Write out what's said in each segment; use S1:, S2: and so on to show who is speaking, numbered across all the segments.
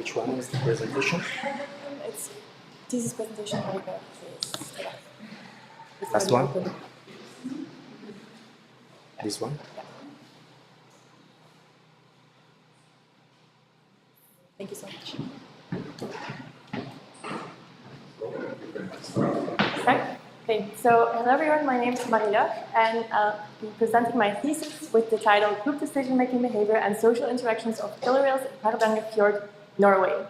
S1: Which one is the presentation?
S2: It's thesis presentation.
S1: Last one? This one?
S2: Thank you so much. Okay, so hello everyone, my name is Maria, and I'll be presenting my thesis with the title Group Decision-Making Behavior and Social Interactions of Killer Whales in Hardanger Fjord, Norway.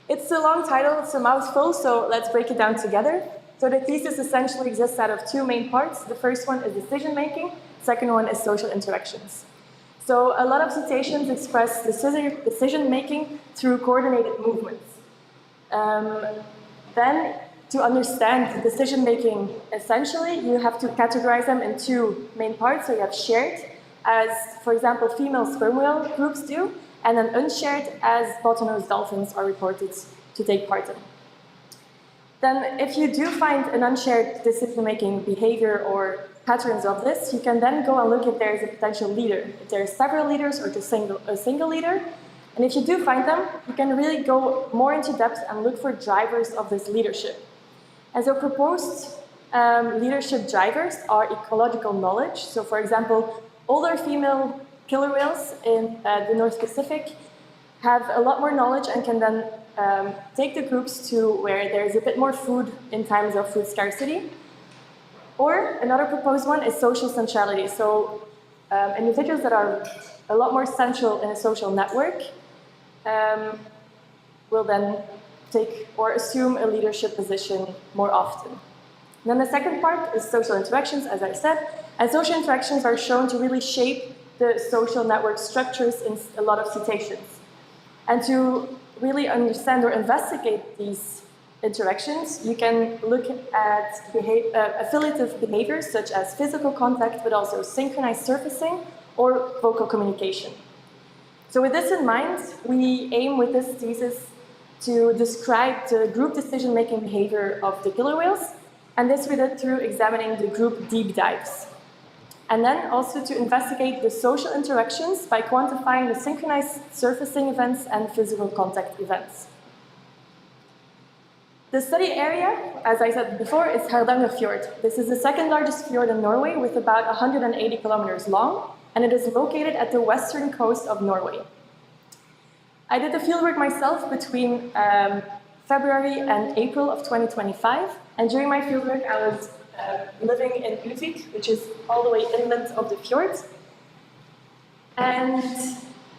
S2: It's a long title, it's a mouthful, so let's break it down together. So the thesis essentially exists out of two main parts. The first one is decision-making, the second one is social interactions. So a lot of citations express decision-making through coordinated movements. Then, to understand decision-making, essentially, you have to categorize them in two main parts. So you have shared, as, for example, female sperm whale groups do, and then unshared, as bottlenose dolphins are reported to take part in. Then, if you do find an unshared decision-making behavior or patterns of this, you can then go and look if there is a potential leader, if there are several leaders or just a single leader. And if you do find them, you can really go more into depth and look for drivers of this leadership. And so proposed leadership drivers are ecological knowledge. So for example, older female killer whales in the North Pacific have a lot more knowledge and can then take the groups to where there's a bit more food in times of food scarcity. Or another proposed one is social centrality. So individuals that are a lot more central in a social network will then take or assume a leadership position more often. And then the second part is social interactions, as I said. And social interactions are shown to really shape the social network structures in a lot of citations. And to really understand or investigate these interactions, you can look at affiliative behaviors such as physical contact, but also synchronized surfacing or vocal communication. So with this in mind, we aim with this thesis to describe the group decision-making behavior of the killer whales, and this we did through examining the group deep dives. And then also to investigate the social interactions by quantifying the synchronized surfacing events and physical contact events. The study area, as I said before, is Hardanger Fjord. This is the second largest fjord in Norway with about 180 kilometers long, and it is located at the western coast of Norway. I did the fieldwork myself between February and April of 2025, and during my fieldwork I was living in Utvik, which is all the way inland of the fjord. And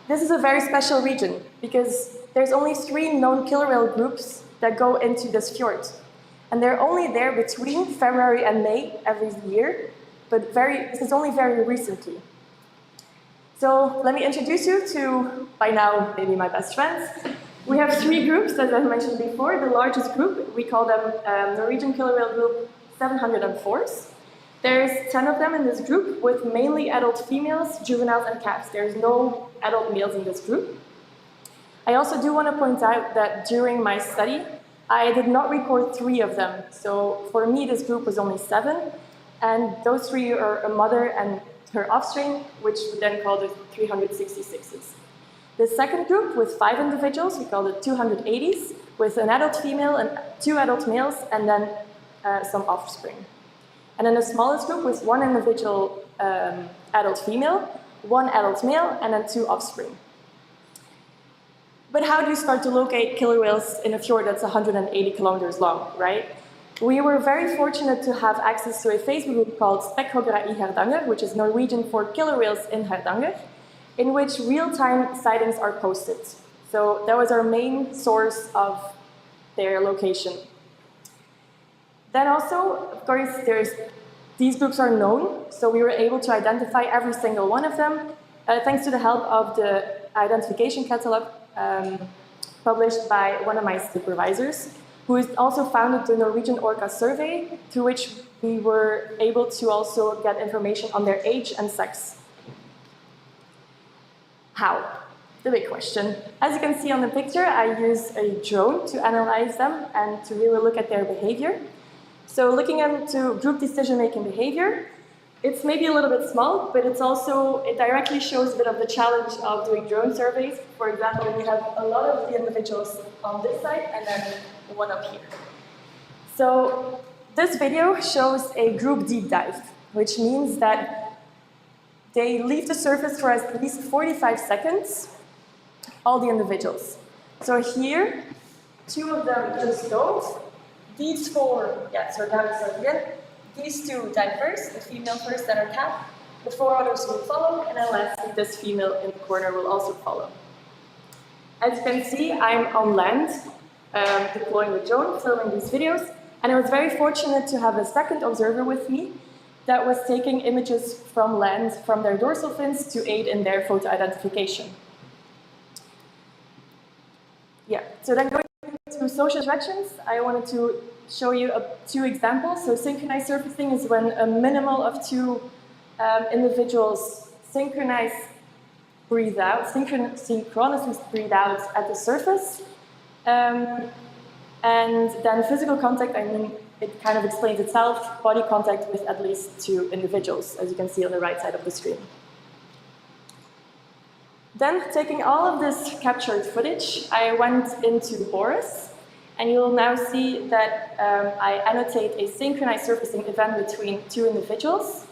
S2: this is a very special region because there's only 3 known killer whale groups that go into this fjord. And they're only there between February and May every year, but this is only very recently. So let me introduce you to, by now, maybe my best friends. We have 3 groups, as I mentioned before. The largest group, we call them Norwegian Killer Whale Group 704s. There's 10 of them in this group, with mainly adult females, juveniles, and calves. There's no adult males in this group. I also do want to point out that during my study, I did not record 3 of them. So for me, this group was only 7, and those 3 are a mother and her offspring, which we then call the 366s. The second group with 5 individuals, we call it 280s, with an adult female and 2 adult males, and then some offspring. And then the smallest group with 1 individual adult female, 1 adult male, and then 2 offspring. But how do you start to locate killer whales in a fjord that's 180 kilometers long, right? We were very fortunate to have access to a Facebook group called Spekkhoggere i Hardanger, which is Norwegian for killer whales in Hardanger, in which real-time sightings are posted. So that was our main source of their location. Then also, of course, these groups are known, so we were able to identify every single one of them, thanks to the help of the identification catalog published by one of my supervisors, who has also founded the Norwegian Orca survey, through which we were able to also get information on their age and sex. How? The big question. As you can see on the picture, I used a drone to analyze them and to really look at their behavior. So looking into group decision-making behavior, It's maybe a little bit small, but it directly shows a bit of the challenge of doing drone surveys. For example, we have a lot of the individuals on this side and then one up here. So this video shows a group deep dive, which means that they leave the surface for at least 45 seconds, all the individuals. So here, 2 of them just don't. These 4, so down is again. These 2 dive first, the female first, then her cap. The 4 others will follow, and then lastly, this female in the corner will also follow. As you can see, I'm on land, deploying the drone, filming these videos, and I was very fortunate to have a second observer with me that was taking images from land, from their dorsal fins, to aid in their photo identification. So then going to social interactions, I wanted to show you 2 examples. So synchronized surfacing is when a minimal of 2 individuals synchronously breathe out at the surface. And then physical contact, it kind of explains itself, body contact with at least 2 individuals, as you can see on the right side of the screen. Then, taking all of this captured footage, I went into Boris, and you'll now see that I annotate a synchronized surfacing event between 2 individuals.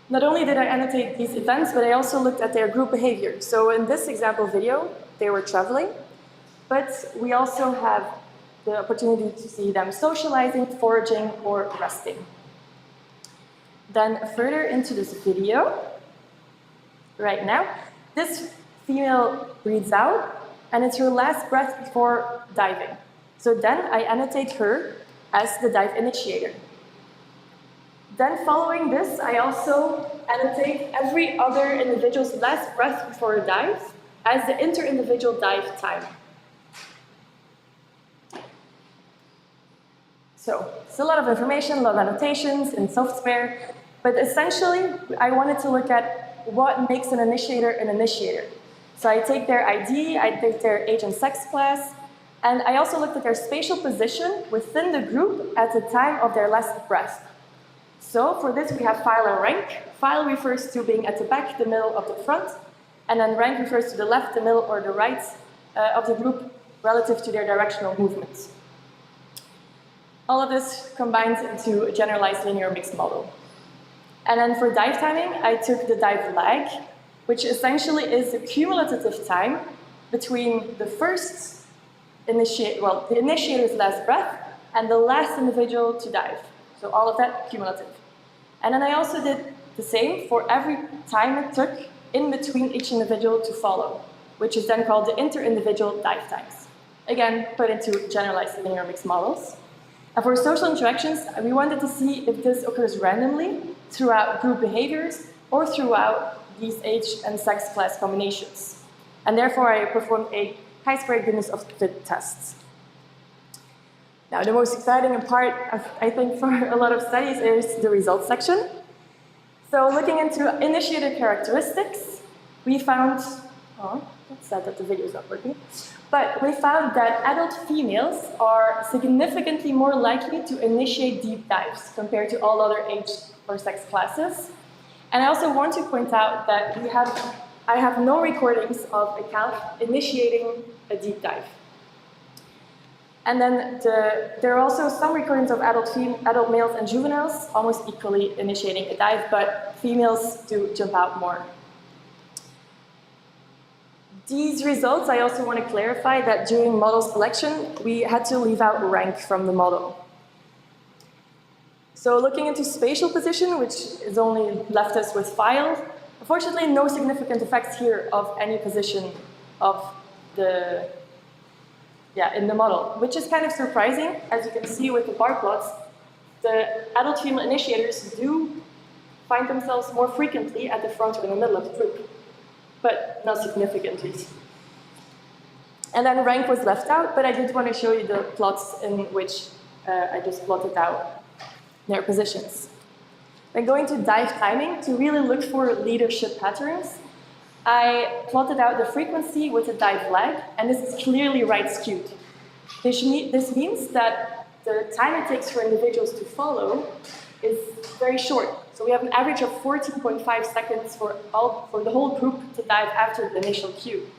S2: Not only did I annotate these events, but I also looked at their group behavior. So in this example video, they were traveling, but we also have the opportunity to see them socializing, foraging, or resting. Then further into this video, right now, this female breathes out, and it's her last breath before diving. So then I annotate her as the dive initiator. Then following this, I also annotate every other individual's last breath before a dive as the inter-individual dive time. So it's a lot of information, a lot of annotations in software, but essentially I wanted to look at what makes an initiator an initiator. So I take their ID, I take their age and sex class, and I also looked at their spatial position within the group at the time of their last breath. So for this we have file and rank. File refers to being at the back, the middle, of the front, and then rank refers to the left, the middle, or the right of the group relative to their directional movements. All of this combines into a generalized linear mixed model. And then for dive timing, I took the dive lag, which essentially is the cumulative time between the initiator's last breath and the last individual to dive. So all of that cumulative. And then I also did the same for every time it took in between each individual to follow, which is then called the inter-individual dive times. Again, put into generalized linear mixed models. And for social interactions, we wanted to see if this occurs randomly throughout group behaviors or throughout these age and sex class combinations. And therefore, I performed a chi-square goodness of fit tests. Now, the most exciting part, I think, for a lot of studies is the results section. So looking into initiator characteristics, we found, it's sad that the video is not working, but we found that adult females are significantly more likely to initiate deep dives compared to all other age or sex classes. And I also want to point out that I have no recordings of a calf initiating a deep dive. And then there are also some recordings of adult males and juveniles almost equally initiating a dive, but females do jump out more. These results, I also want to clarify that during model selection, we had to leave out rank from the model. So looking into spatial position, which is only left us with file, unfortunately no significant effects here of any position of in the model, which is kind of surprising. As you can see with the bar plots, the adult female initiators do find themselves more frequently at the front or in the middle of the group, but not significantly. And then rank was left out, but I did want to show you the plots in which I just plotted out their positions. Then going to dive timing, to really look for leadership patterns, I plotted out the frequency with a dive lag, and this is clearly right skewed. This means that the time it takes for individuals to follow is very short. So we have an average of 14.5 seconds for the whole group to dive after the initial cue.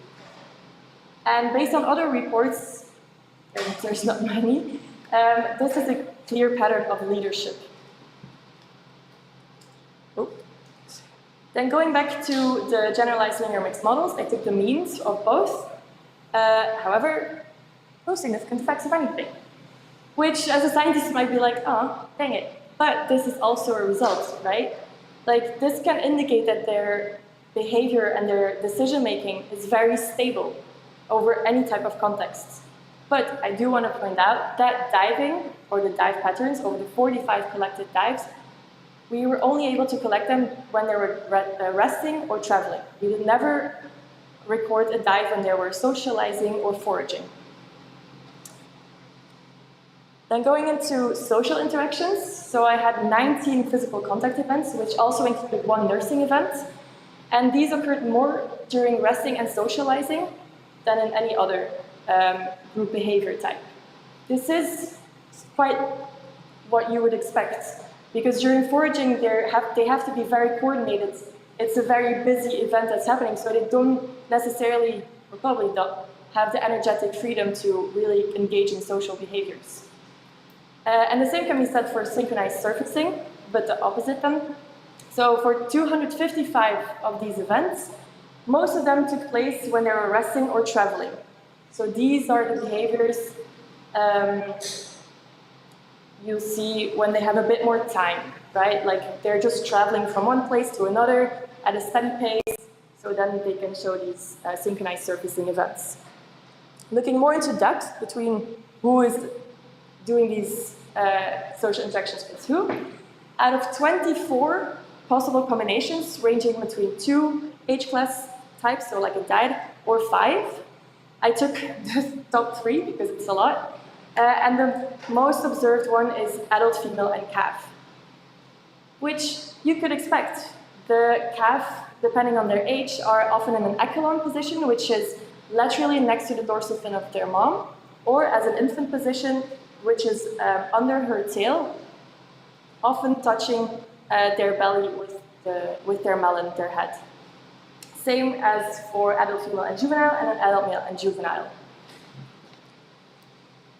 S2: And based on other reports, and there's not many, this is a clear pattern of leadership. Oh. Then going back to the generalized linear mixed models, I took the means of both. However, no significant effects of anything. Which, as a scientist, might be like, oh, dang it. But this is also a result, right? Like, this can indicate that their behavior and their decision-making is very stable over any type of context. But I do want to point out that diving, or the dive patterns, over the 45 collected dives, we were only able to collect them when they were resting or traveling. We would never record a dive when they were socializing or foraging. Then going into social interactions, so I had 19 physical contact events, which also included one nursing event. And these occurred more during resting and socializing than in any other group behavior type. This is quite what you would expect, because during foraging, they have to be very coordinated. It's a very busy event that's happening, so they don't necessarily, or probably don't, have the energetic freedom to really engage in social behaviors. And the same can be said for synchronized surfacing, but the opposite then. So for 255 of these events, most of them took place when they were resting or traveling. So these are the behaviors you'll see when they have a bit more time, right? Like they're just traveling from one place to another at a steady pace, so then they can show these synchronized surfacing events. Looking more into depth between who is doing these social interactions with who, out of 24 possible combinations ranging between 2 age class types, so like a diet, or 5, I took the top 3 because it's a lot. And the most observed one is adult female and calf, which you could expect. The calf, depending on their age, are often in an echelon position, which is laterally next to the dorsal fin of their mom, or as an infant position, which is under her tail, often touching their belly with their melon, their head. Same as for adult female and juvenile, and an adult male and juvenile.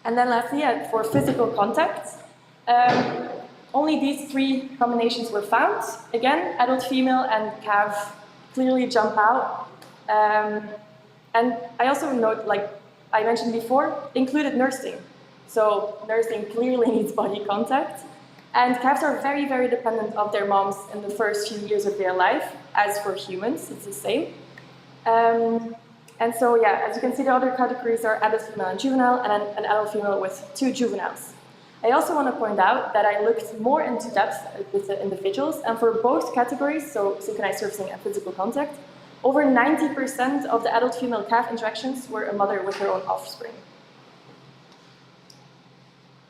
S2: And then lastly, for physical contact, only these 3 combinations were found. Again, adult female and calf clearly jump out. And I also note, like I mentioned before, included nursing. So nursing clearly needs body contact. And calves are very, very dependent of their moms in the first few years of their life. As for humans, it's the same. And so, yeah, as you can see, the other categories are adult female and juvenile, and an adult female with 2 juveniles. I also want to point out that I looked more into depth with the individuals, and for both categories, so synchronized surfacing and physical contact, over 90% of the adult female calf interactions were a mother with her own offspring.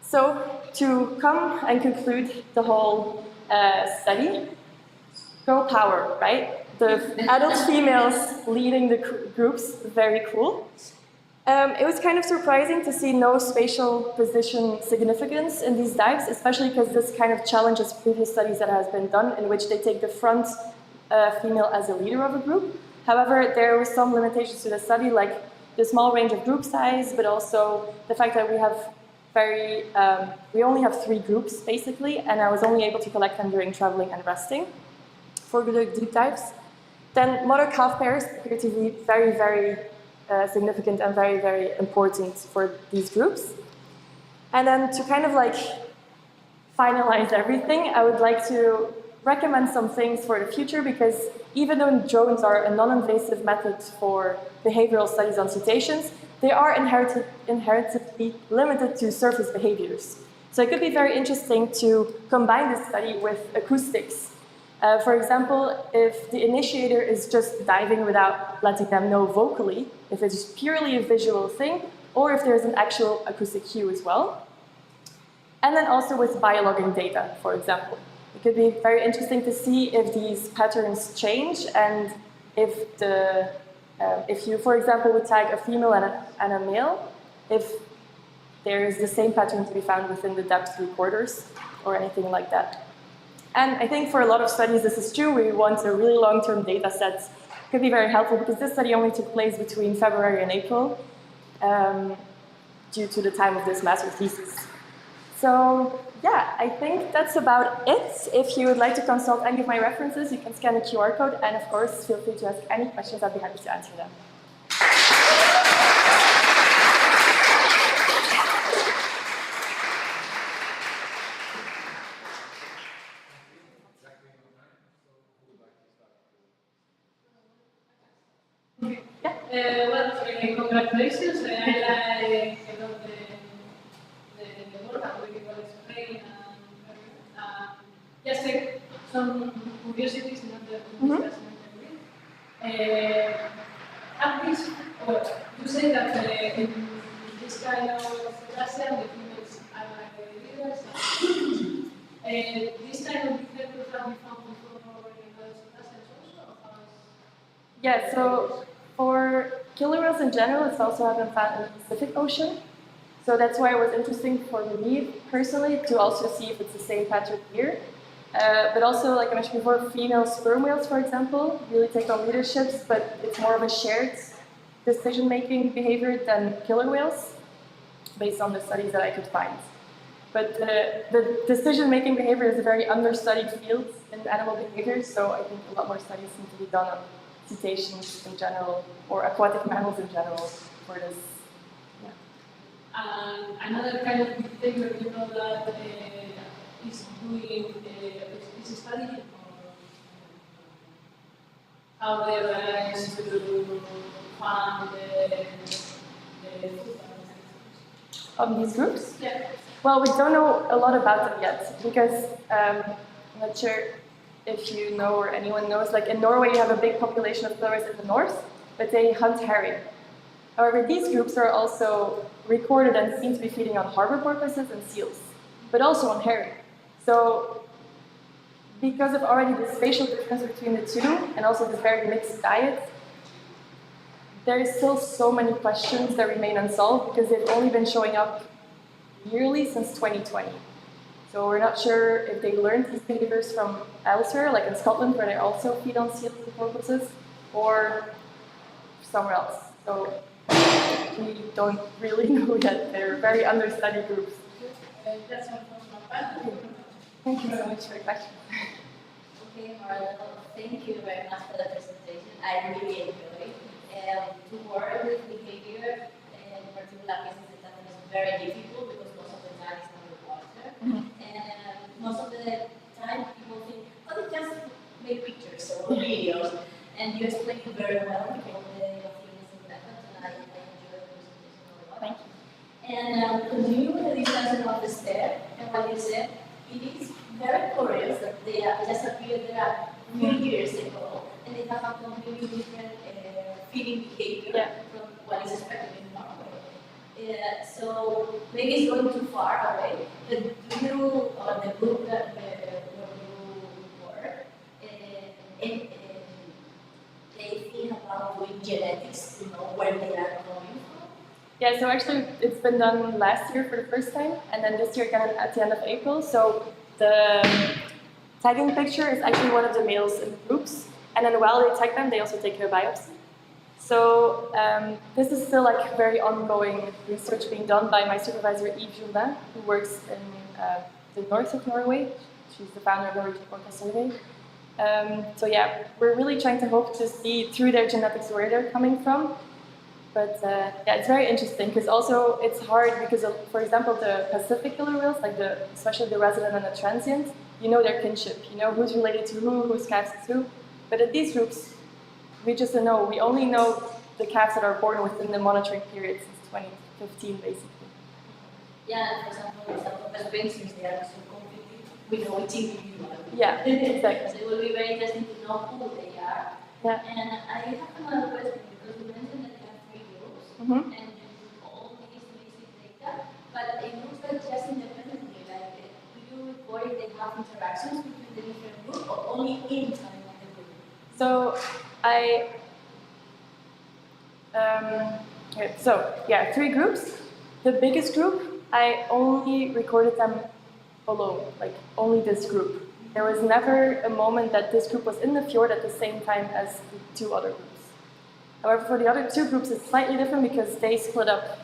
S2: So, to come and conclude the whole study, girl power, right? The adult females leading the groups, very cool. It was kind of surprising to see no spatial position significance in these dives, especially because this kind of challenges previous studies that has been done in which they take the front female as a leader of a group. However, there were some limitations to the study, like the small range of group size, but also the fact that we only have 3 groups, basically, and I was only able to collect them during traveling and resting for the deep dives. Then mother-calf pairs appear to be very, very significant and very, very important for these groups. And then to kind of like finalize everything, I would like to recommend some things for the future, because even though drones are a non-invasive method for behavioral studies on cetaceans, they are inherently limited to surface behaviors. So it could be very interesting to combine this study with acoustics. For example, if the initiator is just diving without letting them know vocally, if it's purely a visual thing, or if there's an actual acoustic cue as well. And then also with biologging data, for example. It could be very interesting to see if these patterns change, and if you, for example, would tag a female and a male, if there is the same pattern to be found within the depth recorders or anything like that. And I think for a lot of studies this is true. We want a really long-term data set. It could be very helpful because this study only took place between February and April due to the time of this master thesis. So yeah, I think that's about it. If you would like to consult any of my references, you can scan the QR code, and of course, feel free to ask any questions. I'd be happy to answer them.
S3: Congratulations. I like the work and we will explain. Just take some curiosities in order to discuss at least, you say that in this kind of classroom, the females are like the leaders. This kind of behavior have been found before in those classes also?
S2: Yeah, so for killer whales in general, it's also have been found in the Pacific Ocean. So that's why it was interesting for me personally to also see if it's the same pattern here. But also, like I mentioned before, female sperm whales, for example, really take on leaderships, but it's more of a shared decision-making behavior than killer whales, based on the studies that I could find. But the decision-making behavior is a very understudied field in animal behavior, so I think a lot more studies need to be done on cetaceans in general, or aquatic mammals in general, for this. Yeah.
S3: Another kind of behavior, you know, that is doing, is studying how they organize to fund the food.
S2: Of these groups?
S3: Yeah.
S2: Well, we don't know a lot about them yet, because I'm not sure if you know or anyone knows, like in Norway you have a big population of killer whales in the north, but they hunt herring. However, these groups are also recorded and seen to be feeding on harbor porpoises and seals, but also on herring. So, because of already the spatial difference between the two, and also this very mixed diet, there is still so many questions that remain unsolved because they've only been showing up yearly since 2020. So we're not sure if they learned these behaviors from elsewhere, like in Scotland, where they also feed on seals and porpoises, or somewhere else. So we don't really know yet. They're very understudied groups.
S3: That's all from my part.
S2: Thank you so much for the question.
S4: Okay, Marla, thank you very much for the presentation. I really enjoyed it. To work with behavior, in particular cases that is very difficult because most of the time it's underwater. And most of the time people think, oh, they just make pictures or videos. And you explained it very well all the things and methods, and I enjoyed the presentation a lot.
S2: Thank you.
S4: And continuing with the discussion of the step, and what you said, it is very curious that they just appeared there a few years ago, and they have a completely different feeding behavior from what is expected in Norway. So maybe it's going too far away, but do you, or the group that where you work, they think about doing genetics to know where they are coming from?
S2: Yeah, so actually it's been done last year for the first time, and then this year again at the end of April. So the tagging picture is actually one of the males in the groups, and then while they tag them, they also take a biopsy. So this is still like very ongoing research being done by my supervisor Yves Jourdain, who works in the north of Norway. She's the founder of Norwegian Orca Survey. So yeah, we're really trying to hope to see through their genetics where they're coming from. But yeah, it's very interesting because also it's hard because, for example, the Pacific killer whales, like especially the resident and the transient, you know their kinship. You know who's related to who, whose calves is who. But at these groups, we just don't know. We only know the calves that are born within the monitoring period since 2015, basically.
S4: Yeah, for example, perspectives, they are so completely with each individual.
S2: Yeah, exactly.
S4: So it will be very interesting to know who they are.
S2: Yeah.
S4: And I have another question because you mentioned that you have 3 groups and you do all these basic data, but it looks like just independently. Like, do you record if they have interactions between the different groups or only inside of the group?
S2: So yeah, 3 groups. The biggest group, I only recorded them alone, like only this group. there was never a moment that this group was in the fjord at the same time as the two other groups. However, for the other two groups, it's slightly different because they split up.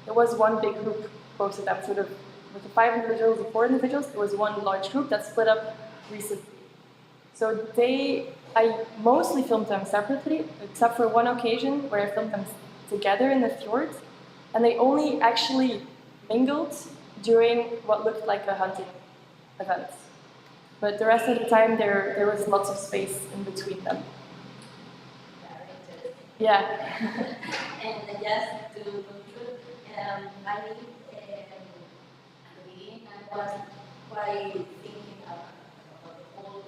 S2: There was one big group, both of them, sort of with the 5 individuals, the 4 individuals, there was one large group that split up recently. So I mostly filmed them separately, except for one occasion where I filmed them together in the fjord, and they only actually mingled during what looked like a hunting event. But the rest of the time, there was lots of space in between them.
S4: Very interesting.
S2: Yeah.
S4: And just to conclude, I mean, at the beginning, I was quite thinking about the whole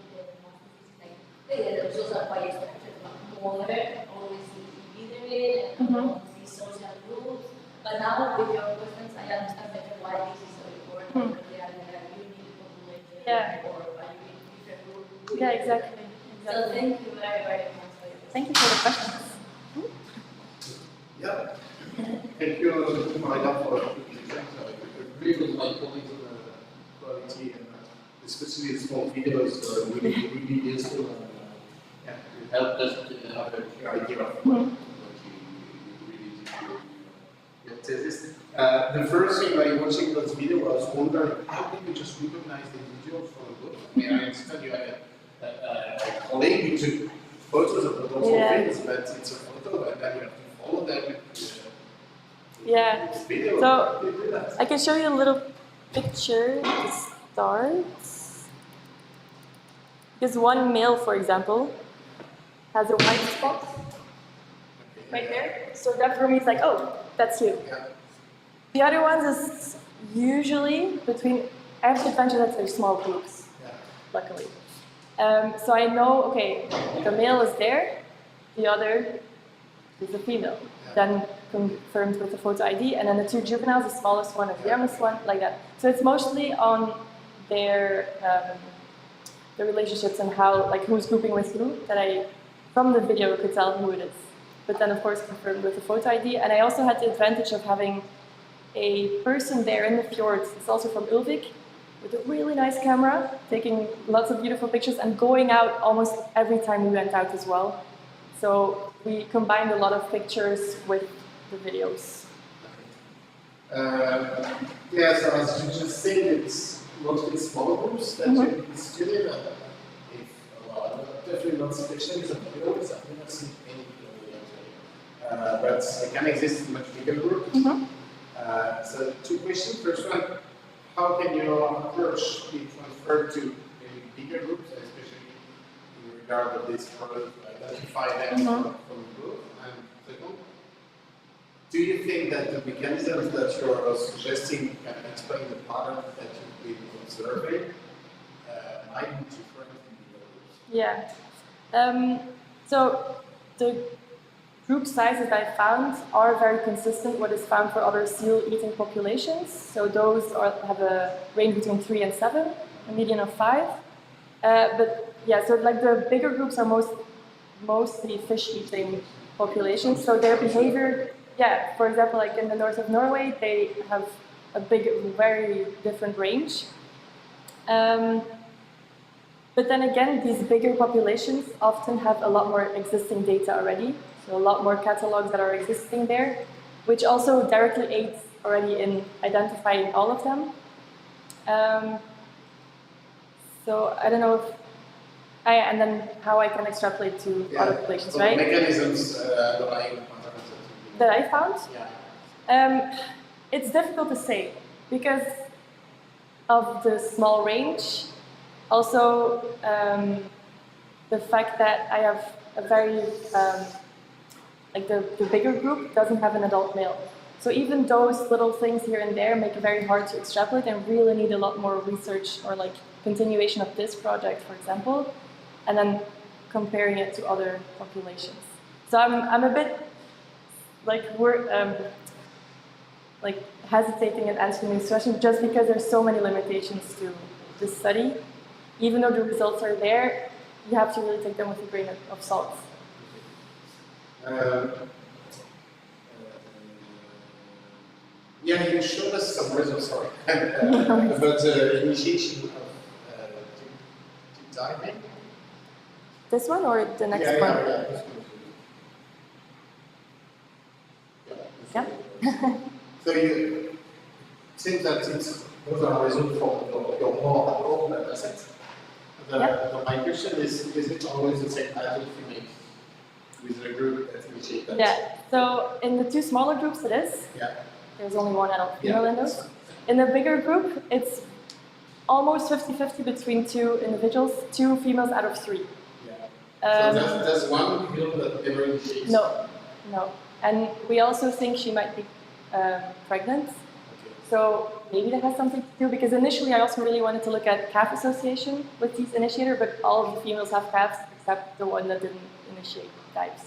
S4: the results are quite modern, always individual, and these social groups. But now with your questions, I understand better why this is so important. Because they are like a unique population or a unique different group.
S2: Yeah, exactly.
S4: So thank you very, very much for your
S2: Thank you for the questions.
S5: Yeah. Thank you, Maria, for the presentation. I agree with my colleagues on the quality and especially the small videos are really useful and it helped us to have a clear idea of what you really did for your thesis. The first thing by watching those videos was wondering how can you just recognize the individuals from a book? I mean, I understand you had a colleague who took photos of the lots of things, but it's a photo and then you have to follow them.
S2: Yeah. So I can show you a little picture to start. Because one male, for example, has a white spot right there. So that for me is like, oh, that's you. The other ones is usually between, I have to adventure that they're small groups, luckily. So I know, okay, the male is there, the other is the female. Then confirmed with the photo ID, and then the 2 juveniles, the smallest one and the youngest one, like that. So it's mostly on their relationships and how, like, who's grouping with who, that I, from the video, could tell who it is. But then, of course, confirmed with the photo ID. And I also had the advantage of having a person there in the fjords. It's also from Ulvik, with a really nice camera, taking lots of beautiful pictures and going out almost every time we went out as well. So we combined a lot of pictures with the videos.
S5: Yeah, so as you just said, it's mostly small groups that you study. Definitely not specialists of videos. I've never seen any video but it can exist in much bigger groups. So 2 questions. First one, how can your approach be transferred to maybe bigger groups, especially in regard of this problem to identify them from the group? And second, do you think that the mechanisms that you're suggesting can explain the pattern that you've been observing might be different in bigger groups?
S2: Yeah. So the group sizes I found are very consistent with what is found for other seal-eating populations. So those have a range between 3 and 7, a median of 5. But yeah, so like the bigger groups are mostly fish-eating populations. So their behavior, yeah, for example, like in the north of Norway, they have a very different range. But then again, these bigger populations often have a lot more existing data already. So a lot more catalogs that are existing there, which also directly aids already in identifying all of them. So I don't know if and then how I can extrapolate to other populations,
S5: so
S2: right?
S5: Mechanisms
S2: that I found?
S5: Yeah.
S2: It's difficult to say because of the small range. Also, the fact that I have a very, like the bigger group doesn't have an adult male. So even those little things here and there make it very hard to extrapolate and really need a lot more research or like continuation of this project, for example, and then comparing it to other populations. So I'm a bit like like hesitating in answering this question just because there's so many limitations to this study. Even though the results are there, you have to really take them with a grain of salt.
S5: Yeah, you showed us some results, sorry, about the initiation of diving?
S2: This one or the next
S5: Yeah,
S2: one?
S5: yeah, yeah. This one. Yeah. this one. So you think that it's those are results for your more adult assets. My question is it always the same adult females with the group that initiate that?
S2: Yeah, so in the two smaller groups it is.
S5: Yeah.
S2: There's only one adult female in those. In the bigger group, it's almost 50-50 between two individuals, 2 females out of 3.
S5: Yeah. So that's one female that never initiates?
S2: No. And we also think she might be pregnant.
S5: Okay.
S2: So maybe that has something to do, because initially I also really wanted to look at calf association with these initiator, but all of the females have calves except the one that didn't initiate types.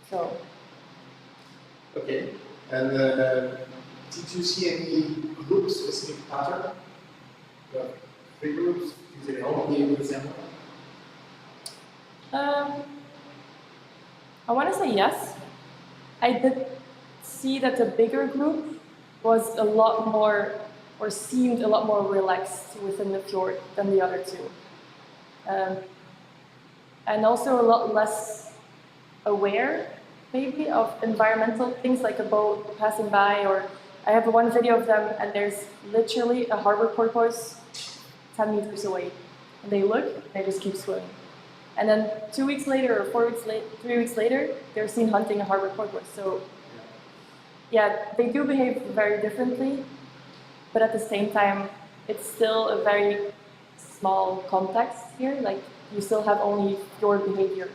S2: So.
S5: Okay. And did you see any group specific pattern? You have 3 groups, is it all the same one?
S2: I want to say yes. I did see that the bigger group was a lot more, or seemed a lot more relaxed within the fjord than the other 2. And also a lot less aware, maybe, of environmental things like a boat passing by, or I have one video of them and there's literally a harbor porpoise 10 meters away. And they look, they just keep swimming. And then 2 weeks later, or 4 weeks later, 3 weeks later, they're seen hunting a harbor porpoise. So yeah, they do behave very differently, but at the same time, it's still a very small context here. Like, you still have only fjord behavior.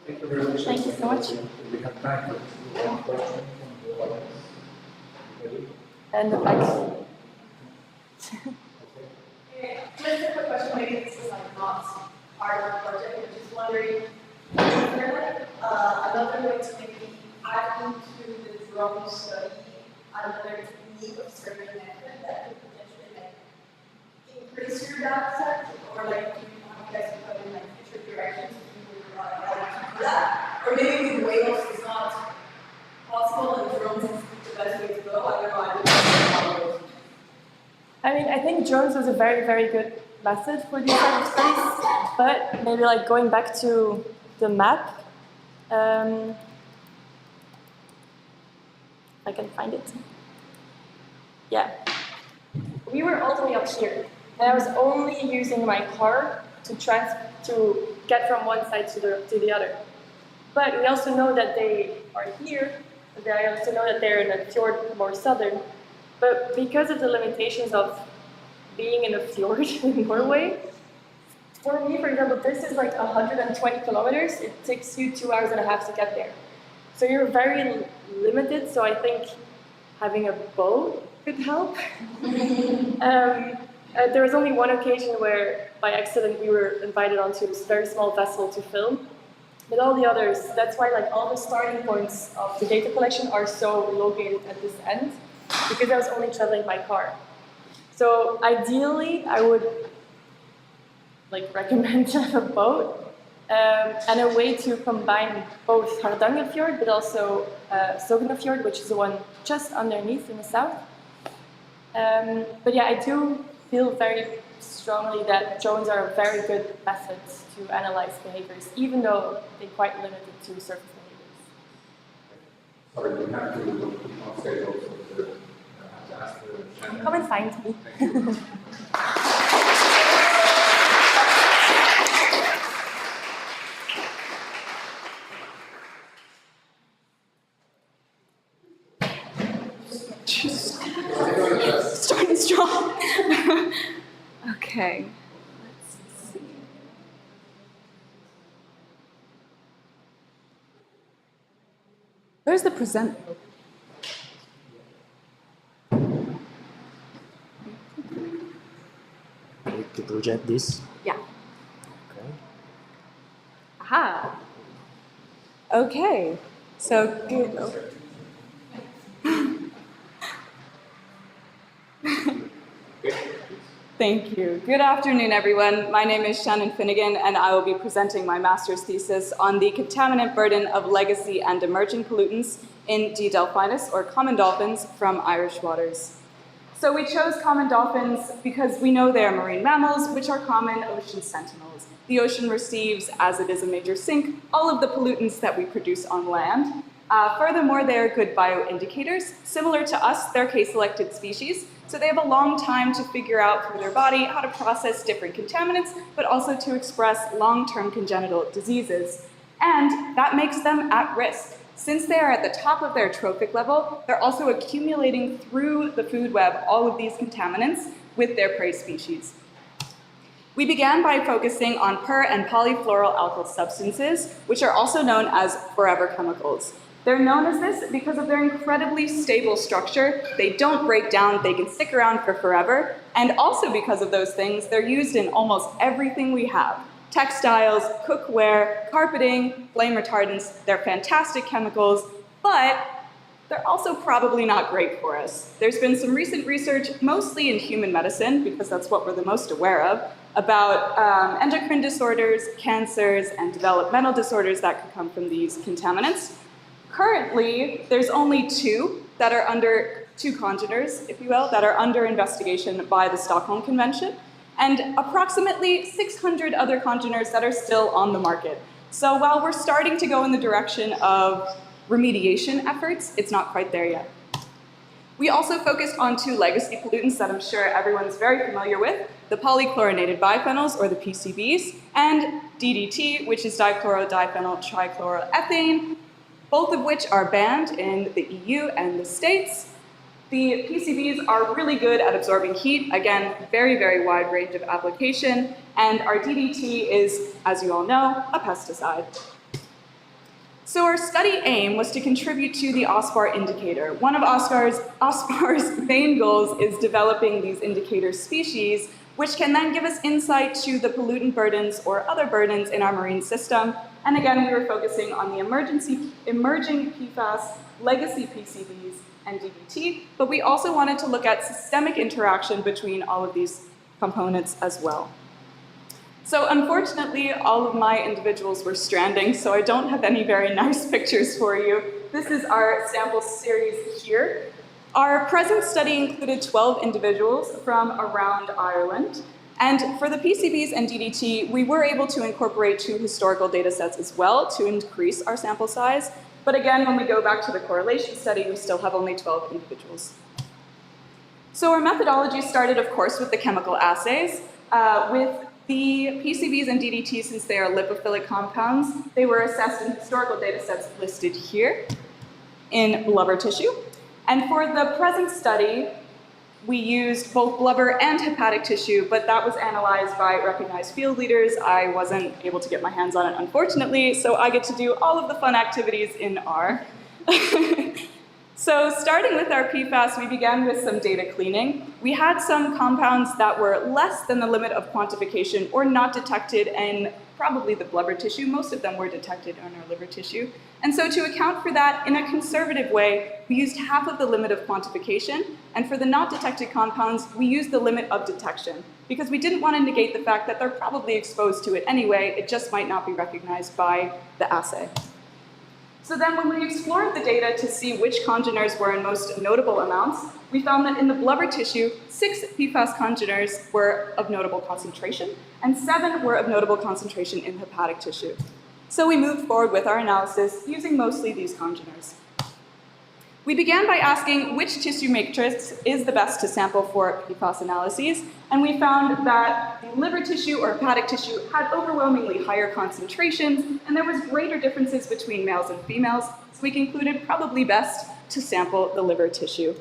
S5: Thank you very much.
S2: Thank you so much.
S1: We have time for one question from the audience. Ready?
S2: And the back.
S6: Just a quick question, maybe this is like not part of the project, but just wondering, is there like another way to maybe add into the drone study another technique of survey method that could potentially like increase your data set, or like do you want you guys to put in like future directions if you were like to do that? Or maybe with whales it's not possible and drones is the best way to go. I don't know, I don't know.
S2: I mean, I think drones was a very, very good method for these type of studies, but maybe like going back to the map, I can find it. Yeah. We were all the way up here, and I was only using my car to get from one side to the other. But we also know that they are here, and I also know that they're in a fjord more southern. But because of the limitations of being in a fjord in Norway, for me, for example, this is like 120 kilometers. It takes you 2.5 hours to get there. So you're very limited, so I think having a boat could help. There was only one occasion where, by accident, we were invited onto this very small vessel to film. But all the others, that's why like all the starting points of the data collection are so located at this end, because I was only traveling by car. So ideally, I would like recommend to have a boat and a way to combine both Hardangerfjord, but also Sognefjord, which is the one just underneath in the south. But yeah, I do feel very strongly that drones are a very good method to analyze behaviors, even though they're quite limited to surface behaviors.
S1: Sorry, we have to look on stage also to ask the Shannon.
S2: Come and find me.
S1: Thank you.
S7: Starting strong. Okay. Let's see. Where's the present?
S1: Need to project this.
S7: Yeah.
S1: Okay.
S7: Aha. Okay. So good. Thank you. Good afternoon, everyone. My name is Shannon Finnegan, and I will be presenting my master's thesis on the contaminant burden of legacy and emerging pollutants in D. delphinus, or common dolphins, from Irish waters. So we chose common dolphins because we know they are marine mammals, which are common ocean sentinels. The ocean receives, as it is a major sink, all of the pollutants that we produce on land. Furthermore, they are good bioindicators. Similar to us, they're case-selected species, so they have a long time to figure out through their body how to process different contaminants, but also to express long-term congenital diseases. And that makes them at risk. Since they are at the top of their trophic level, they're also accumulating through the food web all of these contaminants with their prey species. We began by focusing on per- and polyfluoroalkyl substances, which are also known as forever chemicals. They're known as this because of their incredibly stable structure. They don't break down, they can stick around for forever, and also because of those things, they're used in almost everything we have. Textiles, cookware, carpeting, flame retardants, they're fantastic chemicals, but they're also probably not great for us. There's been some recent research, mostly in human medicine, because that's what we're the most aware of, about endocrine disorders, cancers, and developmental disorders that could come from these contaminants. Currently, there's only two congeners, if you will, that are under investigation by the Stockholm Convention, and approximately 600 other congeners that are still on the market. So while we're starting to go in the direction of remediation efforts, it's not quite there yet. We also focused on two legacy pollutants that I'm sure everyone's very familiar with, the polychlorinated biphenyls, or the PCBs, and DDT, which is dichlorodiphenyl trichloroethane, both of which are banned in the EU and the States. The PCBs are really good at absorbing heat, again, very, very wide range of application, and our DDT is, as you all know, a pesticide. So our study aim was to contribute to the OSPAR indicator. One of OSPAR's main goals is developing these indicator species, which can then give us insight to the pollutant burdens or other burdens in our marine system. And again, we were focusing on the emerging PFAS, legacy PCBs, and DDT, but we also wanted to look at systemic interaction between all of these components as well. So unfortunately, all of my individuals were stranding, so I don't have any very nice pictures for you. This is our sample series here. Our present study included 12 individuals from around Ireland. And for the PCBs and DDT, we were able to incorporate 2 historical data sets as well to increase our sample size. But again, when we go back to the correlation study, we still have only 12 individuals. So our methodology started, of course, with the chemical assays. With the PCBs and DDT, since they are lipophilic compounds, they were assessed in historical data sets listed here in blubber tissue. And for the present study, we used both blubber and hepatic tissue, but that was analyzed by recognized field leaders. I wasn't able to get my hands on it, unfortunately, so I get to do all of the fun activities in R. So starting with our PFAS, we began with some data cleaning. We had some compounds that were less than the limit of quantification or not detected in probably the blubber tissue. Most of them were detected in our liver tissue. And so to account for that in a conservative way, we used half of the limit of quantification. And for the not detected compounds, we used the limit of detection because we didn't want to negate the fact that they're probably exposed to it anyway. It just might not be recognized by the assay. So then when we explored the data to see which congeners were in most notable amounts, we found that in the blubber tissue, 6 PFAS congeners were of notable concentration, and 7 were of notable concentration in hepatic tissue. So we moved forward with our analysis using mostly these congeners. We began by asking which tissue matrix is the best to sample for PFAS analyses, and we found that the liver tissue or hepatic tissue had overwhelmingly higher concentrations, and there was greater differences between males and females, so we concluded probably best to sample the liver tissue.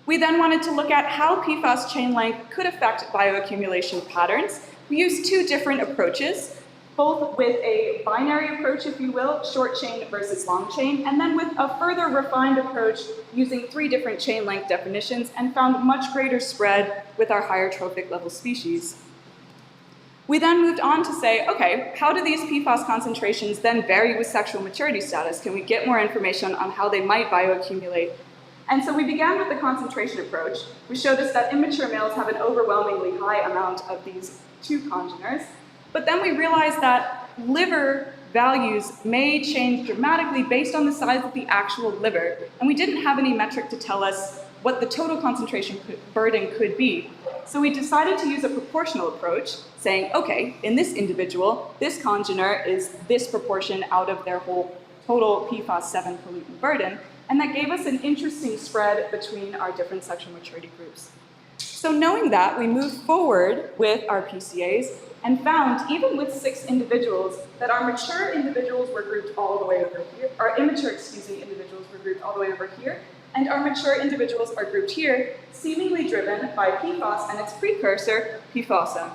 S7: We then wanted to look at how PFAS chain length could affect bioaccumulation patterns. We used 2 different approaches, both with a binary approach, if you will, short chain versus long chain, and then with a further refined approach using 3 different chain length definitions and found much greater spread with our higher trophic level species. We then moved on to say, okay, how do these PFAS concentrations then vary with sexual maturity status? Can we get more information on how they might bioaccumulate? And so we began with the concentration approach, which showed us that immature males have an overwhelmingly high amount of these 2 congeners. But then we realized that liver values may change dramatically based on the size of the actual liver. And we didn't have any metric to tell us what the total concentration burden could be. So we decided to use a proportional approach, saying, okay, in this individual, this congener is this proportion out of their whole total PFAS-7 pollutant burden, and that gave us an interesting spread between our different sexual maturity groups. So knowing that, we moved forward with our PCAs and found, even with 6 individuals, that our mature individuals were grouped all the way over here, our immature, individuals were grouped all the way over here, and our mature individuals are grouped here, seemingly driven by PFAS and its precursor, PFASA,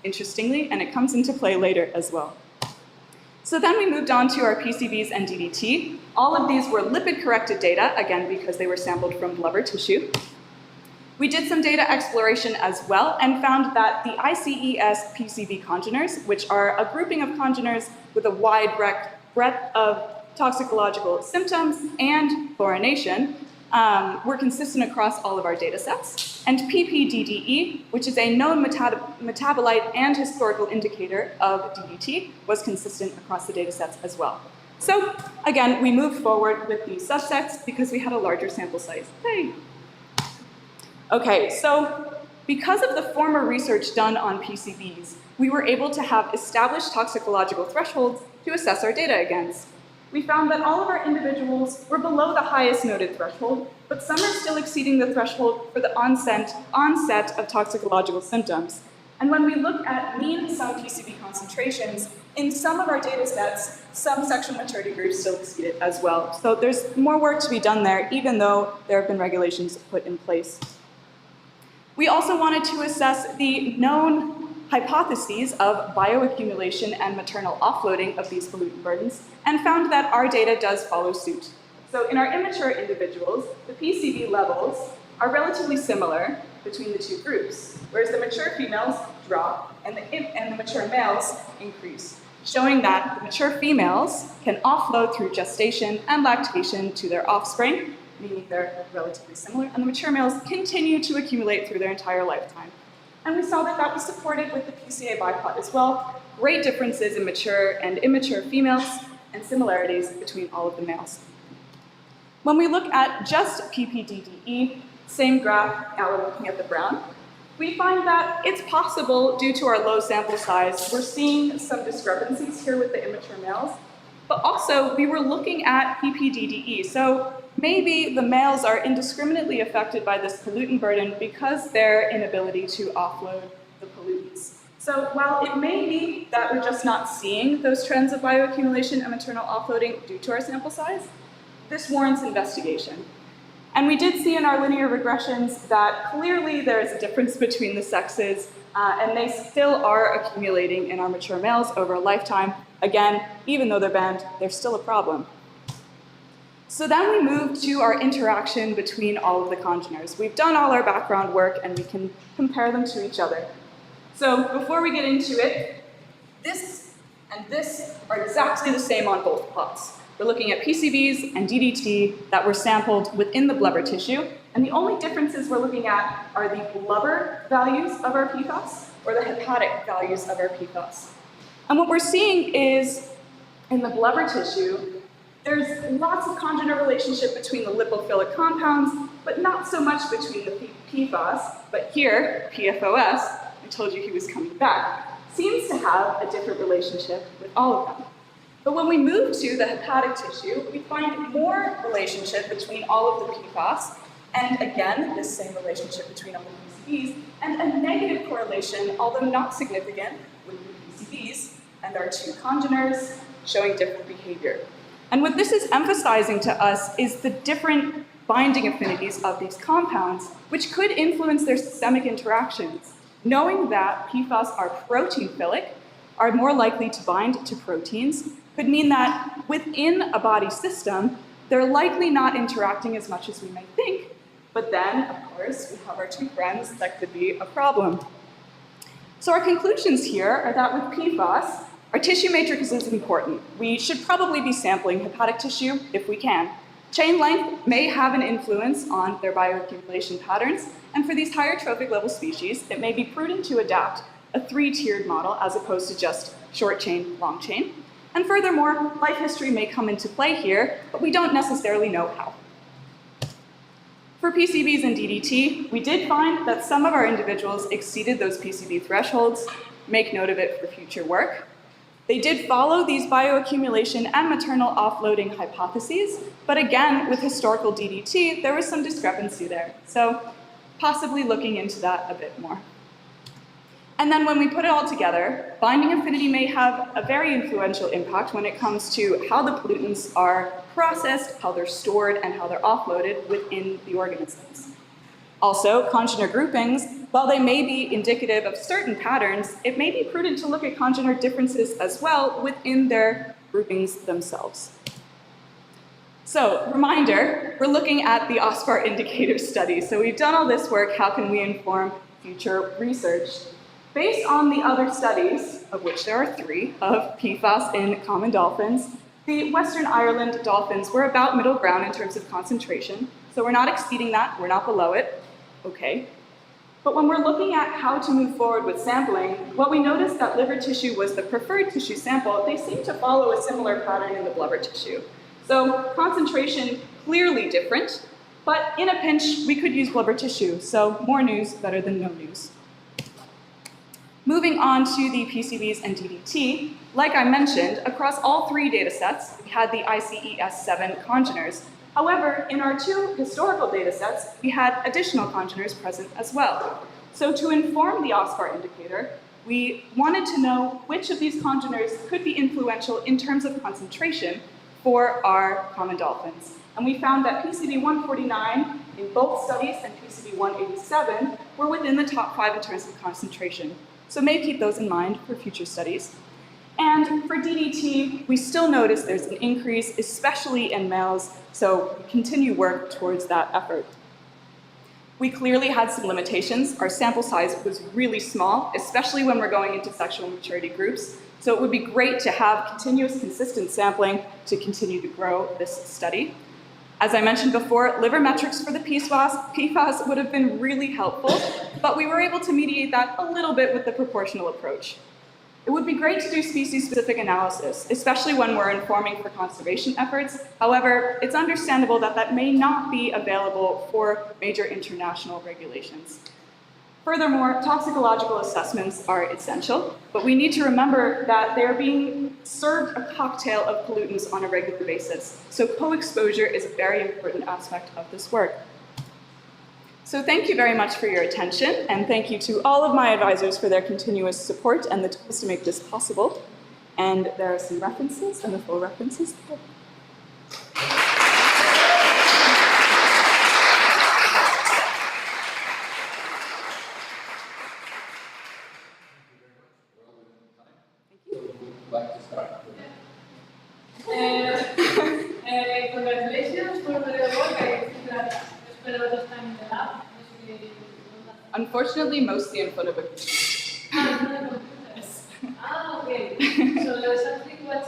S7: interestingly, and it comes into play later as well. So then we moved on to our PCBs and DDT. All of these were lipid-corrected data, again, because they were sampled from blubber tissue. We did some data exploration as well and found that the ICES PCB congeners, which are a grouping of congeners with a wide breadth of toxicological symptoms and chlorination, were consistent across all of our data sets. And PPDDE, which is a known metabolite and historical indicator of DDT, was consistent across the data sets as well. So again, we moved forward with these subsets because we had a larger sample size. Hey. Okay, so because of the former research done on PCBs, we were able to have established toxicological thresholds to assess our data against. We found that all of our individuals were below the highest noted threshold, but some are still exceeding the threshold for the onset of toxicological symptoms. And when we look at mean some PCB concentrations, in some of our data sets, some sexual maturity groups still exceed it as well. So there's more work to be done there, even though there have been regulations put in place. We also wanted to assess the known hypotheses of bioaccumulation and maternal offloading of these pollutant burdens, and found that our data does follow suit. So in our immature individuals, the PCB levels are relatively similar between the two groups, whereas the mature females drop and the mature males increase, showing that the mature females can offload through gestation and lactation to their offspring, meaning they're relatively similar, and the mature males continue to accumulate through their entire lifetime. And we saw that that was supported with the PCA biplot as well. Great differences in mature and immature females, and similarities between all of the males. When we look at just PPDDE, same graph, now we're looking at the brown, we find that it's possible, due to our low sample size, we're seeing some discrepancies here with the immature males, but also we were looking at PPDDE. So maybe the males are indiscriminately affected by this pollutant burden because their inability to offload the pollutants. So while it may be that we're just not seeing those trends of bioaccumulation and maternal offloading due to our sample size, this warrants investigation. And we did see in our linear regressions that clearly there is a difference between the sexes, and they still are accumulating in our mature males over a lifetime. Again, even though they're banned, they're still a problem. So then we moved to our interaction between all of the congeners. We've done all our background work and we can compare them to each other. So before we get into it, this and this are exactly the same on both plots. We're looking at PCBs and DDT that were sampled within the blubber tissue, and the only differences we're looking at are the blubber values of our PFAS or the hepatic values of our PFAS. And what we're seeing is, in the blubber tissue, there's lots of congener relationship between the lipophilic compounds, but not so much between the PFAS, but here, PFOS, I told you he was coming back, seems to have a different relationship with all of them. But when we move to the hepatic tissue, we find more relationship between all of the PFAS, and again, this same relationship between all the PCBs, and a negative correlation, although not significant, with the PCBs and our two congeners showing different behavior. And what this is emphasizing to us is the different binding affinities of these compounds, which could influence their systemic interactions. Knowing that PFAS are protein-philic, are more likely to bind to proteins, could mean that within a body system, they're likely not interacting as much as we may think, but then, of course, we have our two friends that could be a problem. So our conclusions here are that with PFAS, our tissue matrix is important. We should probably be sampling hepatic tissue if we can. Chain length may have an influence on their bioaccumulation patterns, and for these higher trophic level species, it may be prudent to adapt a 3-tiered model as opposed to just short chain, long chain. And furthermore, life history may come into play here, but we don't necessarily know how. For PCBs and DDT, we did find that some of our individuals exceeded those PCB thresholds. Make note of it for future work. They did follow these bioaccumulation and maternal offloading hypotheses, but again, with historical DDT, there was some discrepancy there. So possibly looking into that a bit more. And then when we put it all together, binding affinity may have a very influential impact when it comes to how the pollutants are processed, how they're stored, and how they're offloaded within the organisms. Also, congener groupings, while they may be indicative of certain patterns, it may be prudent to look at congener differences as well within their groupings themselves. So, reminder, we're looking at the OSPAR indicator study. So we've done all this work, how can we inform future research? Based on the other studies, of which there are 3, of PFAS in common dolphins, the Western Ireland dolphins were about middle ground in terms of concentration. So we're not exceeding that, we're not below it, okay. But when we're looking at how to move forward with sampling, what we noticed that liver tissue was the preferred tissue sample, they seem to follow a similar pattern in the blubber tissue. So concentration clearly different, but in a pinch, we could use blubber tissue. So more news, better than no news. Moving on to the PCBs and DDT, like I mentioned, across all 3 data sets, we had the ICES7 congeners. However, in our 2 historical data sets, we had additional congeners present as well. So to inform the OSPAR indicator, we wanted to know which of these congeners could be influential in terms of concentration for our common dolphins. And we found that PCB149 in both studies and PCB187 were within the top 5 in terms of concentration. So maybe keep those in mind for future studies. And for DDT, we still notice there's an increase, especially in males, so continue work towards that effort. We clearly had some limitations. Our sample size was really small, especially when we're going into sexual maturity groups. So it would be great to have continuous, consistent sampling to continue to grow this study. As I mentioned before, liver metrics for the PFAS would have been really helpful, but we were able to mediate that a little bit with the proportional approach. It would be great to do species-specific analysis, especially when we're informing for conservation efforts. However, it's understandable that that may not be available for major international regulations. Furthermore, toxicological assessments are essential, but we need to remember that they're being served a cocktail of pollutants on a regular basis. So co-exposure is a very important aspect of this work. So thank you very much for your attention, and thank you to all of my advisors for their continuous support and the tools to make this possible. And there are some references, and the full references there.
S3: Congratulations for the work. I think that you spent a lot of time in the lab.
S7: Unfortunately, mostly in front of a
S3: Okay. So exactly what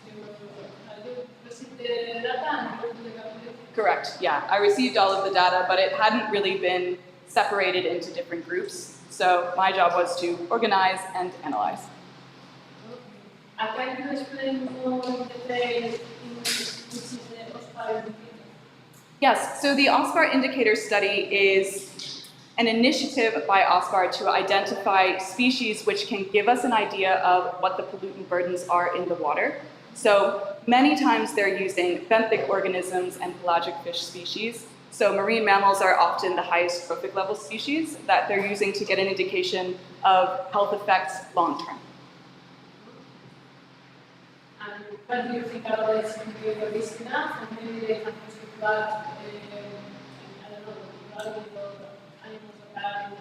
S3: you received the data and go to the calculator?
S7: Correct, yeah. I received all of the data, but it hadn't really been separated into different groups. So my job was to organize and analyze.
S3: Can you explain more in detail which is the OSPAR indicator?
S7: Yes, so the OSPAR indicator study is an initiative by OSPAR to identify species which can give us an idea of what the pollutant burdens are in the water. So many times they're using benthic organisms and pelagic fish species. So marine mammals are often the highest trophic level species that they're using to get an indication of health effects long term.
S3: And what do you think about this indicator is enough? And maybe they can also plug, I don't know, animals that are in the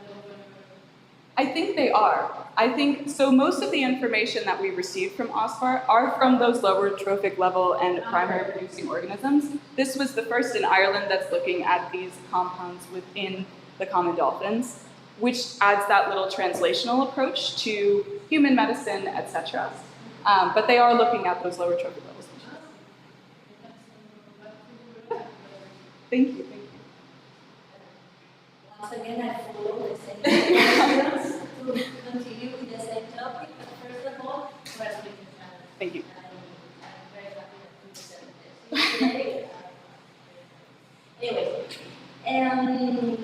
S7: I think they are. I think, so most of the information that we received from OSPAR are from those lower trophic level and primary producing organisms. This was the first in Ireland that's looking at these compounds within the common dolphins, which adds that little translational approach to human medicine, etc. But they are looking at those lower trophic levels. Thank you.
S4: Once again, I follow the same questions to continue with the same topic, but first of all, congratulations.
S7: Thank you.
S4: I'm very happy that you presented this today. Anyway, And the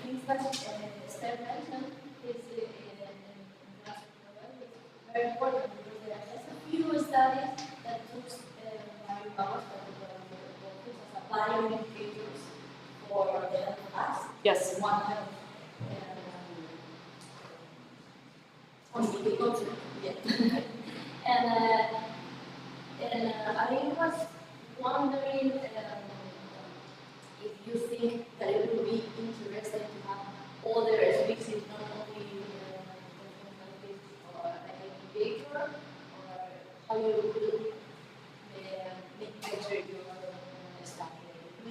S4: things that Steph mentioned is very important because there are just a few studies that took marine mammals as applying indicators for the health of us.
S7: Yes.
S4: One health on agriculture, yeah. and I was wondering if you think that it would be interesting to have other species, not only or an indicator, or how you will make better your study.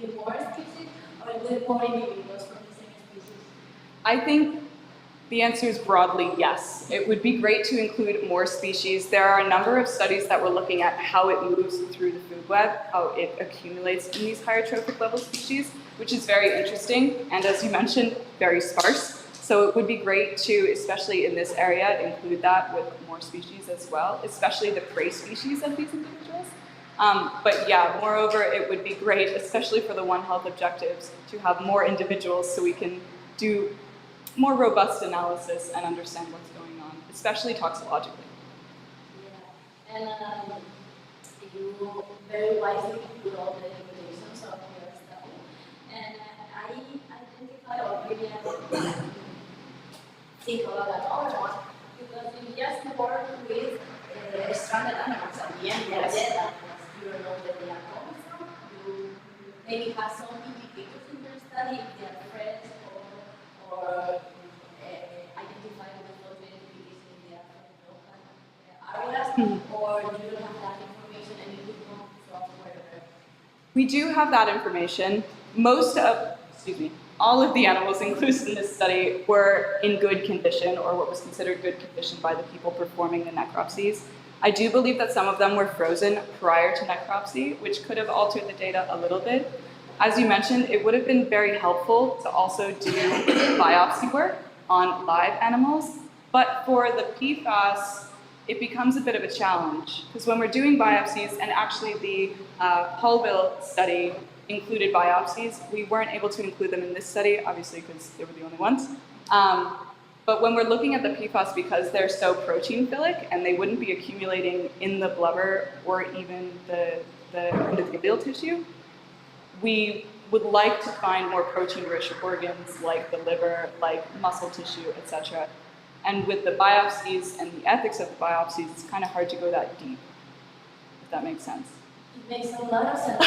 S4: Will more species, or will more individuals from the same species?
S7: I think the answer is broadly yes. It would be great to include more species. There are a number of studies that were looking at how it moves through the food web, how it accumulates in these higher trophic level species, which is very interesting, and as you mentioned, very sparse. So it would be great to, especially in this area, include that with more species as well, especially the prey species of these individuals. But yeah, moreover, it would be great, especially for the One Health objectives, to have more individuals so we can do more robust analysis and understand what's going on, especially toxicologically.
S4: Yeah, and you very wisely put all the regulations of your study. And I identify or maybe I think about another one because you just work with stranded animals at the end, they are dead animals. You don't know where they are coming from. You maybe have some indicators in your study if they are threats or identify the floating activities in the areas, or you don't have that information and you could come from wherever?
S7: We do have that information. All of the animals included in this study were in good condition, or what was considered good condition by the people performing the necropsies. I do believe that some of them were frozen prior to necropsy, which could have altered the data a little bit. As you mentioned, it would have been very helpful to also do biopsy work on live animals, but for the PFAS, it becomes a bit of a challenge, because when we're doing biopsies, and actually the Hullville study included biopsies, we weren't able to include them in this study, obviously because they were the only ones. But when we're looking at the PFAS, because they're so protein-philic and they wouldn't be accumulating in the blubber or even the endothelial tissue, we would like to find more protein-rich organs like the liver, like muscle tissue, etc. And with the biopsies and the ethics of the biopsies, it's kind of hard to go that deep, if that makes sense.
S4: It makes a lot of sense.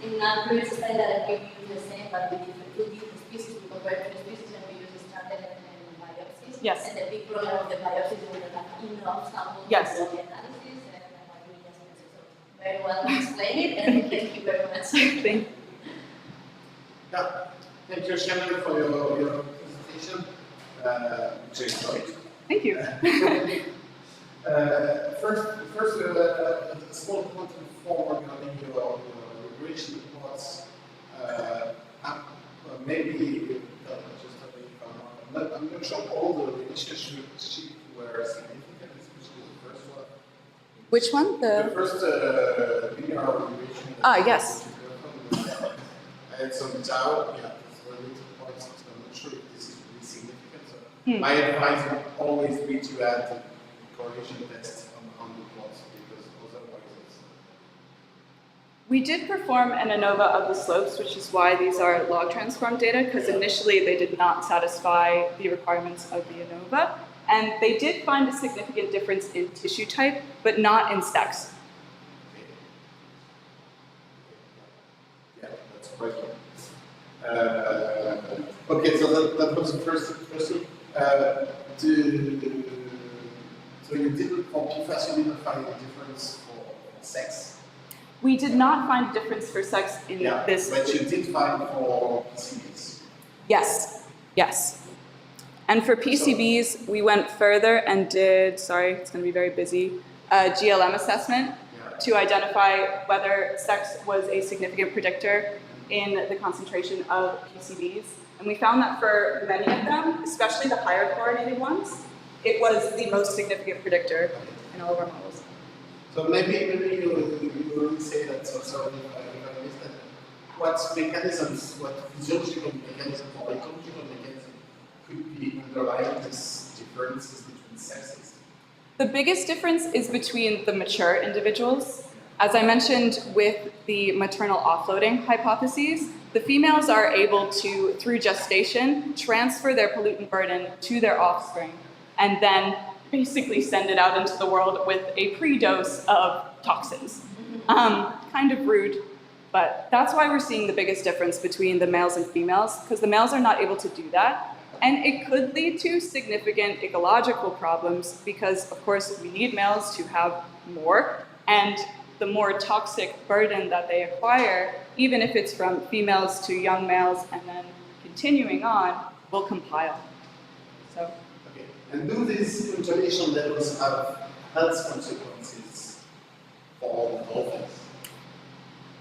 S4: In our previous study that we use the same, but we did two different species, we compared two species and we used stranded and biopsies.
S7: Yes.
S4: And the big problem of the biopsies is that have enough samples
S7: Yes.
S4: for the analysis, and what we just mentioned. So very well explained, and thank you very much.
S7: Thank you.
S5: Yeah, thank you, Shannon, for your presentation. Which is great.
S7: Thank you.
S5: First, a small point to forward regarding your regression plots. Maybe I'm not sure all the relationships were significant, especially the first one.
S7: Which one?
S5: The first linear relation.
S7: Yes.
S5: I had some doubt. Yeah, it's related points. So I'm not sure if this is really significant. So my advice would always be to add the correlation test on the plots because otherwise it's.
S7: We did perform an ANOVA of the slopes, which is why these are log transform data, because initially they did not satisfy the requirements of the ANOVA. And they did find a significant difference in tissue type, but not in sex.
S5: Yeah, that's quite okay, so that was the first question. So you didn't, for PFAS, you didn't find a difference for sex?
S7: We did not find a difference for sex in this.
S5: But you did find for PCBs?
S7: Yes, yes. And for PCBs, we went further and did, sorry, it's going to be very busy, a GLM assessment to identify whether sex was a significant predictor in the concentration of PCBs. And we found that for many of them, especially the higher chlorinated ones, it was the most significant predictor in all of our models.
S5: So maybe you really say that, so sorry if I missed that. what mechanisms, what physiological mechanisms or ecological mechanisms could be underlying these differences between sexes?
S7: The biggest difference is between the mature individuals. As I mentioned with the maternal offloading hypotheses, the females are able to, through gestation, transfer their pollutant burden to their offspring and then basically send it out into the world with a pre-dose of toxins. Kind of rude, but that's why we're seeing the biggest difference between the males and females, because the males are not able to do that. And it could lead to significant ecological problems because, of course, we need males to have more, and the more toxic burden that they acquire, even if it's from females to young males and then continuing on, will compile. So.
S5: Okay. And do these contamination levels have health consequences for dolphins?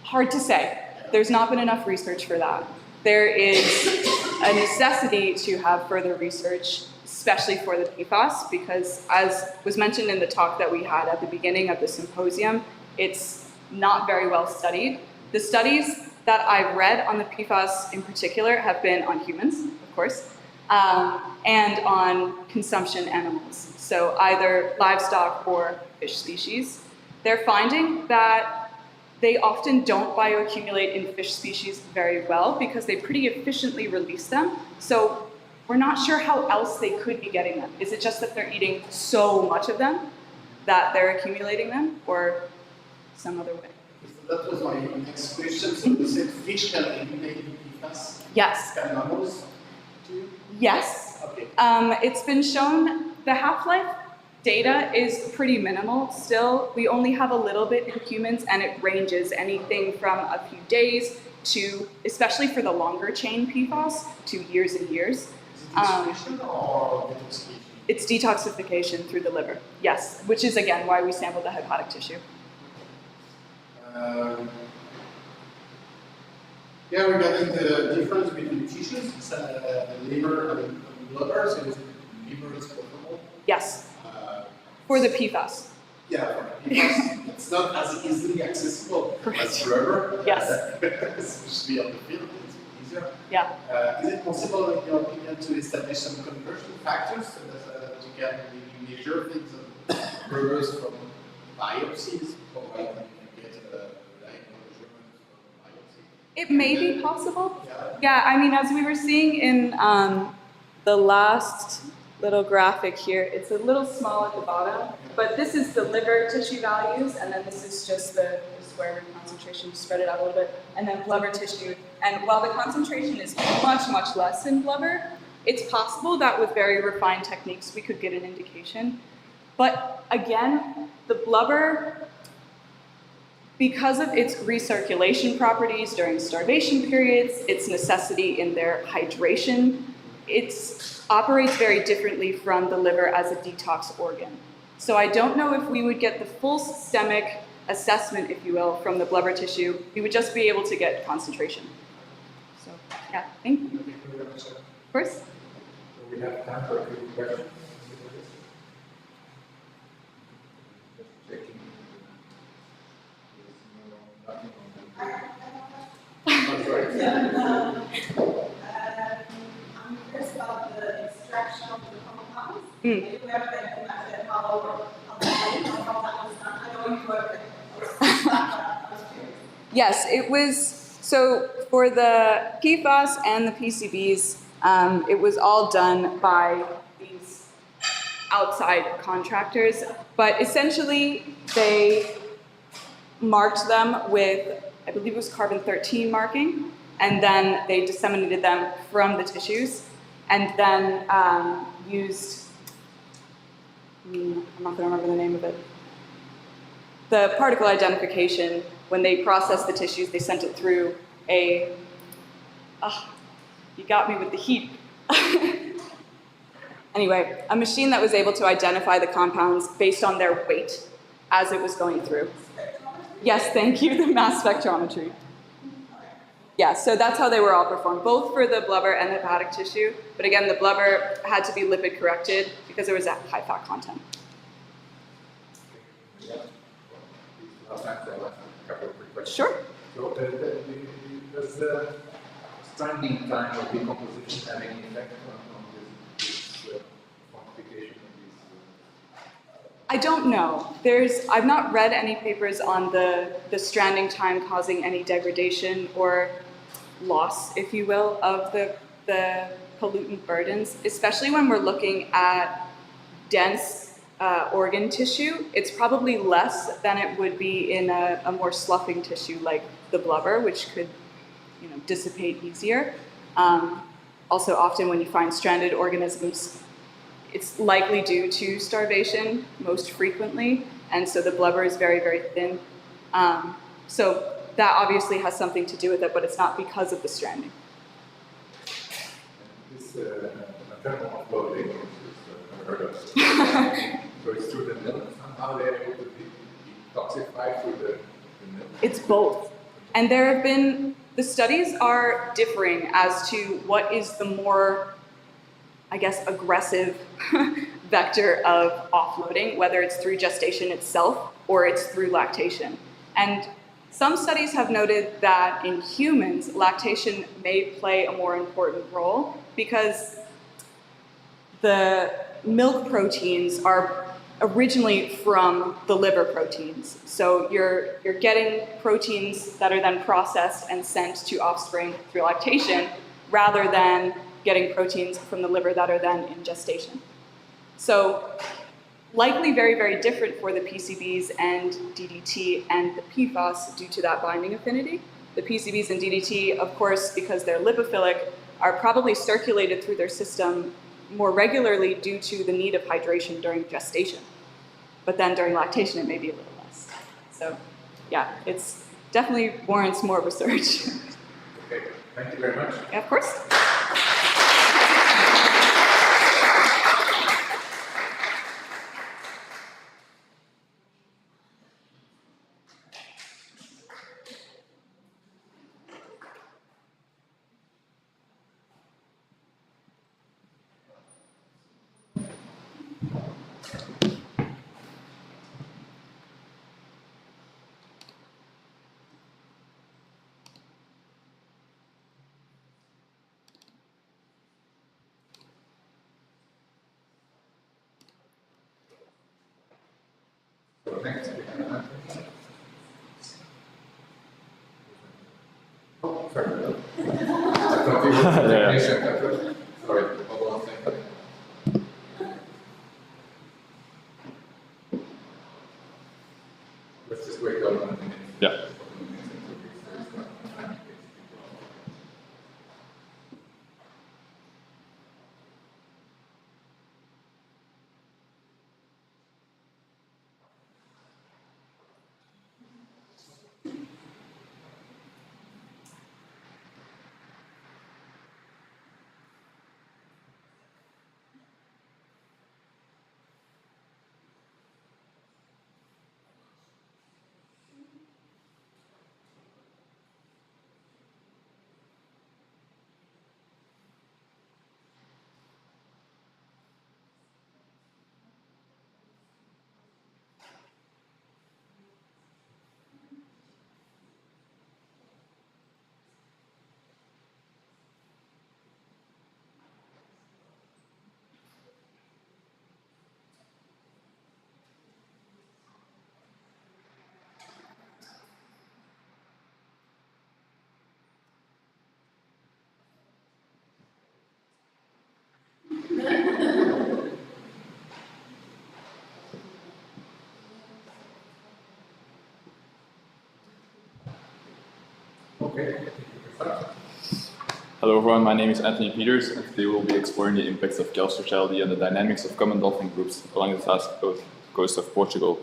S7: Hard to say. There's not been enough research for that. There is a necessity to have further research, especially for the PFAS, because as was mentioned in the talk that we had at the beginning of the symposium, it's not very well studied. The studies that I've read on the PFAS in particular have been on humans, of course, and on consumption animals, so either livestock or fish species. They're finding that they often don't bioaccumulate in fish species very well because they pretty efficiently release them. So we're not sure how else they could be getting them. Is it just that they're eating so much of them that they're accumulating them, or some other way?
S5: That was my next question. So you said fish can eliminate PFAS?
S7: Yes.
S5: Can mammals too?
S7: Yes.
S5: Okay.
S7: It's been shown the half-life data is pretty minimal still. We only have a little bit in humans, and it ranges anything from a few days to, especially for the longer chain PFAS, to years and years.
S5: Is it dissolution or detoxification?
S7: It's detoxification through the liver, yes, which is again why we sampled the hepatic tissue.
S5: Yeah, regarding the difference between tissues, liver and blubber, so liver is preferable.
S7: Yes, for the PFAS.
S5: Yeah, because it's not as easily accessible as blubber.
S7: Yes.
S5: Especially on the field, it's easier.
S7: Yeah.
S5: Is it possible, in your opinion, to establish some conversion factors so that you can really measure things on burgers from biopsies, provided you get like measurements from biopsy?
S7: It may be possible.
S5: Yeah.
S7: Yeah, I mean, as we were seeing in the last little graphic here, it's a little small at the bottom, but this is the liver tissue values, and then this is just the square root concentration, spread it out a little bit, and then blubber tissue. And while the concentration is much, much less in blubber, it's possible that with very refined techniques we could get an indication. But again, the blubber, because of its recirculation properties during starvation periods, its necessity in their hydration, it operates very differently from the liver as a detox organ. So I don't know if we would get the full systemic assessment, if you will, from the blubber tissue. We would just be able to get concentration. So, yeah, thank you.
S1: Thank you very much, sir.
S7: Of course.
S1: So we have time for a few questions. Just checking. There's nothing on the.
S6: I'm curious about the extraction of the compounds.
S7: Mm.
S6: Maybe we have to imagine how that was done. I know you work with.
S7: Yes, it was, so for the PFAS and the PCBs, it was all done by these outside contractors, but essentially they marked them with, I believe it was carbon-13 marking, and then they disseminated them from the tissues, and then used, I'm not going to remember the name of it, the particle identification. When they processed the tissues, they sent it through a, you got me with the heat. Anyway, a machine that was able to identify the compounds based on their weight as it was going through. Yes, thank you, the mass spectrometry. Yeah, so that's how they were all performed, both for the blubber and the hepatic tissue. But again, the blubber had to be lipid corrected because there was a high fat content.
S1: Yeah. Well, we still have time for a couple of quick questions.
S7: Sure.
S1: So the Does the stranding time or decomposition have any effect on this quantification of these?
S7: I don't know. I've not read any papers on the stranding time causing any degradation or loss, if you will, of the pollutant burdens, especially when we're looking at dense organ tissue. It's probably less than it would be in a more sloughing tissue like the blubber, which could dissipate easier. Also, often when you find stranded organisms, it's likely due to starvation most frequently, and so the blubber is very, very thin. So that obviously has something to do with it, but it's not because of the stranding.
S1: This maternal uploading is unheard of. So it's through the milk, somehow they're able to be detoxified through the milk?
S7: It's both. And the studies are differing as to what is the more, I guess, aggressive vector of offloading, whether it's through gestation itself or it's through lactation. And some studies have noted that in humans, lactation may play a more important role because the milk proteins are originally from the liver proteins. So you're getting proteins that are then processed and sent to offspring through lactation rather than getting proteins from the liver that are then in gestation. So likely very, very different for the PCBs and DDT and the PFAS due to that binding affinity. The PCBs and DDT, of course, because they're lipophilic, are probably circulated through their system more regularly due to the need of hydration during gestation. But then during lactation, it may be a little less. So yeah, it's definitely warrants more research.
S1: Okay, thank you very much.
S7: Yeah, of course.
S1: So next, oh, sorry. I thought you were sorry, hold on a second. Let's just wait on 1 minute.
S8: Yeah.
S1: Okay.
S8: Hello everyone, my name is Anthony Peters, and today we'll be exploring the impacts of calcitrality and the dynamics of common dolphin groups along the south coast of Portugal.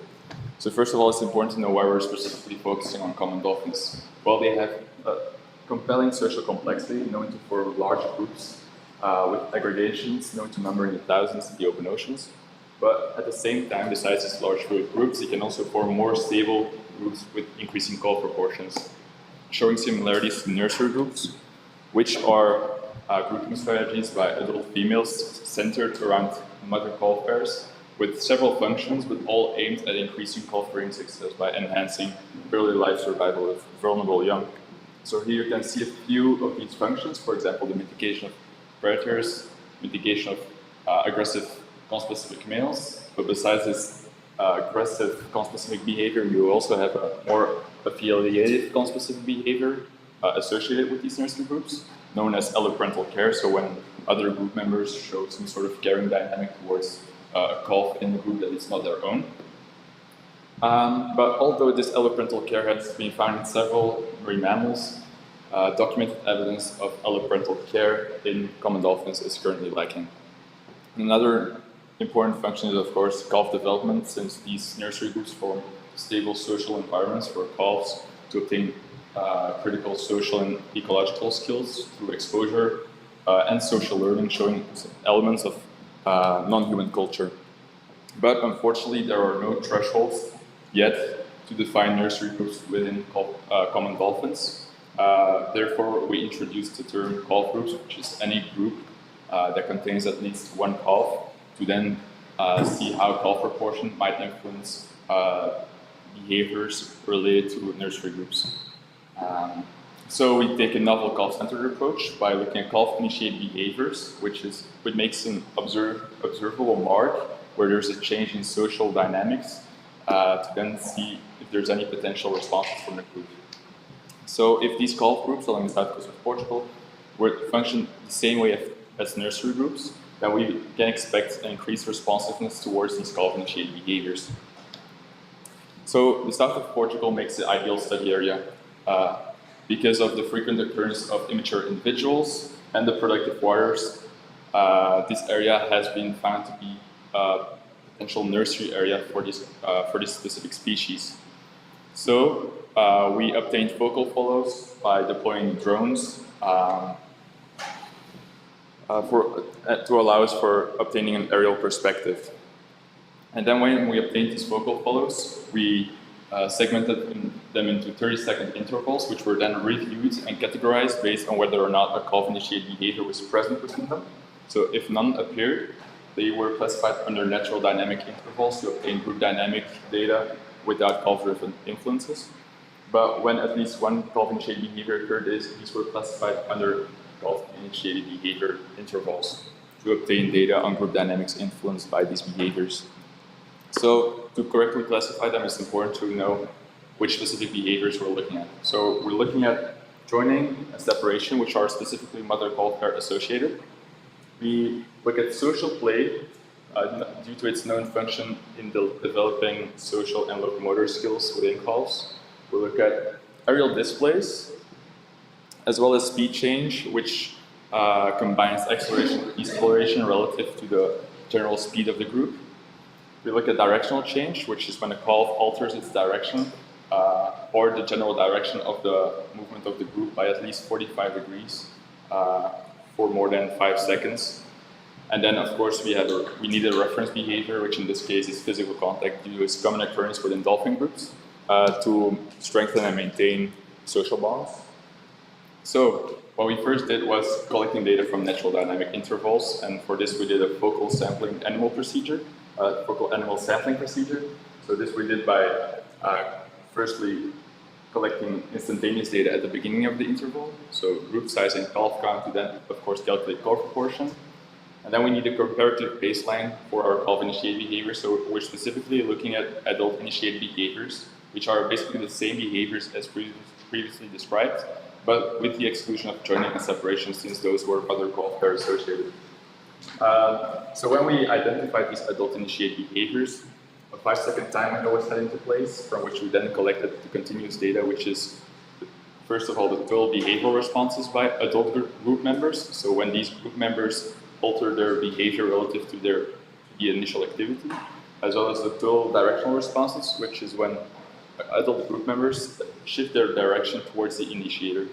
S8: So first of all, it's important to know why we're specifically focusing on common dolphins. Well, they have a compelling social complexity known to form large groups with aggregations known to number in the thousands in the open oceans. But at the same time, besides these large groups, they can also form more stable groups with increasing call proportions, showing similarities to nursery groups, which are grouping strategies by adult females centered around mother call pairs with several functions, but all aimed at increasing call frame success by enhancing early life survival of vulnerable young. So here you can see a few of these functions, for example, the mitigation of predators, mitigation of aggressive conspecific males. But besides this aggressive conspecific behavior, you also have a more affiliated conspecific behavior associated with these nursery groups, known as alloparental care. So when other group members show some sort of caring dynamic towards a calf in the group that is not their own. But although this alloparental care has been found in several marine mammals, documented evidence of alloparental care in common dolphins is currently lacking. Another important function is, of course, calf development, since these nursery groups form stable social environments for calves to obtain critical social and ecological skills through exposure and social learning, showing elements of non-human culture. But unfortunately, there are no thresholds yet to define nursery groups within common dolphins. Therefore, we introduced the term calf groups, which is any group that contains at least one calf, to then see how calf proportion might influence behaviors related to nursery groups. So we take a novel calf-centered approach by looking at calf-initiated behaviors, which makes an observable mark where there's a change in social dynamics to then see if there's any potential responses from the group. So if these calf groups along the south coast of Portugal were to function the same way as nursery groups, then we can expect an increased responsiveness towards these calf-initiated behaviors. So the south of Portugal makes the ideal study area because of the frequent occurrence of immature individuals and the productive waters. This area has been found to be a potential nursery area for this specific species. So we obtained focal follows by deploying drones to allow us for obtaining an aerial perspective. And then when we obtained these focal follows, we segmented them into 30-second intervals, which were then reviewed and categorized based on whether or not a calf-initiated behavior was present within them. So if none appeared, they were classified under natural dynamic intervals to obtain group dynamic data without calf-driven influences. But when at least one calf-initiated behavior occurred, these were classified under calf-initiated behavior intervals to obtain data on group dynamics influenced by these behaviors. So to correctly classify them, it's important to know which specific behaviors we're looking at. So we're looking at joining and separation, which are specifically mother-calf pair associated. We look at social play due to its known function in developing social and locomotor skills within calves. We look at aerial displays, as well as speed change, which combines acceleration and deceleration relative to the general speed of the group. We look at directional change, which is when a calf alters its direction or the general direction of the movement of the group by at least 45 degrees for more than 5 seconds. And then, of course, we need a reference behavior, which in this case is physical contact due to its common occurrence within dolphin groups to strengthen and maintain social bonds. So what we first did was collecting data from natural dynamic intervals, and for this we did a focal sampling animal procedure. Focal animal sampling procedure. So this we did by firstly collecting instantaneous data at the beginning of the interval, so group size and calf count, to then of course calculate calf proportion. And then we need a comparative baseline for our calf-initiated behavior, so we're specifically looking at adult-initiated behaviors, which are basically the same behaviors as previously described, but with the exclusion of joining and separation, since those were mother-calf pair associated. So when we identified these adult-initiated behaviors, a 5-second time window was set into place, from which we then collected the continuous data, which is, first of all, the total behavioral responses by adult group members. So when these group members alter their behavior relative to the initial activity, as well as the total directional responses, which is when adult group members shift their direction towards the initiator.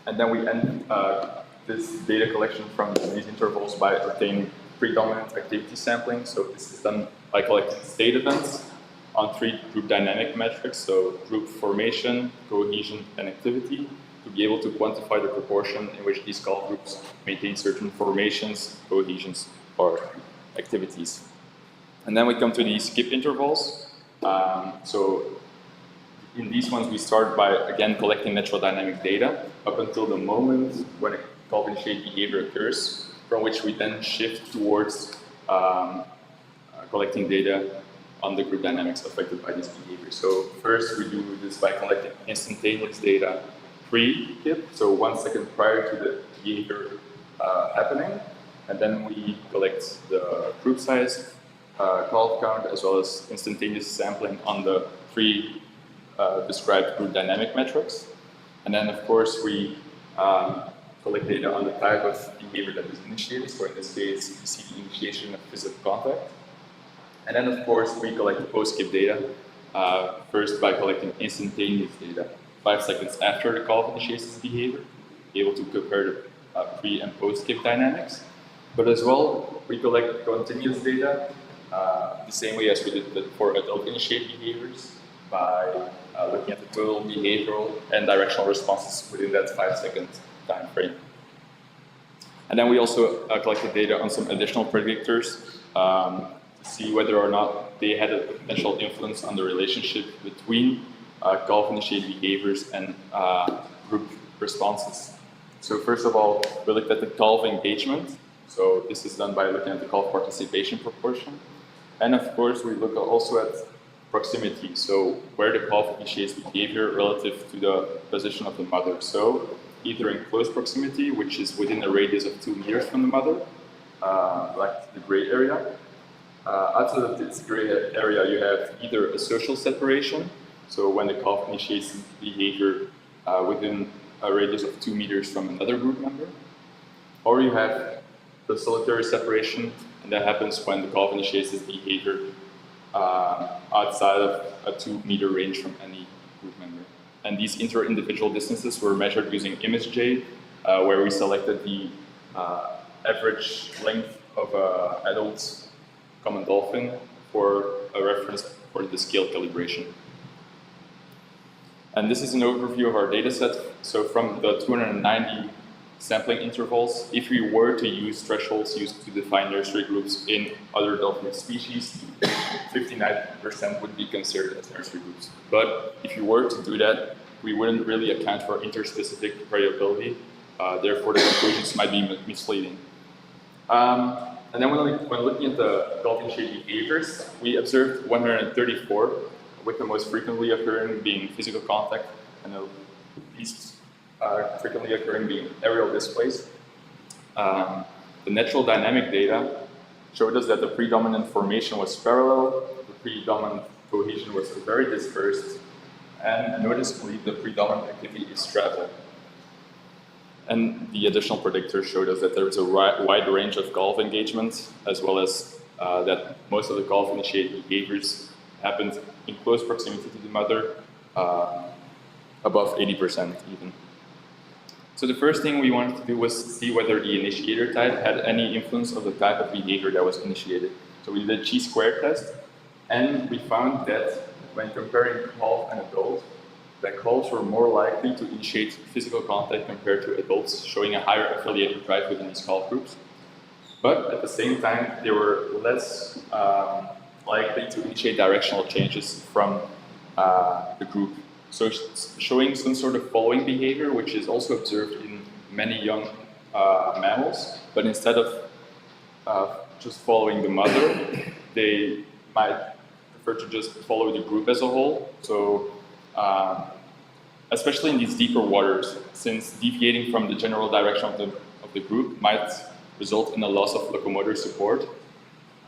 S8: And then we end this data collection from these intervals by obtaining predominant activity sampling. So this is done by collecting state events on 3 group dynamic metrics, so group formation, cohesion, and activity, to be able to quantify the proportion in which these calf groups maintain certain formations, cohesions, or activities. And then we come to the skip intervals. So in these ones, we start by, again, collecting natural dynamic data up until the moment when a calf-initiated behavior occurs, from which we then shift towards collecting data on the group dynamics affected by this behavior. So first, we do this by collecting instantaneous data pre-kip, so 1 second prior to the behavior happening, and then we collect the group size, calf count, as well as instantaneous sampling on the described group dynamic metrics. And then, of course, we collect data on the type of behavior that is initiated. So in this case, we see the initiation of physical contact. And then, of course, we collect the post-kip data, first by collecting instantaneous data, 5 seconds after the calf initiates its behavior, be able to compare the pre- and post-kip dynamics. But as well, we collect continuous data the same way as we did for adult-initiated behaviors, by looking at the total behavioral and directional responses within that 5-second time frame. And then we also collected data on some additional predictors to see whether or not they had a potential influence on the relationship between calf-initiated behaviors and group responses. So first of all, we looked at the calf engagement. So this is done by looking at the calf participation proportion. And of course, we look also at proximity, so where the calf initiates behavior relative to the position of the mother. So either in close proximity, which is within a radius of 2 meters from the mother, like the gray area. Outside of this gray area, you have either a social separation, so when the calf initiates behavior within a radius of 2 meters from another group member, or you have the solitary separation, and that happens when the calf initiates its behavior outside of a 2-meter range from any group member. And these inter-individual distances were measured using ImageJ, where we selected the average length of an adult common dolphin for a reference for the scale calibration. And this is an overview of our data set. So from the 290 sampling intervals, if we were to use thresholds used to define nursery groups in other dolphin species, 59% would be considered as nursery groups. But if you were to do that, we wouldn't really account for interspecific variability. Therefore, the conclusions might be misleading. And then when looking at the calf-initiated behaviors, we observed 134, with the most frequently occurring being physical contact and the least frequently occurring being aerial displays. The natural dynamic data showed us that the predominant formation was parallel, the predominant cohesion was very dispersed, and noticeably the predominant activity is travel. And the additional predictors showed us that there is a wide range of calf engagements, as well as that most of the calf-initiated behaviors happened in close proximity to the mother, above 80% even. So the first thing we wanted to do was see whether the initiator type had any influence of the type of behavior that was initiated. So we did a chi-square test, and we found that when comparing calf and adult, that calves were more likely to initiate physical contact compared to adults, showing a higher affiliated drive within these calf groups. But at the same time, they were less likely to initiate directional changes from the group. So showing some sort of following behavior, which is also observed in many young mammals, but instead of just following the mother, they might prefer to just follow the group as a whole. So especially in these deeper waters, since deviating from the general direction of the group might result in a loss of locomotor support,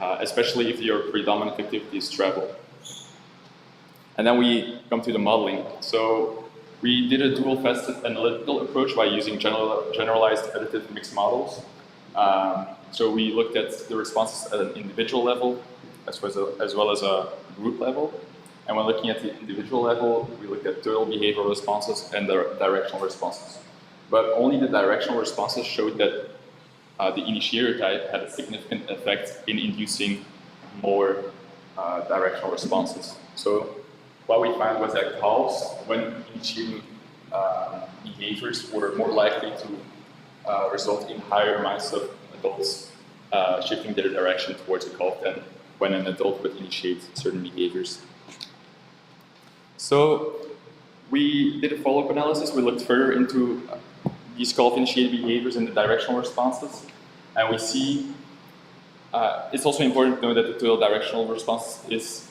S8: especially if your predominant activity is travel. And then we come to the modeling. So we did a dual-faceted analytical approach by using generalized additive mixed models. So we looked at the responses at an individual level, as well as a group level. And when looking at the individual level, we looked at total behavioral responses and the directional responses. But only the directional responses showed that the initiator type had a significant effect in inducing more directional responses. So what we found was that calves, when initiating behaviors, were more likely to result in higher amounts of adults shifting their direction towards a calf than when an adult would initiate certain behaviors. So We did a follow-up analysis. We looked further into these call-initiated behaviors and the directional responses, and we see it's also important to know that the total directional response is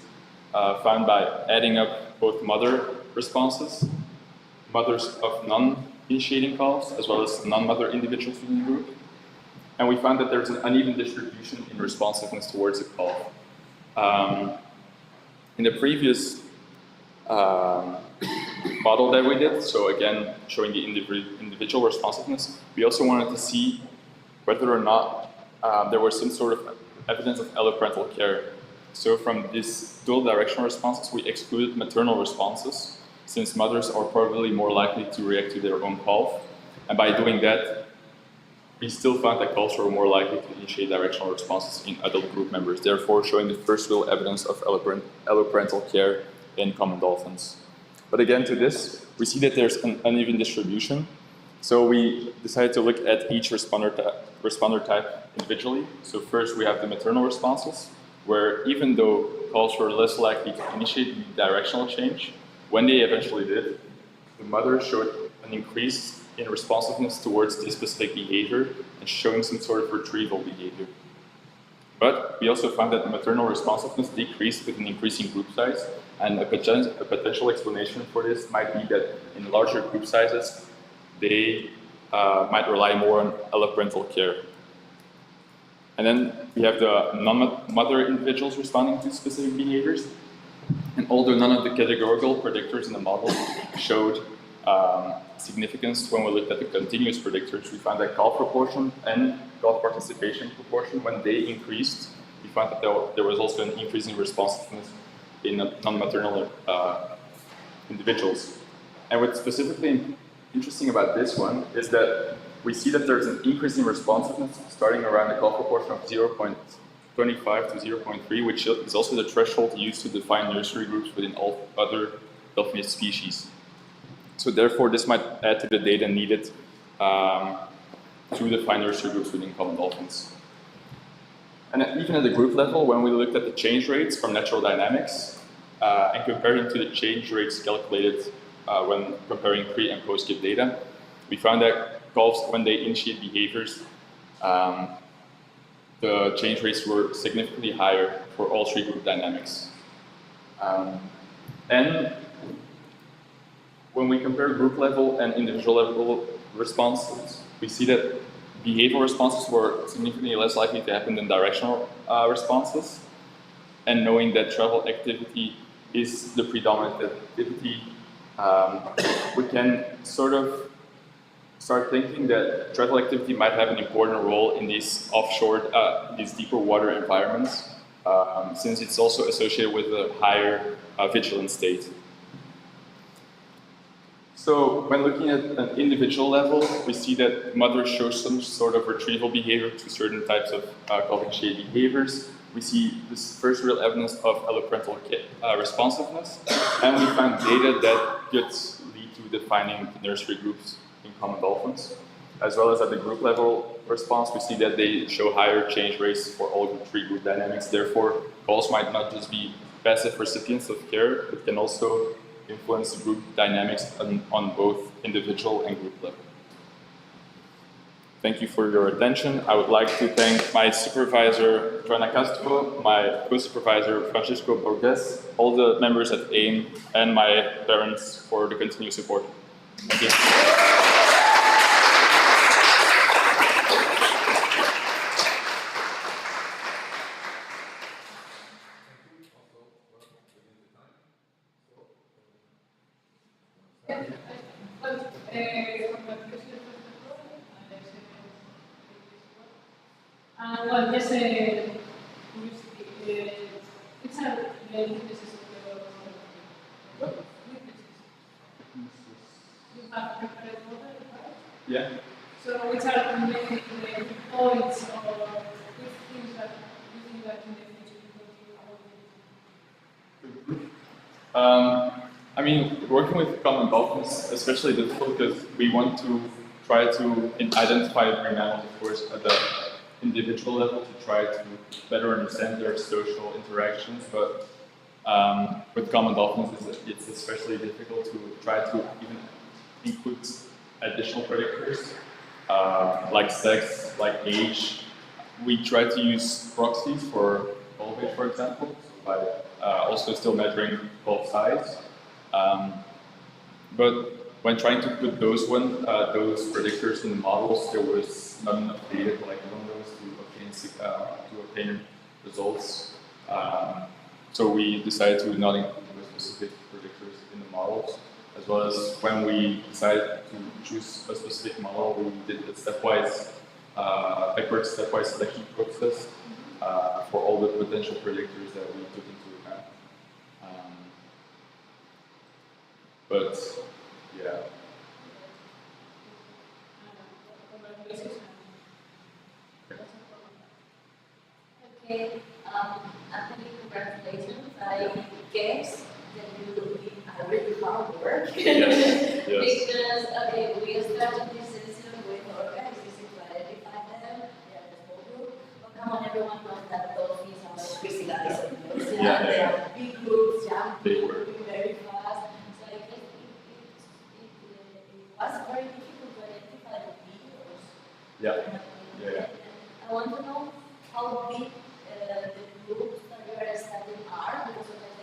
S8: found by adding up both mother responses, mothers of non-initiating calls, as well as non-mother individuals within the group. And we found that there's an uneven distribution in responsiveness towards the call. In the previous model that we did, so again, showing the individual responsiveness, we also wanted to see whether or not there was some sort of evidence of alloparental care. So from these dual directional responses, we excluded maternal responses, since mothers are probably more likely to react to their own calf. And by doing that, we still found that calves were more likely to initiate directional responses in adult group members, therefore showing the first real evidence of alloparental care in common dolphins. But again, to this, we see that there's an uneven distribution. So we decided to look at each responder type individually. So first we have the maternal responses, where even though calves were less likely to initiate the directional change, when they eventually did, the mother showed an increase in responsiveness towards this specific behavior and showing some sort of retrieval behavior. But we also found that the maternal responsiveness decreased with an increasing group size, and a potential explanation for this might be that in larger group sizes, they might rely more on alloparental care. And then we have the non-mother individuals responding to specific behaviors. And although none of the categorical predictors in the model showed significance when we looked at the continuous predictors, we found that calf proportion and calf participation proportion, when they increased, we found that there was also an increase in responsiveness in non-maternal individuals. And what's specifically interesting about this one is that we see that there's an increase in responsiveness starting around a calf proportion of 0.25 to 0.3, which is also the threshold used to define nursery groups within all other dolphin species. So therefore, this might add to the data needed to define nursery groups within common dolphins. And even at the group level, when we looked at the change rates from natural dynamics and compared them to the change rates calculated when comparing pre- and post-skip data, we found that calves, when they initiate behaviors, the change rates were significantly higher for all three group dynamics. And when we compare group level and individual level responses, we see that behavioral responses were significantly less likely to happen than directional responses. And knowing that travel activity is the predominant activity, we can sort of start thinking that travel activity might have an important role in these offshore, these deeper water environments, since it's also associated with a higher vigilance state. So when looking at an individual level, we see that mothers show some sort of retrieval behavior to certain types of calf-initiated behaviors. We see this first real evidence of alloparental responsiveness, and we found data that could lead to defining nursery groups in common dolphins. As well as at the group level response, we see that they show higher change rates for all three group dynamics. Therefore, calls might not just be passive recipients of care, but can also influence the group dynamics on both individual and group level. Thank you for your attention. I would like to thank my supervisor, Joana Castro, my co-supervisor, Francisco Borges, all the members at AIM, and my parents for the continued support. Thank you.
S3: Well, just curiosity, which are the weaknesses of the weaknesses? You have prepared model, right?
S8: Yeah.
S3: So which are maybe the points or good things that you think that in the future you continue?
S8: I mean, working with common dolphins is especially difficult because we want to try to identify marine mammals, of course, at the individual level to try to better understand their social interactions. But With common dolphins, it's especially difficult to try to even include additional predictors like sex, like age. We try to use proxies for bulb age, for example, by also still measuring bulb size. But when trying to put those predictors in the models, there was not enough data collected on those to obtain results. So we decided to not include those specific predictors in the models, as well as when we decided to choose a specific model, we did a backward stepwise selection process for all the potential predictors that we took into account. But yeah.
S4: Okay, Anthony, congratulations. I guess that you did a really hard work.
S8: Yes.
S4: Because, okay, we started this session with organizations to identify them, they are the small group, but come on, everyone knows that dolphins are like crystallized animals. They are big groups, jumping, moving very fast. So I guess it was very difficult to identify the videos.
S8: Yeah.
S4: I want to know how big the groups that you are studying are, because sometimes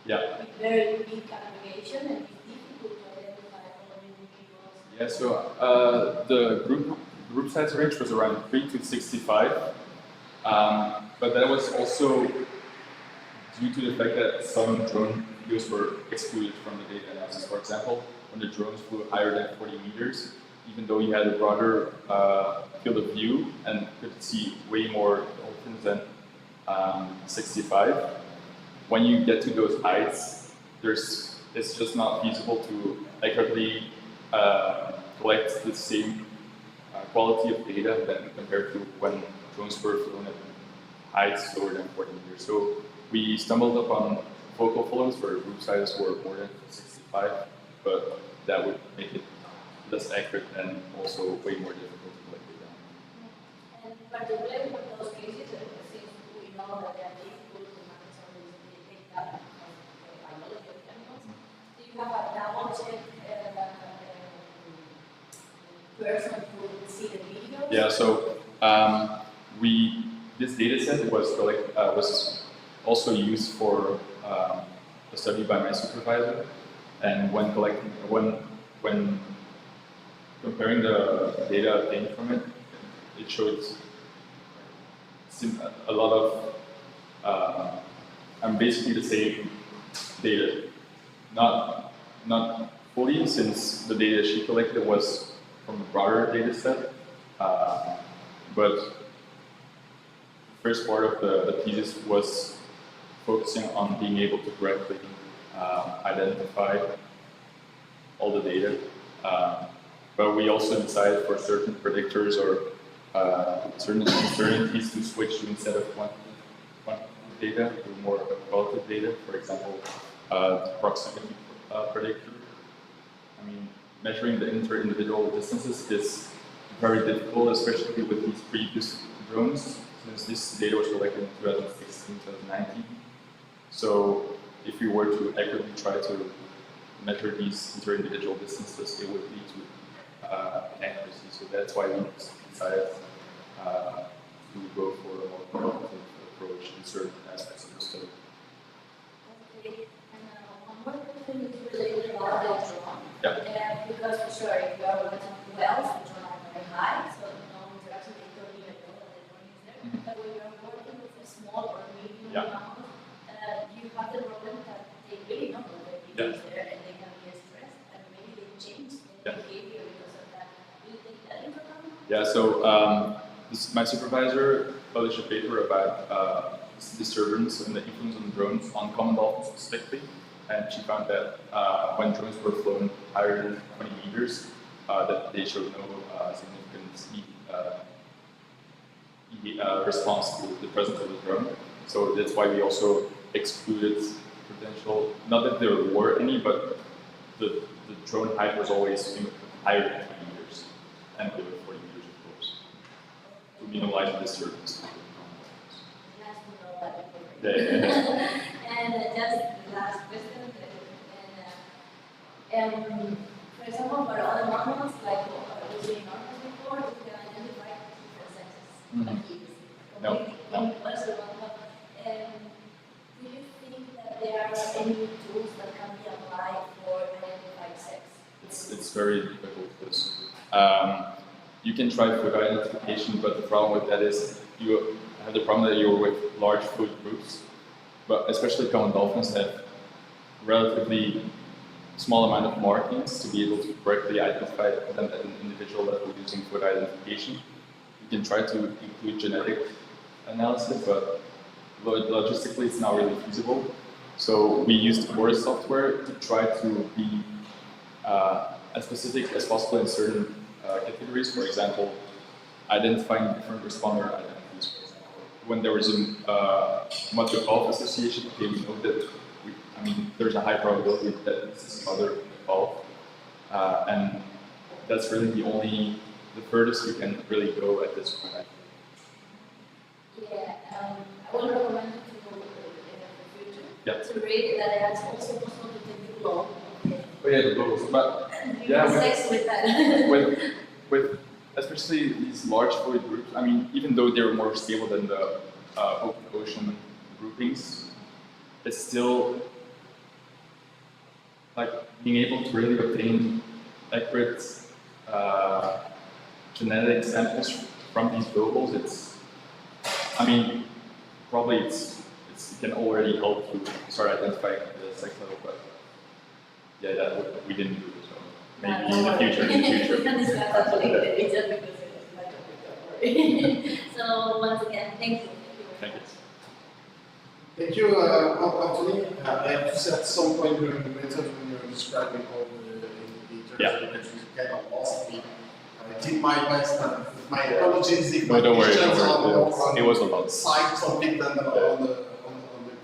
S4: they have very big aggregation and it's difficult to identify all the individuals.
S8: Yeah, so the group size range was around 3 to 65, but that was also due to the fact that some drone videos were excluded from the data analysis. For example, when the drones flew higher than 40 meters, even though you had a broader field of view and could see way more dolphins than 65, when you get to those heights, it's just not feasible to accurately collect the same quality of data than compared to when drones were flown at heights lower than 40 meters. So we stumbled upon focal follows where group sizes were more than 65, but that would make it less accurate and also way more difficult to collect data.
S4: And particularly for those cases, since we know that they are difficult to manage some of the data because of the biology of the animals, do you have a double check person who will see the videos?
S8: Yeah, so this data set was also used for a study by my supervisor, and when comparing the data obtained from it, it showed a lot of basically the same data, not fully, since the data she collected was from a broader data set, but the first part of the thesis was focusing on being able to correctly identify all the data. But we also decided for certain predictors or certain uncertainties to switch to, instead of quantitative data, to more qualitative data. For example, the proximity predictor. I mean, measuring the inter-individual distances is very difficult, especially with these previous drones, since this data was collected in 2016, 2019. So if we were to accurately try to measure these inter-individual distances, it would lead to accuracy. So that's why we decided to go for a more qualitative approach in certain aspects of the study.
S4: Okay, and one more thing is related about the drone.
S8: Yeah.
S4: Because sure, if you are working wells, the drone are very high, so no interaction, they don't even know that the drone is there. But when you are working with a small or medium amount, you have the problem that they really don't know that it is there, and they can be stressed, and maybe they change their behavior because of that. Do you take that into account?
S8: Yeah, so my supervisor published a paper about disturbance and the influence on drones on common dolphins specifically, and she found that when drones were flown higher than 20 meters, that they showed no significant response to the presence of the drone. So that's why we also excluded potential, not that there were any, but the drone height was always higher than 20 meters and over 40 meters, of course, to minimize the disturbance.
S4: And just For example, for other mammals, like what I was doing normals before, we can identify different sexes.
S8: No, no.
S4: Do you think that there are any tools that can be applied for identifying sex?
S8: It's very difficult because you can try food identification, but the problem with that is you have the problem that you're with large food groups, but especially common dolphins have relatively small amount of markings to be able to correctly identify them at an individual level using food identification. You can try to include genetic analysis, but logistically it's not really feasible. So we used Forest software to try to be as specific as possible in certain categories. For example, identifying different responder identities. For example, when there was a mother-calf association, okay, we know that there's a high probability that this is mother-calf, and that's really the furthest you can really go at this point.
S4: Yeah, I would recommend it to in the future.
S8: Yeah.
S4: To read that it's also possible to take the law.
S8: Oh yeah, the logos, but yeah,
S4: Sex with that.
S8: with especially these large fluid groups. I mean, even though they're more stable than the open ocean groupings, it's still like being able to really obtain accurate genetic samples from these globals. Probably it can already help to start identifying the sex level, but yeah, that we didn't do it, so maybe in the future.
S4: We can discuss that later, it's just because it's my topic, don't worry. So once again, thank you.
S8: Thank you.
S5: Thank you, Anthony. I have to say at some point during the method when you're describing all the indicators, you kind of lost me. I did my best, and my apologies if my
S8: don't worry,
S5: questions are more
S8: it was a lot.
S5: side topic than on the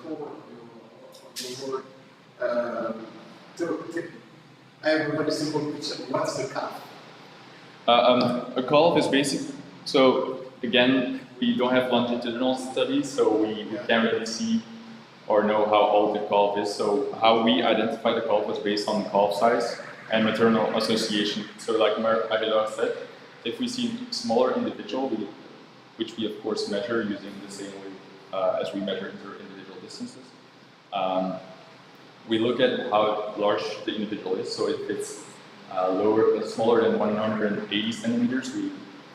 S5: core of your work. I have a very simple question. What's the calf?
S8: A calf is basic. So again, we don't have longitudinal studies, so we can't really see or know how old the calf is. So how we identify the calf was based on calf size and maternal association. So like Marie said, if we see a smaller individual, which we of course measure using the same way as we measure individual distances, we look at how large the individual is. So if it's smaller than 180 centimeters, we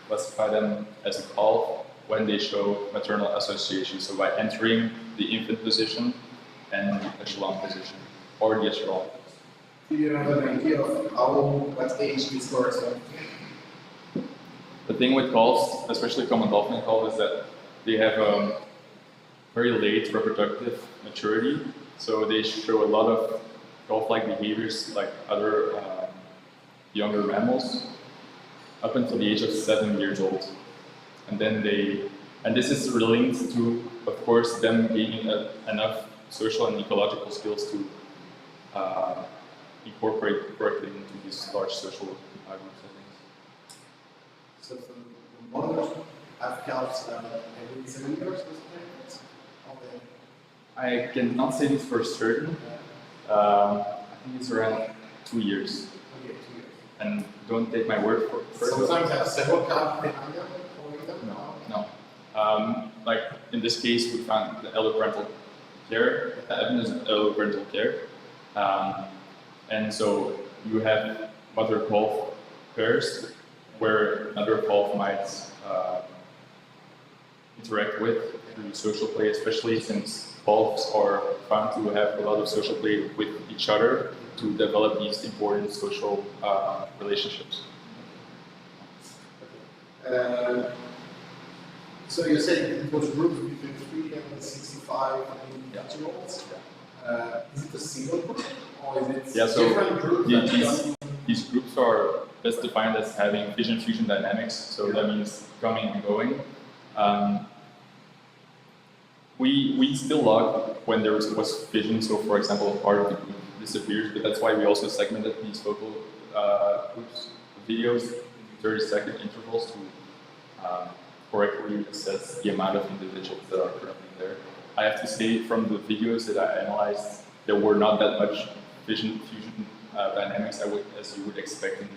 S8: classify them as a calf when they show maternal association. So by entering the infant position and the echelon position, or the echelon.
S5: Do you have an idea of what age this corresponds to?
S8: The thing with calves, especially common dolphin calf, is that they have very late reproductive maturity. So they show a lot of calf-like behaviors like other younger mammals up until the age of 7 years old. And then this is linked to, of course, them gaining enough social and ecological skills to incorporate correctly into these large social group settings.
S5: So the mothers have calves every 7 years,
S8: I cannot say this for certain. I think it's around 2 years.
S5: Okay, 2 years.
S8: And don't take my word for it.
S5: Sometimes have several calves behind them.
S8: No. Like in this case, we found the alloparental care, the evidence of alloparental care. And so you have mother-calf pairs where another calf might interact with through social play, especially since calves are found to have a lot of social play with each other to develop these important social relationships.
S5: So you said it was grouped between 3 and 65 individuals. Is it a single group or is it different groups?
S8: These groups are best defined as having fission-fusion dynamics, so that means coming and going. We still log when there was fission, so for example, a part of the group disappears, but that's why we also segmented these focal groups videos in 30-second intervals to correctly assess the amount of individuals that are currently there. I have to say, from the videos that I analyzed, there were not that much fission-fusion dynamics as you would expect in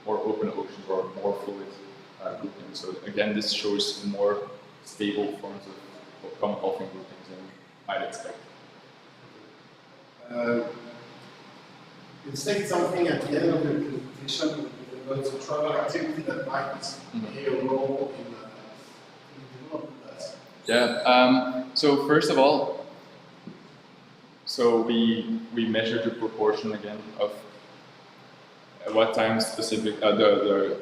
S8: more open oceans or more fluid groupings. So again, this shows more stable forms of common golfing groupings than you might expect.
S5: You said something at the end of the presentation about the travel activity that might play a role in developing that.
S8: Yeah. So first of all, we measured the proportion again of at what time specific the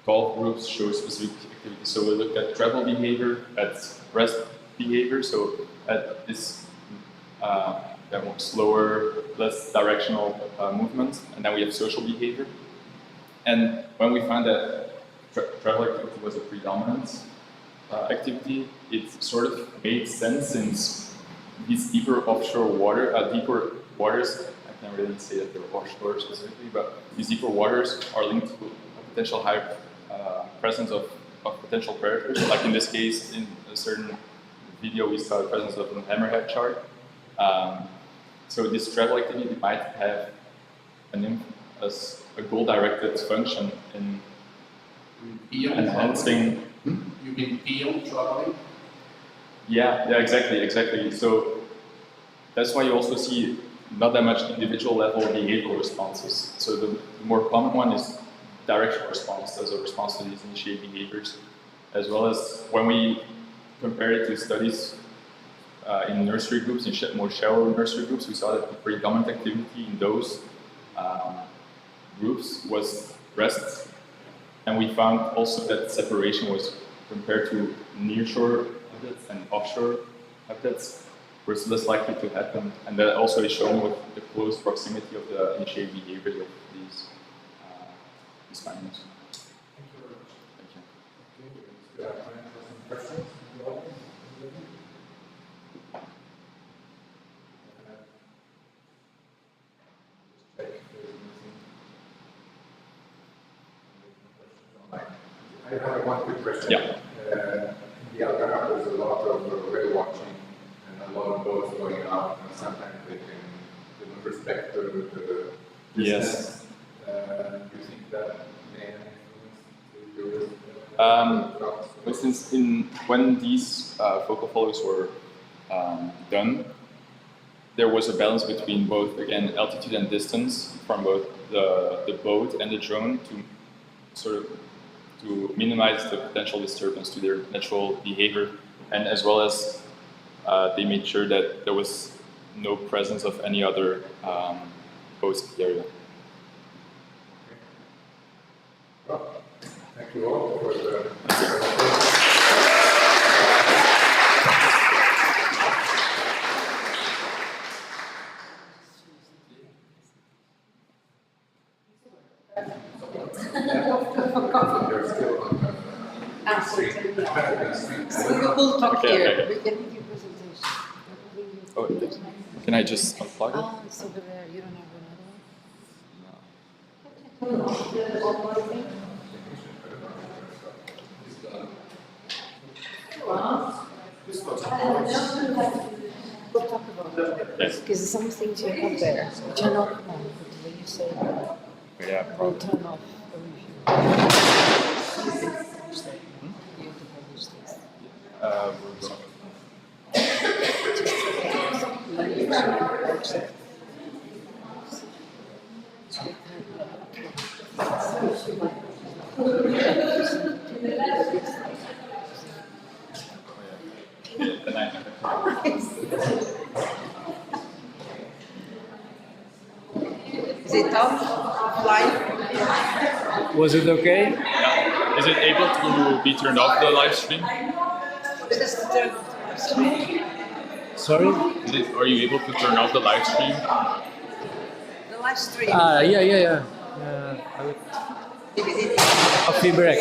S8: golf groups show specific activity. So we looked at travel behavior, at rest behavior. So at this more slower, less directional movement, and then we have social behavior. And when we found that travel activity was a predominant activity, it sort of made sense since these deeper offshore deeper waters, I can't really say that they're offshore specifically, but these deeper waters are linked to a potential high presence of potential predators. Like in this case, in a certain video, we saw the presence of a hammerhead shark. So this travel activity might have a goal-directed function in enhancing.
S5: You mean beyond traveling?
S8: Yeah, exactly. So that's why you also see not that much individual level behavioral responses. So the more common one is directional response as a response to these initiate behaviors, as well as when we compare it to studies in nursery groups, in more shallow nursery groups, we saw that the predominant activity in those groups was rest, and we found also that separation was compared to nearshore habitats and offshore habitats was less likely to happen, and that also is shown with the close proximity of the initiate behaviors of these findings.
S5: Thank you very much.
S8: Thank you.
S1: Okay, we still have time for some questions. Check if there's anything. I have one quick question.
S8: Yeah.
S1: In the Algarve, there's a lot of whale watching and a lot of boats going out, and sometimes they don't respect the distance.
S8: Yes.
S1: Do you think that may influence your
S8: For instance, when these focal follows were done, there was a balance between both, again, altitude and distance from both the boat and the drone to minimize the potential disturbance to their natural behavior, and as well as they made sure that there was no presence of any other boats in the area.
S1: Well, thank you all for the They're still on the street.
S9: So you will talk
S8: Okay,
S9: here.
S8: okay.
S9: We can read your presentation.
S8: Oh, can I just unplug it?
S9: Ah, it's over there. You don't have another one? We'll talk about it.
S8: Yes.
S9: Because some things you have there which are not common, but when you say
S8: Yeah.
S9: we'll turn off the review. You can publish that. You have to publish this.
S8: We're going. Then I have
S9: Is it tough? Flying?
S10: Was it okay?
S8: Is it able to be turned off, the live stream?
S9: This is the third stream.
S10: Sorry?
S8: Are you able to turn off the live stream?
S9: The live stream.
S10: Yeah.
S9: DVD.
S10: I'll be back.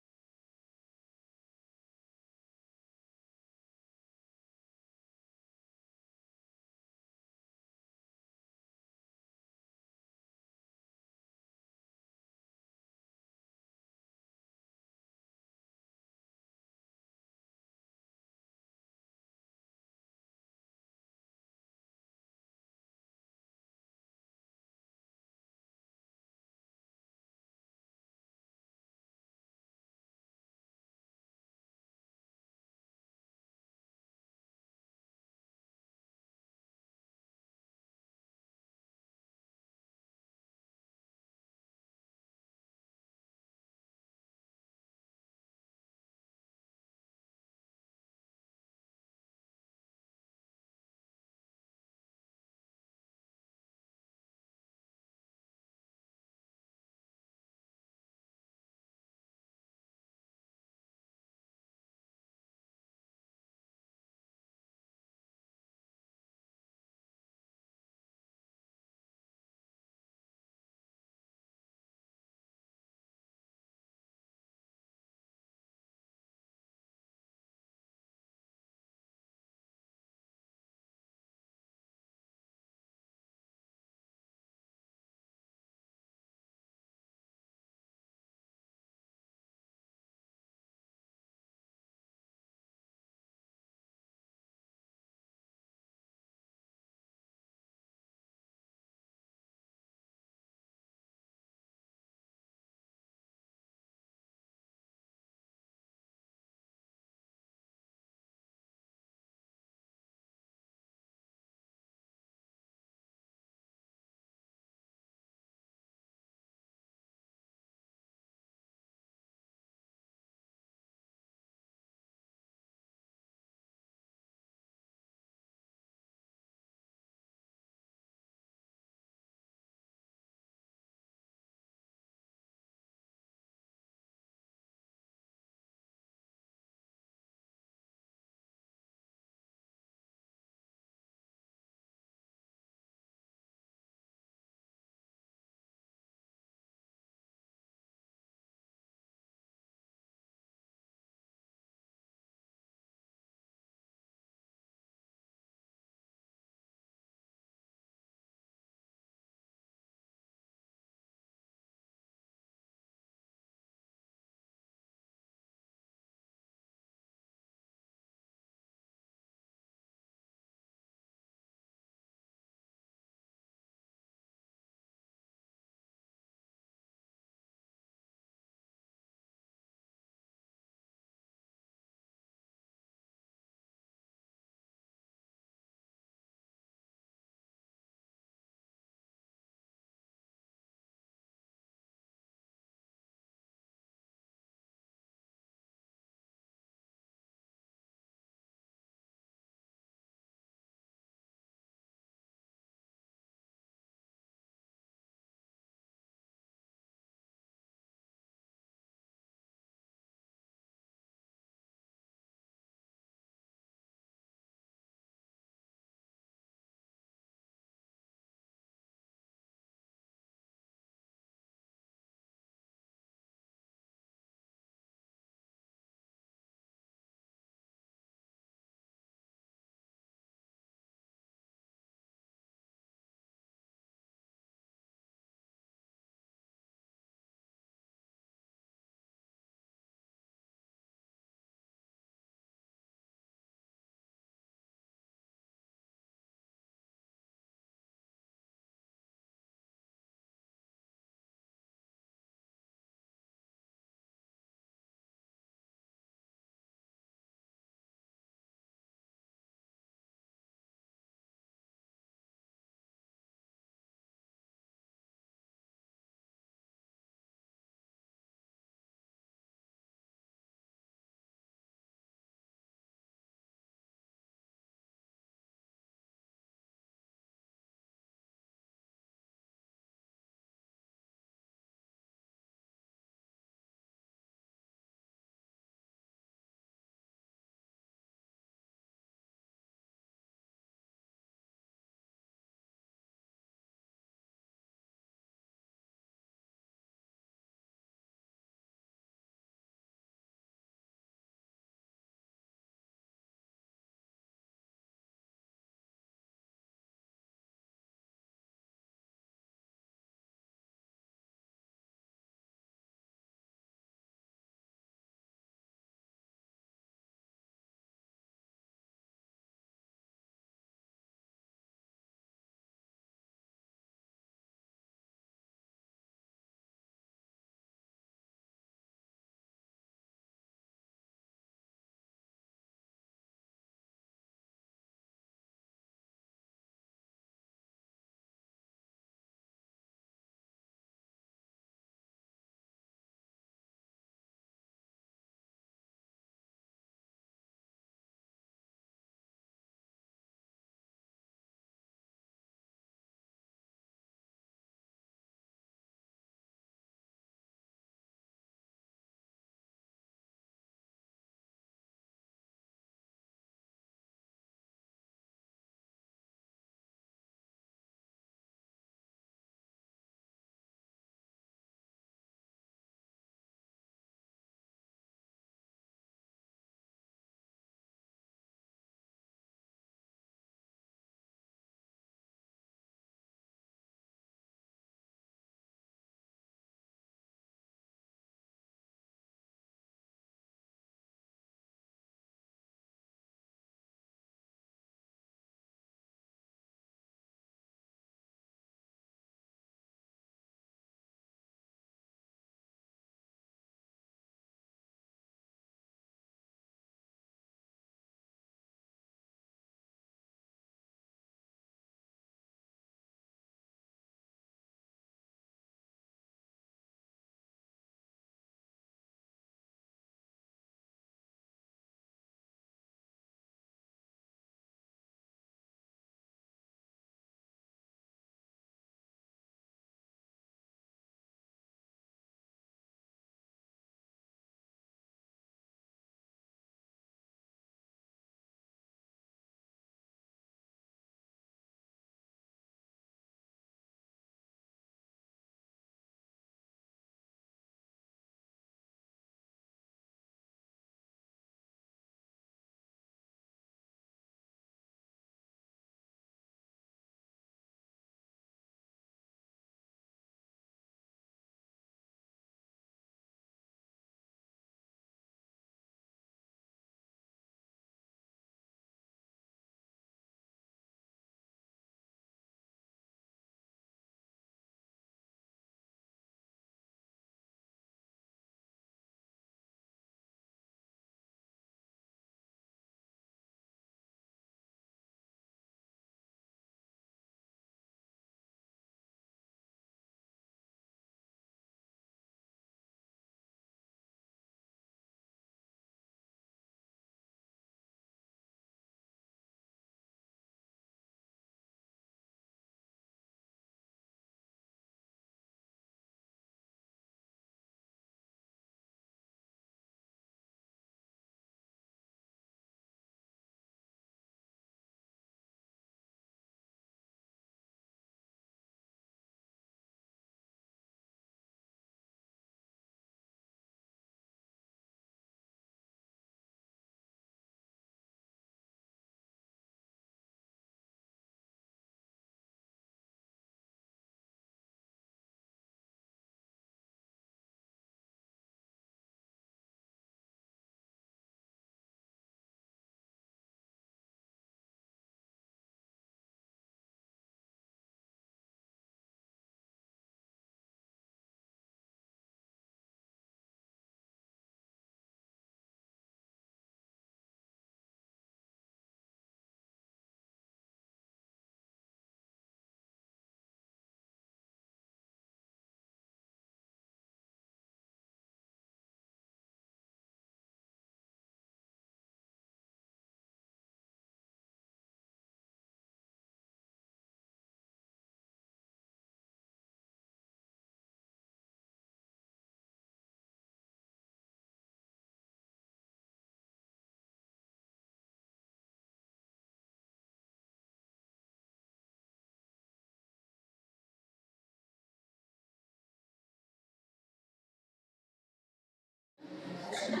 S5: Well,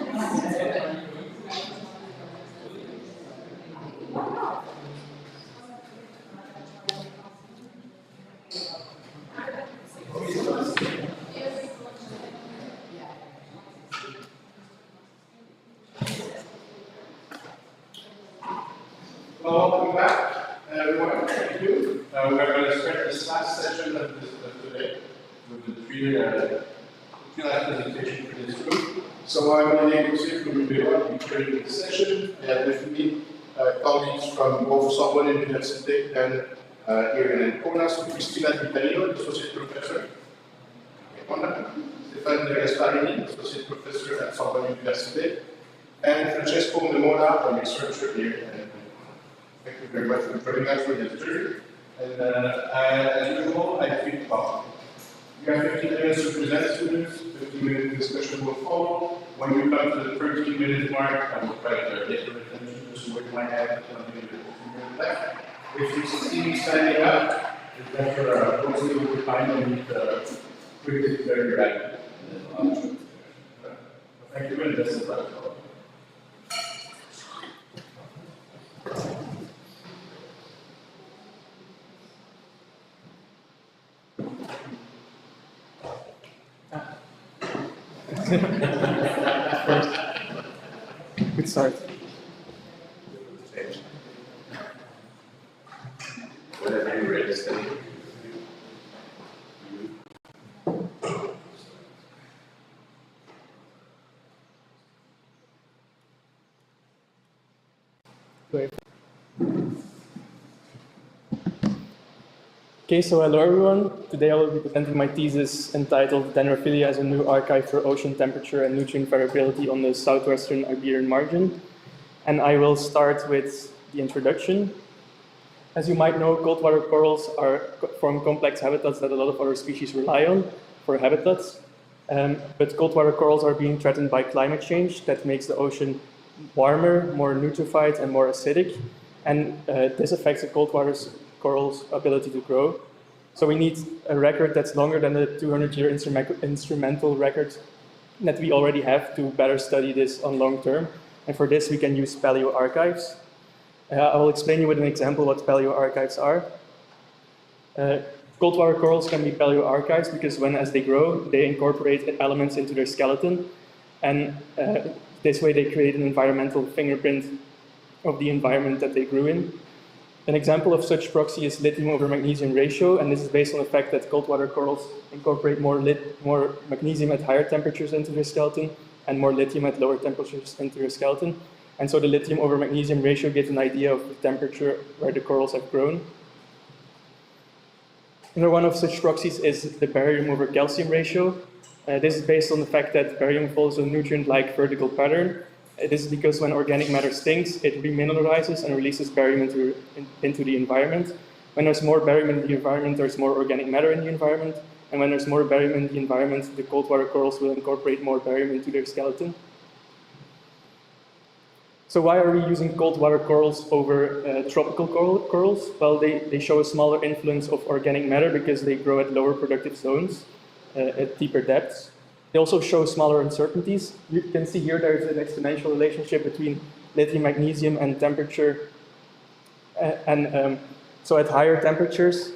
S5: welcome back, everyone. Thank you. We're going to start this last session of today with the three last presentation for this group. So I'm Diego Silva from UBA, I'm creating this session. With me, colleagues from both Sorbonne University and here in Ancona, so Cristina Vitalino, Associate Professor. Stefano De Gasparini, Associate Professor at Sorbonne University. And Francesco Memora, a researcher here. Thank you very much for joining us for this journey. And as usual, I think you have 15 minutes to present students, 15-minute discussion will follow. When we come to the 13-minute mark, I will try to get your attention to what you might have left. If you see me standing up, it's better mostly over time and need to quickly very rapid. Thank you, and this is that.
S11: Good start.
S1: Whatever you're ready to study.
S11: Great. Okay, so hello everyone. Today I will be presenting my thesis entitled Dendrophilia as a New Archive for Ocean Temperature and Nutrient Variability on the Southwestern Iberian Margin. And I will start with the introduction. As you might know, cold water corals form complex habitats that a lot of other species rely on for habitats. But cold water corals are being threatened by climate change that makes the ocean warmer, more eutrophied, and more acidic. And this affects the cold water coral's ability to grow. So we need a record that's longer than the 200-year instrumental record that we already have to better study this on long term. And for this, we can use paleoarchives. I will explain you with an example what paleoarchives are. Cold water corals can be paleoarchives because as they grow, they incorporate elements into their skeleton. And this way they create an environmental fingerprint of the environment that they grew in. An example of such proxy is lithium over magnesium ratio, and this is based on the fact that cold water corals incorporate more magnesium at higher temperatures into their skeleton and more lithium at lower temperatures into their skeleton. And so the lithium over magnesium ratio gives an idea of the temperature where the corals have grown. Another one of such proxies is the barium over calcium ratio. This is based on the fact that barium follows a nutrient-like vertical pattern. This is because when organic matter stinks, it remineralizes and releases barium into the environment. When there's more barium in the environment, there's more organic matter in the environment. And when there's more barium in the environment, the cold water corals will incorporate more barium into their skeleton. So why are we using cold water corals over tropical corals? Well, they show a smaller influence of organic matter because they grow at lower productive zones, at deeper depths. They also show smaller uncertainties. You can see here there's an exponential relationship between lithium, magnesium, and temperature. So at higher temperatures,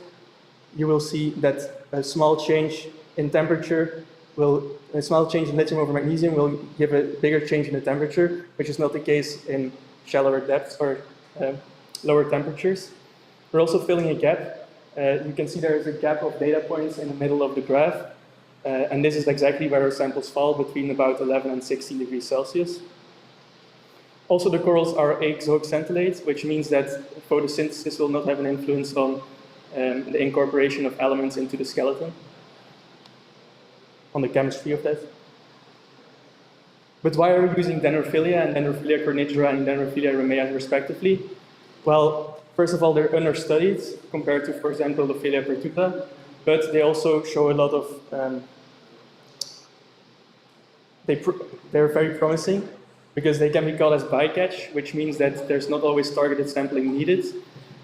S11: you will see that a small change in temperature a small change in lithium over magnesium will give a bigger change in the temperature, which is not the case in shallower depths or lower temperatures. We're also filling a gap. You can see there is a gap of data points in the middle of the graph. And this is exactly where our samples fall, between about 11 and 16 degrees Celsius. Also, the corals are exoxanthellates, which means that photosynthesis will not have an influence on the incorporation of elements into the skeleton, on the chemistry of that. But why are we using Dendrophilia and Dendrophilia cornigera and Dendrophilia ramea respectively? Well, first of all, they're understudied compared to, for example, Dendrophilia pertuta, but they also show a lot of they're very promising because they can be called as bycatch, which means that there's not always targeted sampling needed.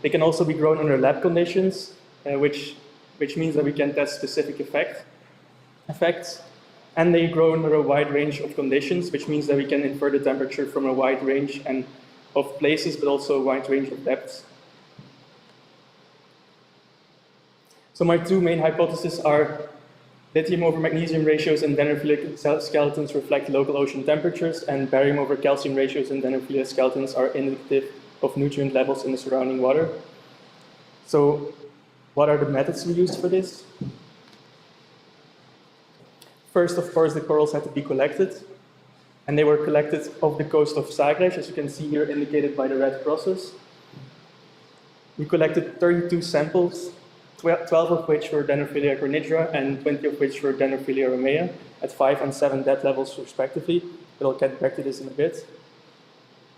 S11: They can also be grown under lab conditions, which means that we can test specific effects. And they grow under a wide range of conditions, which means that we can infer the temperature from a wide range and of places, but also a wide range of depths. So my two main hypotheses are lithium over magnesium ratios in dendrophilic skeletons reflect local ocean temperatures, and barium over calcium ratios in dendrophilic skeletons are indicative of nutrient levels in the surrounding water. So what are the methods we used for this? First, of course, the corals had to be collected, and they were collected off the coast of Zagreb, as you can see here indicated by the red crosses. We collected 32 samples, 12 of which were Dendrophilia cornigera and 20 of which were Dendrophilia romea at 5 and 7 depth levels respectively, but I'll get back to this in a bit.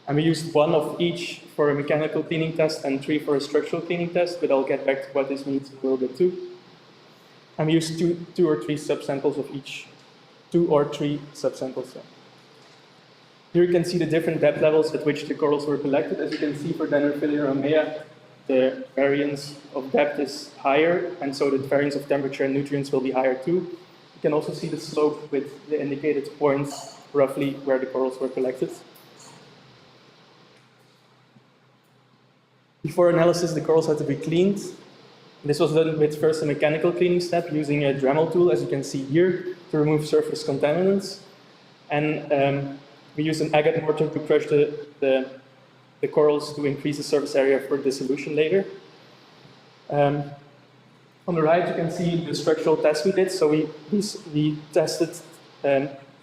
S11: And we used 1 of each for a mechanical cleaning test and 3 for a structural cleaning test, but I'll get back to what this means in a little bit too. And we used two or three subsamples of each. 2 or 3 subsamples. Here you can see the different depth levels at which the corals were collected. As you can see for Dendrophilia romea, the variance of depth is higher, and so the variance of temperature and nutrients will be higher too. You can also see the slope with the indicated points roughly where the corals were collected. Before analysis, the corals had to be cleaned. This was done with first a mechanical cleaning step using a Dremel tool, as you can see here, to remove surface contaminants. And we used an agate mortar to crush the corals to increase the surface area for dissolution later. On the right, you can see the structural test we did. So we tested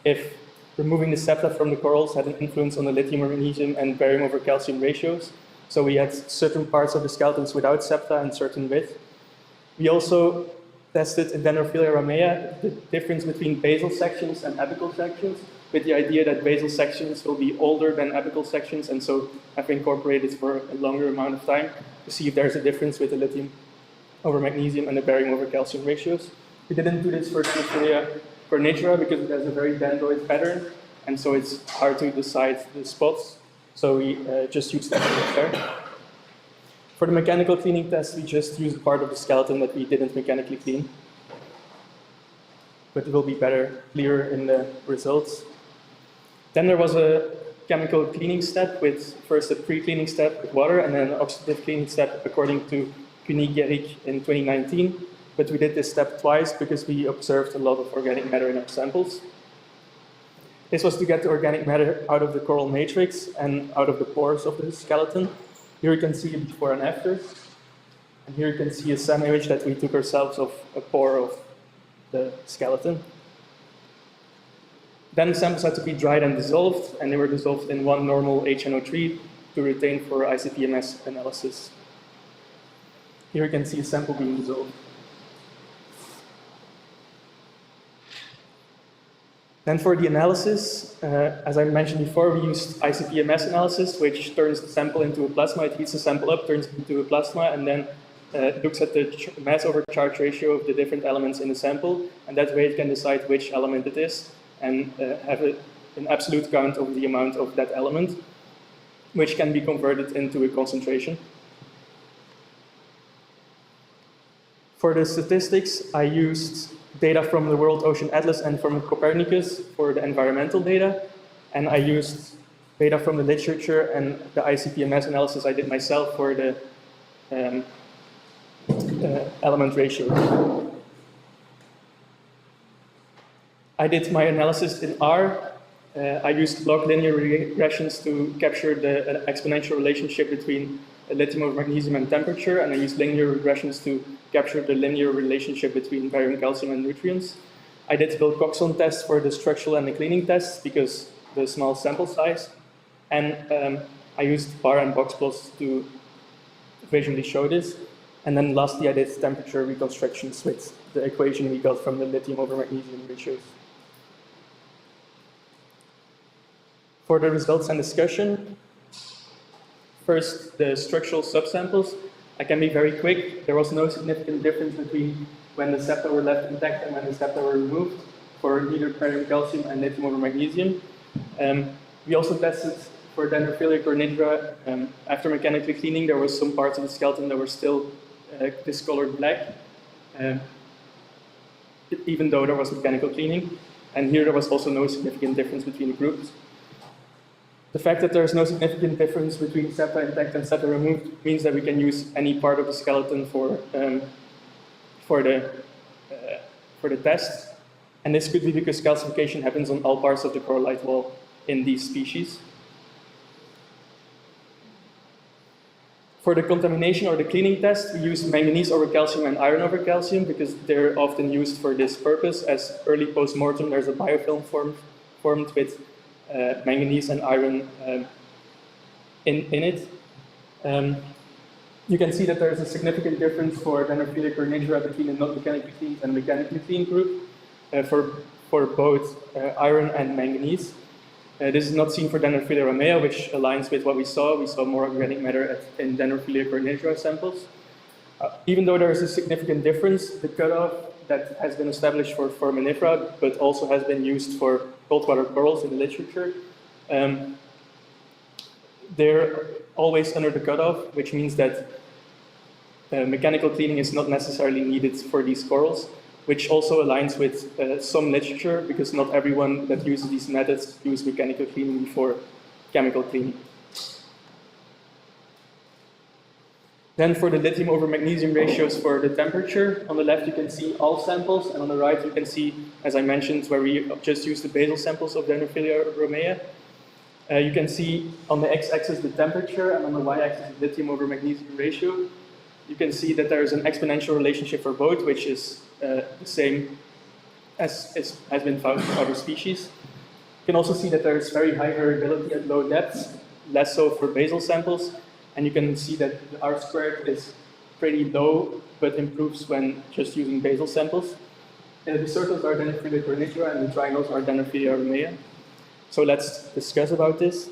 S11: if removing the septa from the corals had an influence on the lithium or magnesium and barium over calcium ratios. So we had certain parts of the skeletons without septa and certain with. We also tested in Dendrophilia romea the difference between basal sections and apical sections, with the idea that basal sections will be older than apical sections, and so have incorporated for a longer amount of time to see if there's a difference with the lithium over magnesium and the barium over calcium ratios. We didn't do this for Dendrophilia cornigera because it has a very dendroid pattern, and so it's hard to decide the spots. So we just used that there. For the mechanical cleaning test, we just used part of the skeleton that we didn't mechanically clean. But it will be better, clearer in the results. Then there was a chemical cleaning step with first a pre-cleaning step with water and then an oxidative cleaning step according to Cuny-Guéric in 2019. But we did this step twice because we observed a lot of organic matter in our samples. This was to get the organic matter out of the coral matrix and out of the pores of the skeleton. Here you can see it before and after. And here you can see a SEM image that we took ourselves of a pore of the skeleton. Then the samples had to be dried and dissolved, and they were dissolved in 1 normal HNO3 to retain for ICP-MS analysis. Here you can see a sample being dissolved. Then for the analysis, as I mentioned before, we used ICP-MS analysis, which turns the sample into a plasma. It heats the sample up, turns it into a plasma, and then looks at the mass over charge ratio of the different elements in the sample, and that way it can decide which element it is and have an absolute count of the amount of that element, which can be converted into a concentration. For the statistics, I used data from the World Ocean Atlas and from Copernicus for the environmental data, and I used data from the literature and the ICP-MS analysis I did myself for the element ratio. I did my analysis in R. I used log linear regressions to capture the exponential relationship between lithium over magnesium and temperature, and I used linear regressions to capture the linear relationship between barium, calcium, and nutrients. I did Wilcoxon tests for the structural and the cleaning tests because the small sample size, and I used bar and box plots to visually show this. And then lastly, I did temperature reconstructions with the equation we got from the lithium over magnesium ratios. For the results and discussion, first, the structural subsamples. I can be very quick. There was no significant difference between when the septa were left intact and when the septa were removed for neither barium, calcium, and lithium over magnesium. We also tested for Dendrophilia cornigera. After mechanically cleaning, there was some parts of the skeleton that were still discolored black, even though there was mechanical cleaning. And here there was also no significant difference between the groups. The fact that there is no significant difference between septa intact and septa removed means that we can use any part of the skeleton for the test. And this could be because calcification happens on all parts of the corallite wall in these species. For the contamination or the cleaning test, we use manganese over calcium and iron over calcium because they're often used for this purpose. As early post-mortem, there's a biofilm formed with manganese and iron in it. You can see that there's a significant difference for Dendrophila carnivora between the not mechanically cleaned and mechanically cleaned group for both iron and manganese. This is not seen for Dendrophila romea, which aligns with what we saw. We saw more organic matter in Dendrophila carnivora samples. Even though there is a significant difference, the cutoff that has been established for foraminifera, but also has been used for cold-water corals in the literature, they're always under the cutoff, which means that mechanical cleaning is not necessarily needed for these corals, which also aligns with some literature, because not everyone that uses these methods use mechanical cleaning before chemical cleaning. Then for the lithium over magnesium ratios for the temperature, on the left you can see all samples, and on the right you can see, as I mentioned, where we just used the basal samples of Dendrophila romea. You can see on the x-axis the temperature, and on the y-axis the lithium over magnesium ratio. You can see that there is an exponential relationship for both, which is the same as has been found in other species. You can also see that there is very high variability at low depths, less so for basal samples. And you can see that the R squared is pretty low, but improves when just using basal samples. The circles are Dendrophila carnivora and the triangles are Dendrophila romea. So let's discuss about this.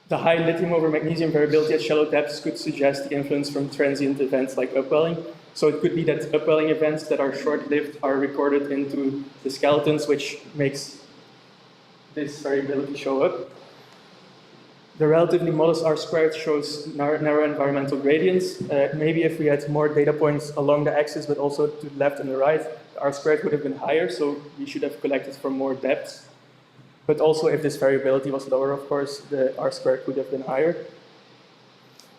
S11: The high lithium over magnesium variability at shallow depths could suggest the influence from transient events like upwelling. So it could be that upwelling events that are short-lived are recorded into the skeletons, which makes this variability show up. The relatively modest R squared shows narrow environmental gradients. Maybe if we had more data points along the axis, but also to the left and the right, the R squared would have been higher, so we should have collected from more depths. But also if this variability was lower, of course, the R squared would have been higher.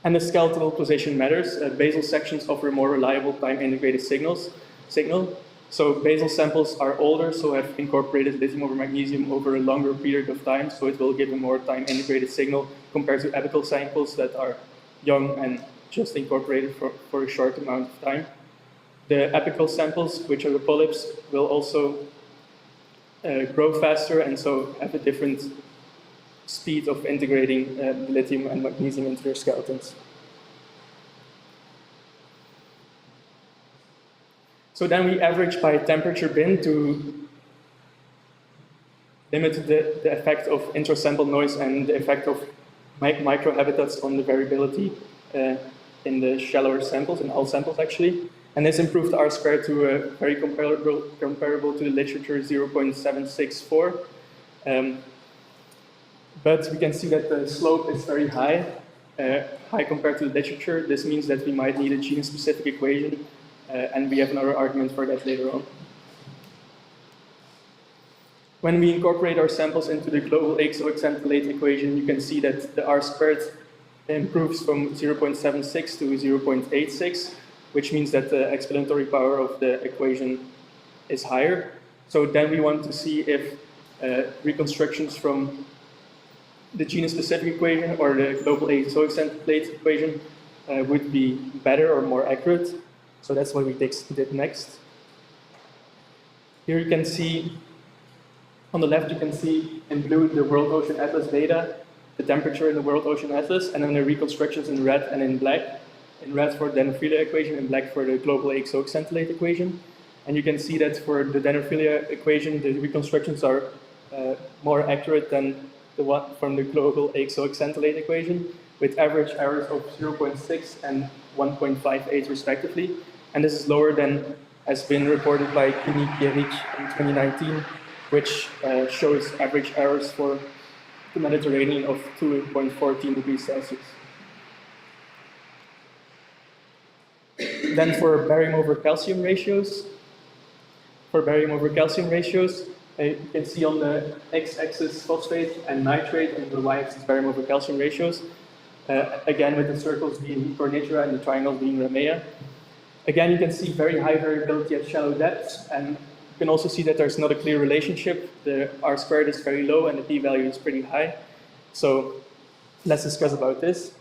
S11: And the skeletal position matters. Basal sections offer more reliable time-integrated signal. So basal samples are older, so have incorporated lithium over magnesium over a longer period of time, so it will give a more time-integrated signal compared to apical samples that are young and just incorporated for a short amount of time. The apical samples, which are the polyps, will also grow faster and so have a different speed of integrating lithium and magnesium into their skeletons. So then we average by temperature bin to limit the effect of intrasample noise and the effect of microhabitats on the variability in the shallower samples, in all samples actually. And this improved R squared to very comparable to the literature 0.764. But we can see that the slope is very high, high compared to the literature. This means that we might need a genus-specific equation, and we have another argument for that later on. When we incorporate our samples into the global exoaccentuate equation, you can see that the R squared improves from 0.76 to 0.86, which means that the explanatory power of the equation is higher. So then we want to see if reconstructions from the genus-specific equation or the global exoaccentuate equation would be better or more accurate. So that's what we did next. Here you can see, on the left you can see in blue the World Ocean Atlas data, the temperature in the World Ocean Atlas, and then the reconstructions in red and in black. In red for the Dendrophilia equation, in black for the global exoaccentuate equation. And you can see that for the Dendrophilia equation, the reconstructions are more accurate than the one from the global exoaccentuate equation, with average errors of 0.6 and 1.58 respectively. And this is lower than has been reported by Kini-Pierich in 2019, which shows average errors for the Mediterranean of 2.14 degrees Celsius. Then for barium over calcium ratios, for barium over calcium ratios. You can see on the x-axis phosphate and nitrate, and the y-axis barium over calcium ratios. Again, with the circles being Cornigera and the triangles being Ramea. Again, you can see very high variability at shallow depths, and you can also see that there's not a clear relationship. The R-squared is very low and the p-value is pretty high. So let's discuss about this.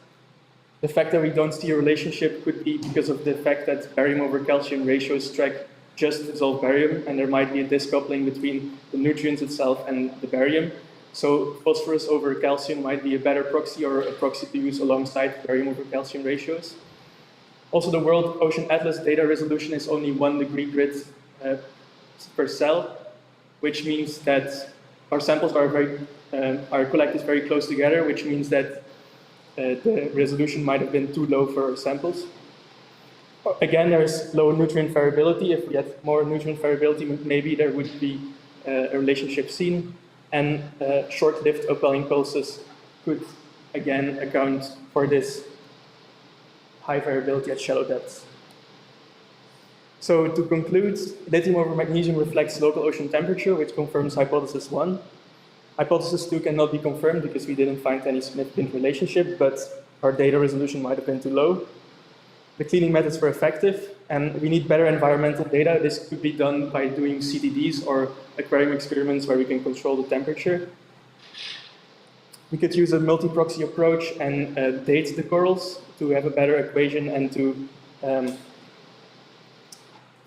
S11: The fact that we don't see a relationship could be because of the fact that barium over calcium ratios track just dissolved barium, and there might be a discoupling between the nutrients itself and the barium. So phosphorus over calcium might be a better proxy or a proxy to use alongside barium over calcium ratios. Also, the World Ocean Atlas data resolution is only 1 degree grid per cell, which means that our samples are collected very close together, which means that the resolution might have been too low for our samples. Again, there's low nutrient variability. If we had more nutrient variability, maybe there would be a relationship seen. And short-lived upwelling pulses could, again, account for this high variability at shallow depths. So to conclude, lithium over magnesium reflects local ocean temperature, which confirms hypothesis 1. Hypothesis 2 cannot be confirmed because we didn't find any significant relationship, but our data resolution might have been too low. The cleaning methods were effective, and we need better environmental data. This could be done by doing CDDs or aquarium experiments where we can control the temperature. We could use a multi-proxy approach and date the corals to have a better equation and to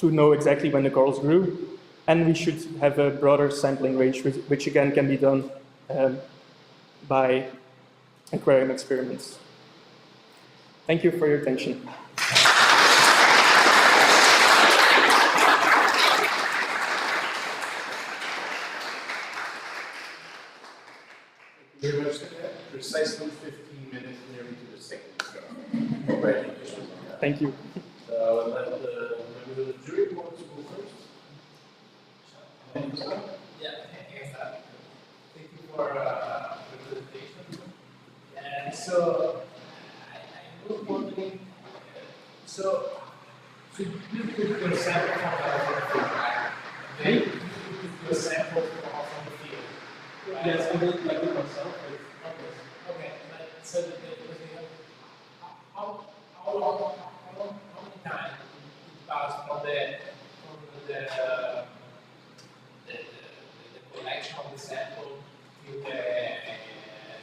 S11: know exactly when the corals grew. And we should have a broader sampling range, which again can be done by aquarium experiments. Thank you for your attention.
S5: Very much precisely 15 minutes nearly to the second. Congratulations.
S11: Thank you.
S5: So let the member of the jury want to go first.
S12: Yeah, thank you for the presentation. And so I was wondering, so you took your sample from the field, then you took your sample from the field. Right?
S11: Yes, I did like it myself.
S12: Okay, but so how many times it passed from the collection of the sample to the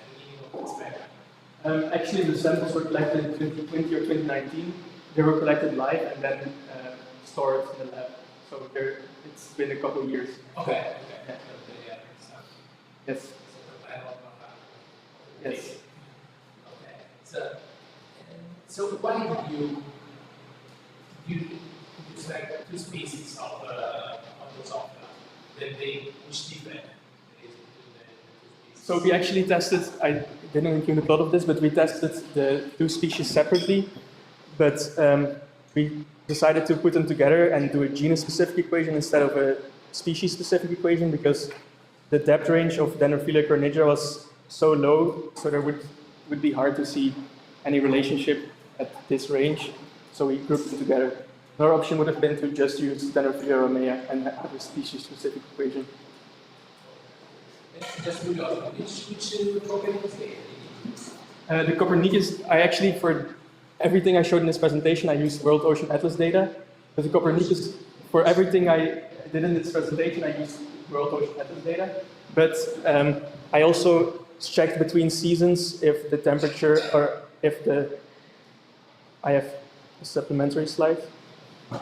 S12: beginning of the experiment?
S11: Actually, the samples were collected in 2020 or 2019. They were collected live and then stored in the lab. So it's been a couple of years.
S12: Okay.
S11: Yes. Yes.
S12: Okay. So why did you select two species of the software? Which different?
S11: So we actually tested, I didn't include a lot of this, but we tested the two species separately. But we decided to put them together and do a genus-specific equation instead of a species-specific equation because the depth range of Dendrophilia cornigera was so low, so there would be hard to see any relationship at this range. So we grouped them together. Another option would have been to just use Dendrophilia ramea and have a species-specific equation.
S12: Just which program was it?
S11: The Copernicus, I actually, for everything I showed in this presentation, I used World Ocean Atlas data. But the Copernicus, for everything I did in this presentation, I used World Ocean Atlas data. But I also checked between seasons if the temperature, or if I have a supplementary slide.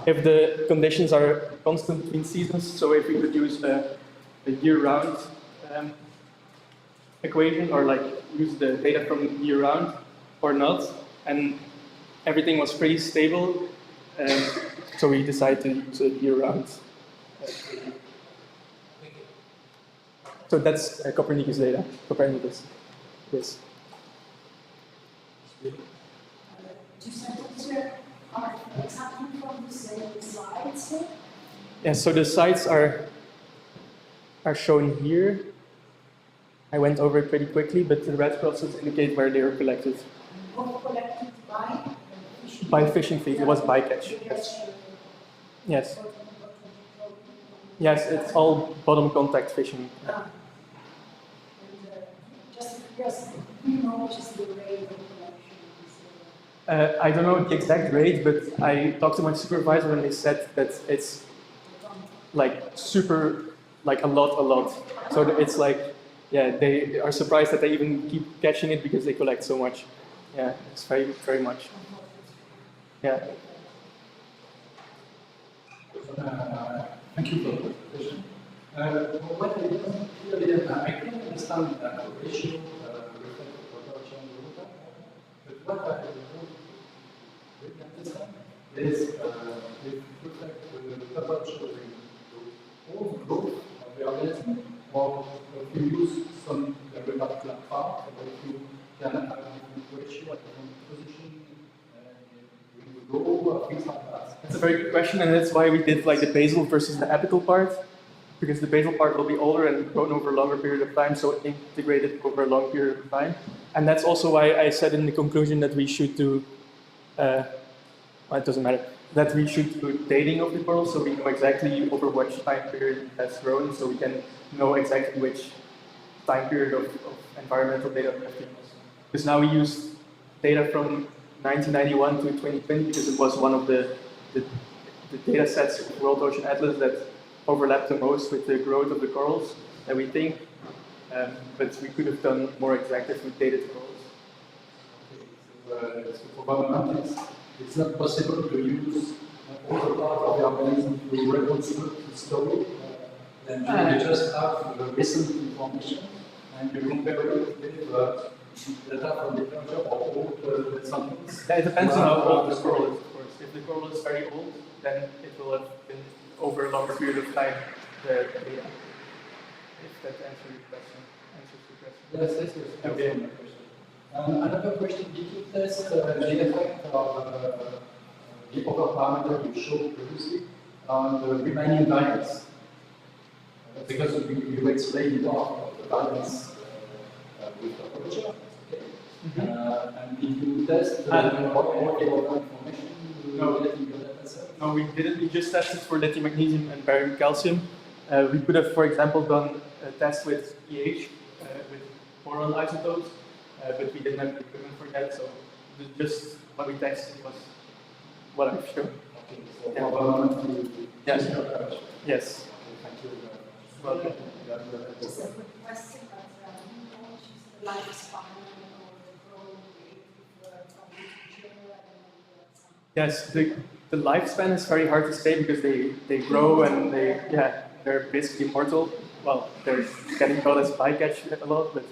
S11: If the conditions are constant between seasons, so if we could use a year-round equation, or like use the data from year-round or not, and everything was pretty stable, so we decided to use a year-round equation. So that's Copernicus data, Copernicus. Yes.
S4: Are exactly from the same sites?
S11: Yeah, so the sites are shown here. I went over it pretty quickly, but the red crosses indicate where they were collected.
S4: Both collected
S11: By fishing fleet, it was bycatch. Yes. Yes. Yes, it's all bottom contact fishing. Yeah.
S9: Just because you know which is the rate of production.
S11: I don't know the exact rate, but I talked to my supervisor and they said that it's like super, like a lot. So that it's like, yeah, they are surprised that they even keep catching it because they collect so much. Yeah, it's very much. Yeah.
S13: Thank you for the presentation. What I don't clearly, I can understand the ratio reflect the production data, but what I don't really understand is if you reflect the production rate to all growth of the organism, or if you use some derivative platform, or if you can have a different ratio at different position, you grow or things like that.
S11: That's a very good question, and that's why we did like the basal versus the apical part, because the basal part will be older and grown over a longer period of time, so integrated over a long period of time. And that's also why I said in the conclusion that we should do, well, it doesn't matter, that we should do dating of the corals, so we know exactly over which time period it has grown, so we can know exactly which time period of environmental data we have to use. Because now we use data from 1991 to 2020 because it was one of the data sets of World Ocean Atlas that overlapped the most with the growth of the corals that we think, but we could have done more exact if we dated the corals.
S13: So for government, it's not possible to use all the part of the organism to reconstruct the story. Then you just have the recent information and you compare it with data from the literature or old samples.
S11: Yeah, it depends on how old the coral is, of course. If the coral is very old, then it will have been over a longer period of time. The data. If that answers your question.
S13: Yes. Okay. Another question, did you test the effect of the other parameter you showed previously on the remaining variance? Because you explained more of the variance with the temperature. Okay. And did you test more information?
S11: No, we didn't. We just tested for lithium, magnesium, and barium, calcium. We could have, for example, done a test with pH, with boron isotopes, but we didn't have the equipment for that, so just what we tested was what I've shown.
S13: Yes.
S11: Yes.
S13: Thank you.
S11: Welcome.
S9: Just a quick question, but you know which is the lifespan or the growth rate from each general and
S11: Yes, the lifespan is very hard to say because they grow and they're basically immortal. Well, they're getting called as bycatch a lot, but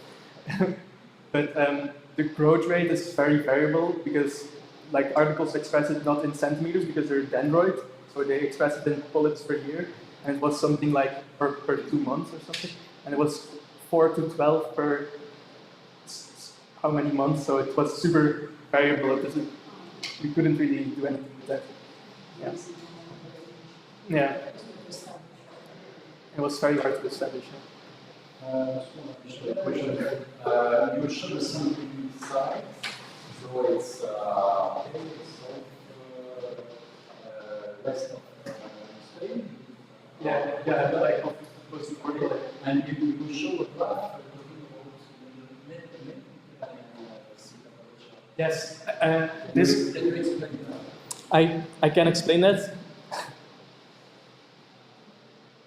S11: the growth rate is very variable because like articles express it not in centimeters because they're dendroid, so they express it in polyps per year, and it was something like per 2 months or something, and it was 4 to 12 per how many months, so it was super variable. We couldn't really do anything with that. Yeah. It was very hard to establish.
S13: Question. You showed something inside, so it's west of Spain.
S11: Yeah, like
S13: and you show a graph.
S11: Yes,
S13: this. Can you explain that?
S11: I can explain that.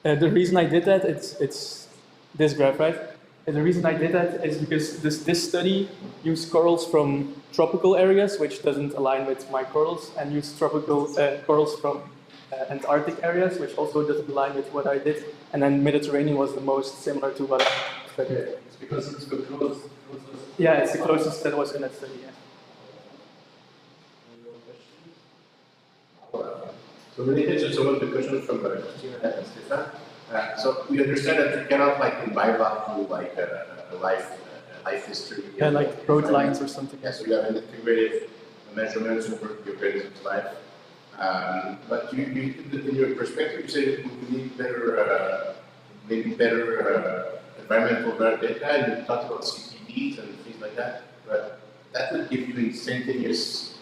S11: The reason I did that, it's this graph, right? And the reason I did that is because this study used corals from tropical areas, which doesn't align with my corals, and used tropical corals from Antarctic areas, which also doesn't align with what I did. And then Mediterranean was the most similar to what I studied.
S13: It's because it's the closest.
S11: Yeah, it's the closest that was in that study. Yeah.
S14: So related to some of the questions from Christina and Stefan, so we understand that you cannot like combine that to like a life history.
S11: Yeah, like road lines or something.
S14: Yeah, so you have an integrated measurements over your organism's life. But in your perspective, you say we need better, maybe better environmental data, and you talked about CTPs and things like that. But that would give you instantaneous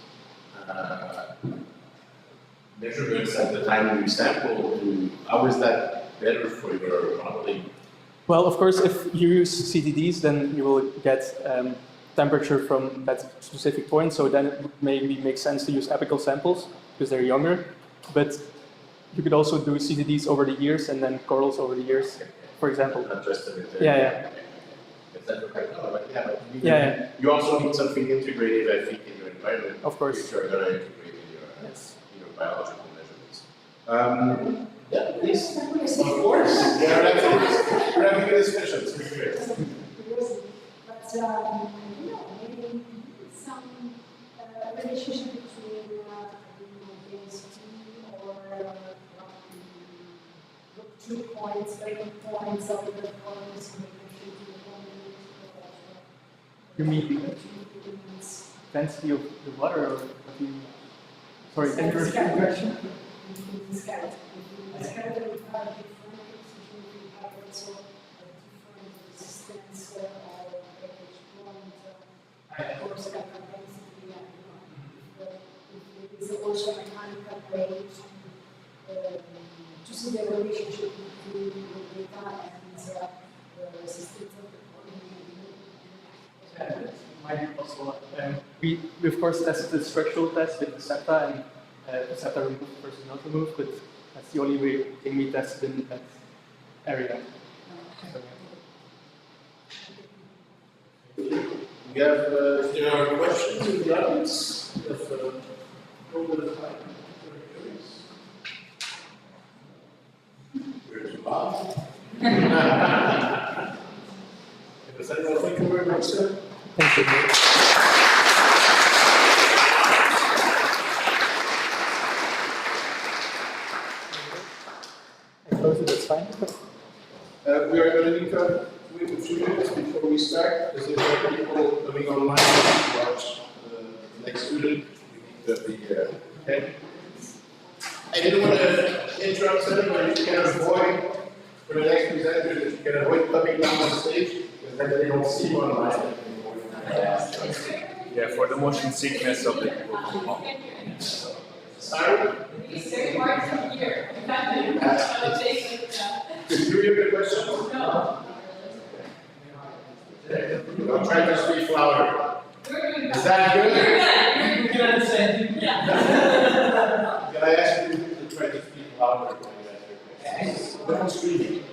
S14: measurements at the time you sample. How is that better for your modeling?
S11: Well, of course, if you use CDDs, then you will get temperature from that specific point. So then it would maybe make sense to use apical samples because they're younger. But you could also do CDDs over the years and then corals over the years, for example.
S14: Not just a bit.
S11: Yeah.
S14: Is that okay? No, but you,
S11: Yeah.
S14: you also need something integrated, I think, in your environment.
S11: Of course.
S14: Which are going to integrate in your biological measurements. Yeah, please. Of course. Yeah, we're having a discussion. It's great.
S9: But maybe some relationship between density or 2 points, 3 points of the points in relation to the
S11: You mean density of the water, or the, sorry, can you repeat the question?
S9: Is also a mechanical way to see the relationship between the data and the resistance of the polymer.
S11: Might be possible. We of course tested the structural test with the SEPTA, and the SEPTA removed versus not removed, but that's the only way thing we tested in that area. So,
S14: We have, if there are questions in the audience, we're too loud. Thank you very much, sir.
S11: thank you. I close it, that's fine.
S14: We are going to need to wait a few minutes before we start, because if there are people coming online to watch the next student, we need to be okay. I didn't want to interrupt anybody. You can avoid, for the next presenter, you can avoid coming down on stage, because then they don't see you online.
S8: Yeah, for the motion sickness of the
S14: Sorry?
S3: It's very hard to hear.
S14: Did you hear the question?
S3: No.
S14: I'll try to speak louder. Is that good?
S3: You can understand. Yeah.
S14: Can I ask you to try to speak louder when you answer questions? Don't scream.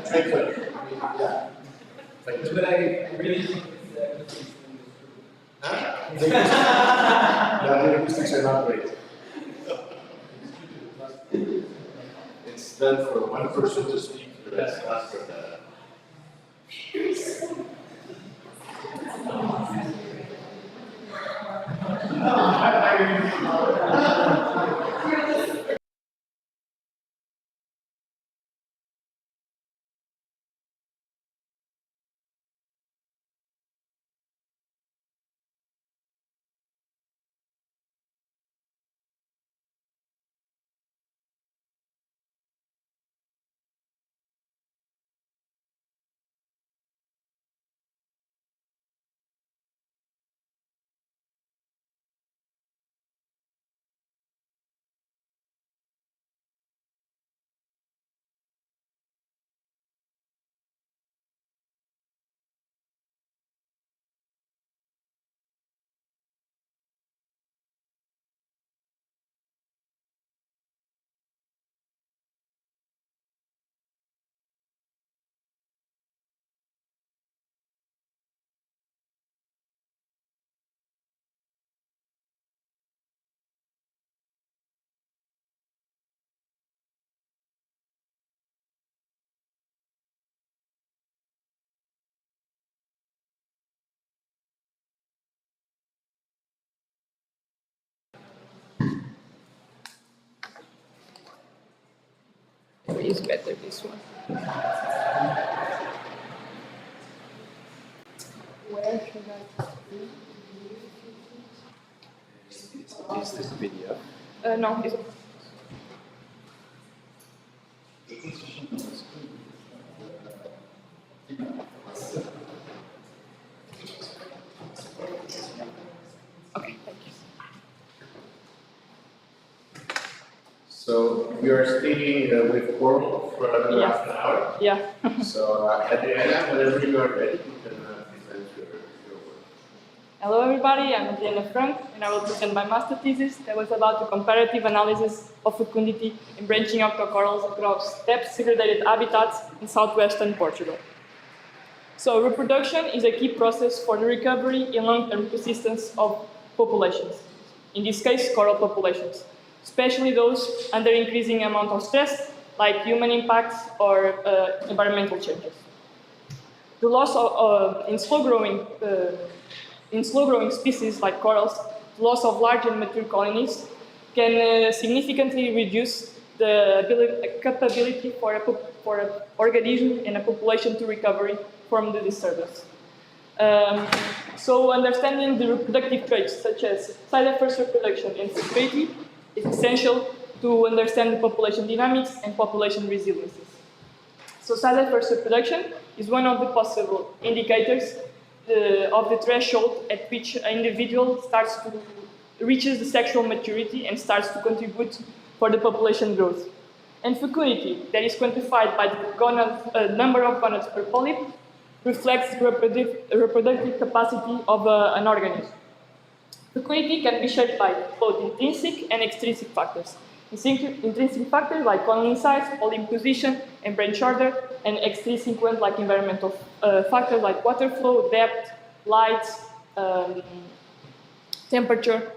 S14: Try to. Yeah.
S12: But I really think it's
S14: Huh? The linguistics are not great. It's done for one person to speak, the rest not for the.
S2: Is better this one. Where should I do?
S8: Is this video?
S2: No, it's okay, thank you.
S14: So we are staying with Coral for another
S2: Yes.
S14: half an hour.
S2: Yeah.
S14: So at the end, whenever you are ready, you can present your work.
S2: Hello everybody, I'm Adriana Frank, and I will present my master thesis that was about the comparative analysis of fecundity in branching octocorals across depth-segregated habitats in southwestern Portugal. So reproduction is a key process for the recovery and long-term persistence of populations, in this case coral populations, especially those under increasing amount of stress like human impacts or environmental changes. The loss of, in slow-growing species like corals, the loss of large and mature colonies can significantly reduce the capability for an organism and a population to recover from the disturbance. So understanding the reproductive traits such as side-first reproduction and security is essential to understand the population dynamics and population resiliences. So side-first reproduction is one of the possible indicators of the threshold at which an individual reaches the sexual maturity and starts to contribute for the population growth. And fecundity, that is quantified by the number of gonads per polyp, reflects the reproductive capacity of an organism. Fecundity can be shaped by both intrinsic and extrinsic factors. Intrinsic factors like colony size, polyp position, and branch order, and extrinsic ones like environmental factors like water flow, depth, light, temperature.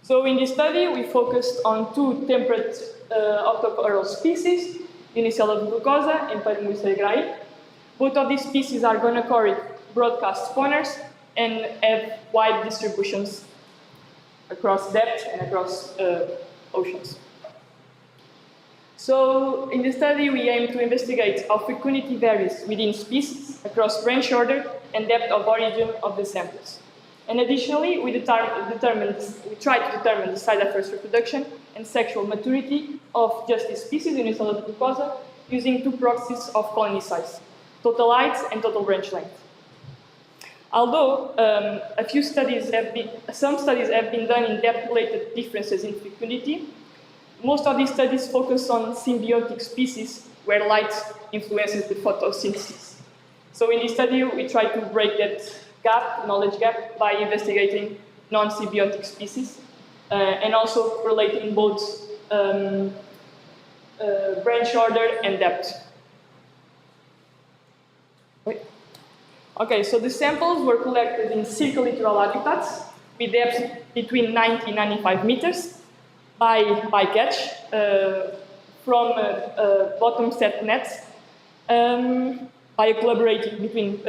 S2: So in this study, we focused on two temperate octocoral species, Unicella glucosa and Paramucea grai. Both of these species are gonochoric broadcast spawners and have wide distributions across depth and across oceans. So in the study, we aim to investigate how fecundity varies within species across branch order and depth of origin of the samples. And additionally, we try to determine the side-first reproduction and sexual maturity of just this species, Unicella glucosa, using two proxies of colony size, total height and total branch length. Although some studies have been done in depth-related differences in fecundity, most of these studies focus on symbiotic species where light influences the photosynthesis. So in this study, we try to break that knowledge gap, by investigating non-symbiotic species and also relating both branch order and depth. Okay, so the samples were collected in circulittoral habitats with depths between 90 and 95 meters by catch from bottom set nets by a collaboration between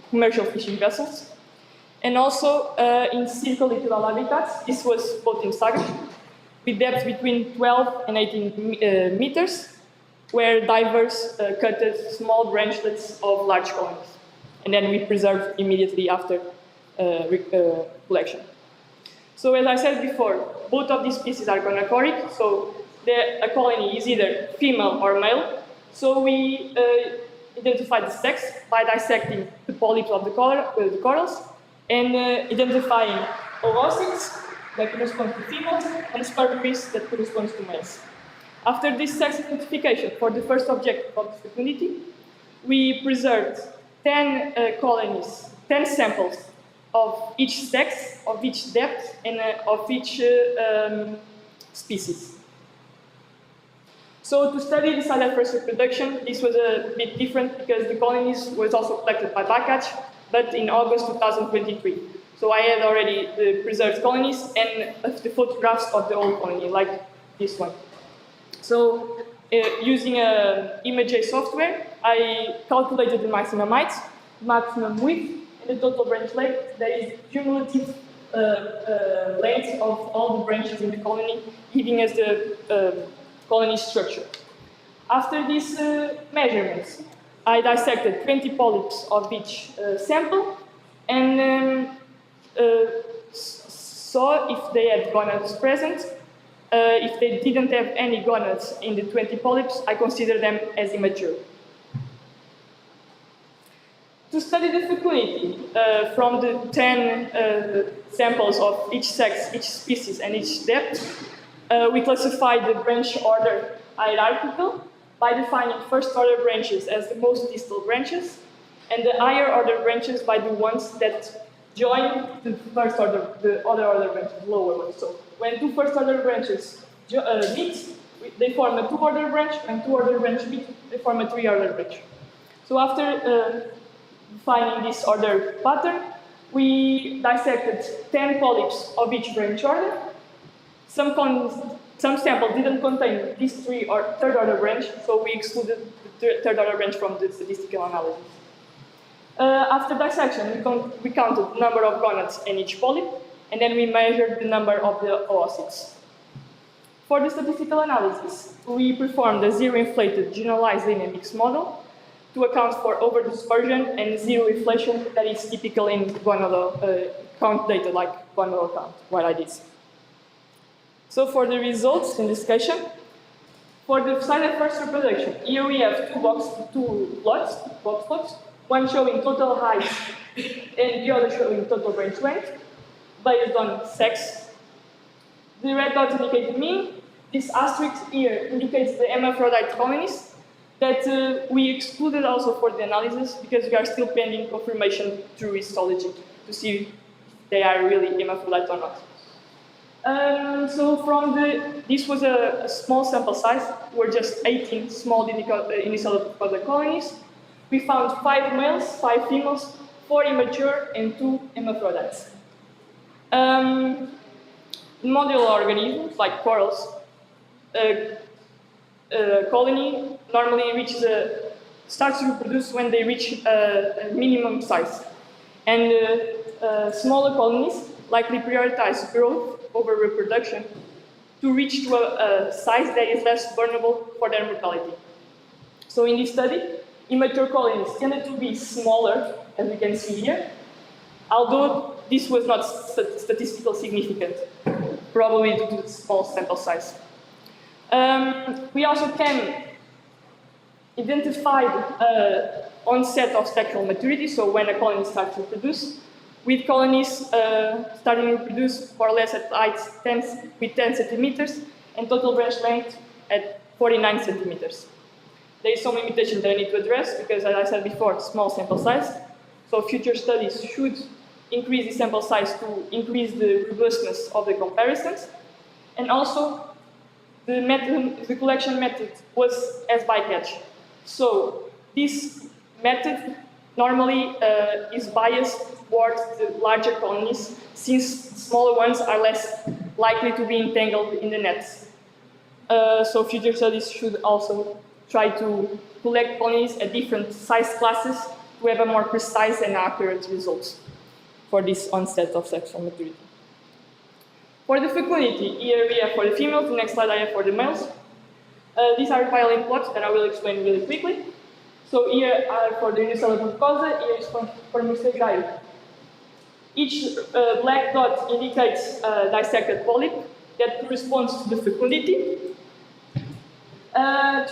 S2: commercial fishing vessels. And also in circulittoral habitats, this was both in Sagres, with depths between 12 and 18 meters, where divers cut small branchlets of large colonies. And then we preserve immediately after collection. So as I said before, both of these species are gonochoric, so a colony is either female or male. So we identify the sex by dissecting the polyps of the corals and identifying oocytes that correspond to females and spermaries that correspond to males. After this sex identification for the first objective of fecundity, we preserved 10 colonies, 10 samples of each sex, of each depth, and of each species. So to study the side-first reproduction, this was a bit different because the colonies was also collected by bycatch, but in August 2023. So I had already preserved colonies and the photographs of the whole colony, like this one. So using ImageJ software, I calculated the maximum height, maximum width, and the total branch length, that is cumulative length of all the branches in the colony, giving us the colony structure. After these measurements, I dissected 20 polyps of each sample and saw if they had gonads present. If they didn't have any gonads in the 20 polyps, I consider them as immature. To study the fecundity from the 10 samples of each sex, each species, and each depth, we classify the branch order hierarchical by defining first order branches as the most distal branches, and the higher order branches by the ones that join the first order, the other order branches, lower ones. So when two first order branches meet, they form a two order branch, and two order branch meet, they form a three order branch. So after defining this order pattern, we dissected 10 polyps of each branch order. Some samples didn't contain this third order branch, so we excluded the third order branch from the statistical analysis. After dissection, we counted the number of gonads in each polyp, and then we measured the number of the oocytes. For the statistical analysis, we performed a zero-inflated generalized linear mix model to account for over-dispersion and zero inflation that is typical in gonadal count data, like gonadal count, like this. So for the results in discussion, for the side of first reproduction, here we have two box plots, one showing total height and the other showing total branch length, based on sex. The red dot indicates the mean. This asterisk here indicates the hermaphrodite colonies that we excluded also for the analysis because we are still pending confirmation through histology to see if they are really hermaphrodite or not. So this was a small sample size. We're just 18 small initial colonies. We found 5 males, 5 females, 4 immature, and 2 hermaphrodites. Modular organisms, like corals, colony normally starts to reproduce when they reach a minimum size. And smaller colonies likely prioritize growth over reproduction to reach to a size that is less vulnerable for their mortality. So in this study, immature colonies tended to be smaller, as we can see here, although this was not statistically significant, probably due to the small sample size. We also can identify onset of sexual maturity, so when a colony starts to reproduce, with colonies starting to reproduce more or less at heights with 10 centimeters and total branch length at 49 centimeters. There is some limitations that I need to address because, as I said before, small sample size. So future studies should increase the sample size to increase the robustness of the comparisons. And also, the collection method was as bycatch. So this method normally is biased towards the larger colonies, since smaller ones are less likely to be entangled in the nets. So future studies should also try to collect colonies at different size classes to have a more precise and accurate results for this onset of sexual maturity. For the fecundity, here we have for the females, the next slide I have for the males. These are violin plots that I will explain really quickly. So here are for the unicellular glucosa, here is for mucilage. Each black dot indicates a dissected polyp that corresponds to the fecundity.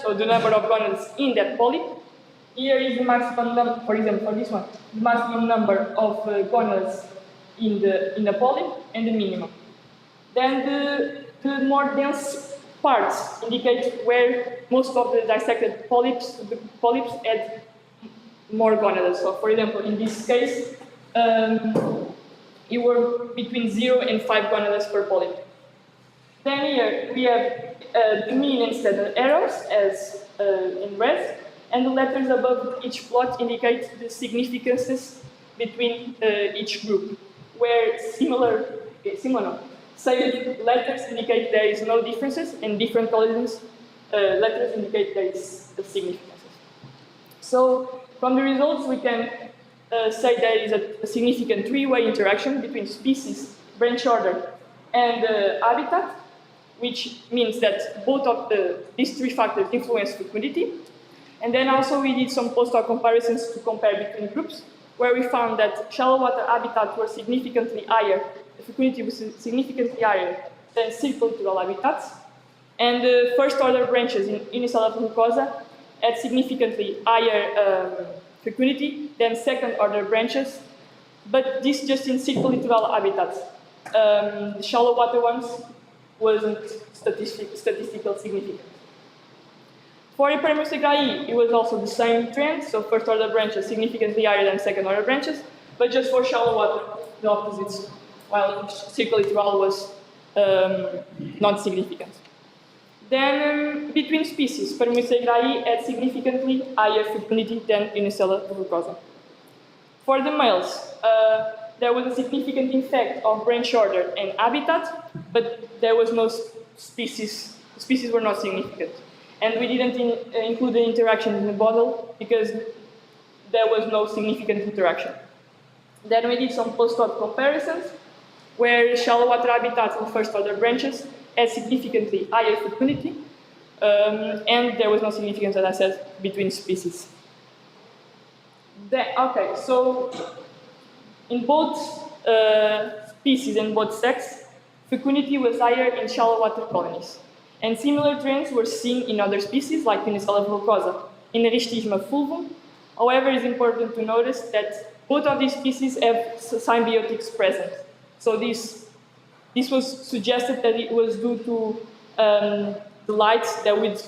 S2: So the number of gonads in that polyp. Here is the maximum number, for example, for this one, the maximum number of gonads in the polyp and the minimum. Then the more dense parts indicate where most of the dissected polyps had more gonads. So, for example, in this case, it were between 0 and 5 gonads per polyp. Then here we have the mean instead of arrows, as in red, and the letters above each plot indicate the significances between each group, where similar same letters indicate there is no differences, and different colors letters indicate there is significances. So from the results, we can say there is a significant three-way interaction between species, branch order, and habitat, which means that both of these three factors influence fecundity. And then also we did some post-hoc comparisons to compare between groups, where we found that shallow water habitats were significantly higher, the fecundity was significantly higher than circulitural habitats, and the first-order branches in unicellular glucosa had significantly higher fecundity than second-order branches, but this just in circulitural habitats. The shallow water ones wasn't statistical significant. For Hypermusegrae, it was also the same trend, so first order branches significantly higher than second order branches, but just for shallow water, the opposites, while circle littoral was not significant. Then, between species, Hypermusegrae had significantly higher fecundity than Unicella rugosa. For the males, there was a significant effect of branch order and habitat, but there was no species were not significant. And we didn't include the interaction in the model because there was no significant interaction. Then we did some post-hoc comparisons where shallow water habitats and first order branches had significantly higher fecundity, and there was no significance, as I said, between species. Okay, so in both species and both sexes, fecundity was higher in shallow water colonies. And similar trends were seen in other species, like Unicella rugosa, in Eristisma fulvum. However, it's important to notice that both of these species have symbiotics present. So this was suggested that it was due to the light that would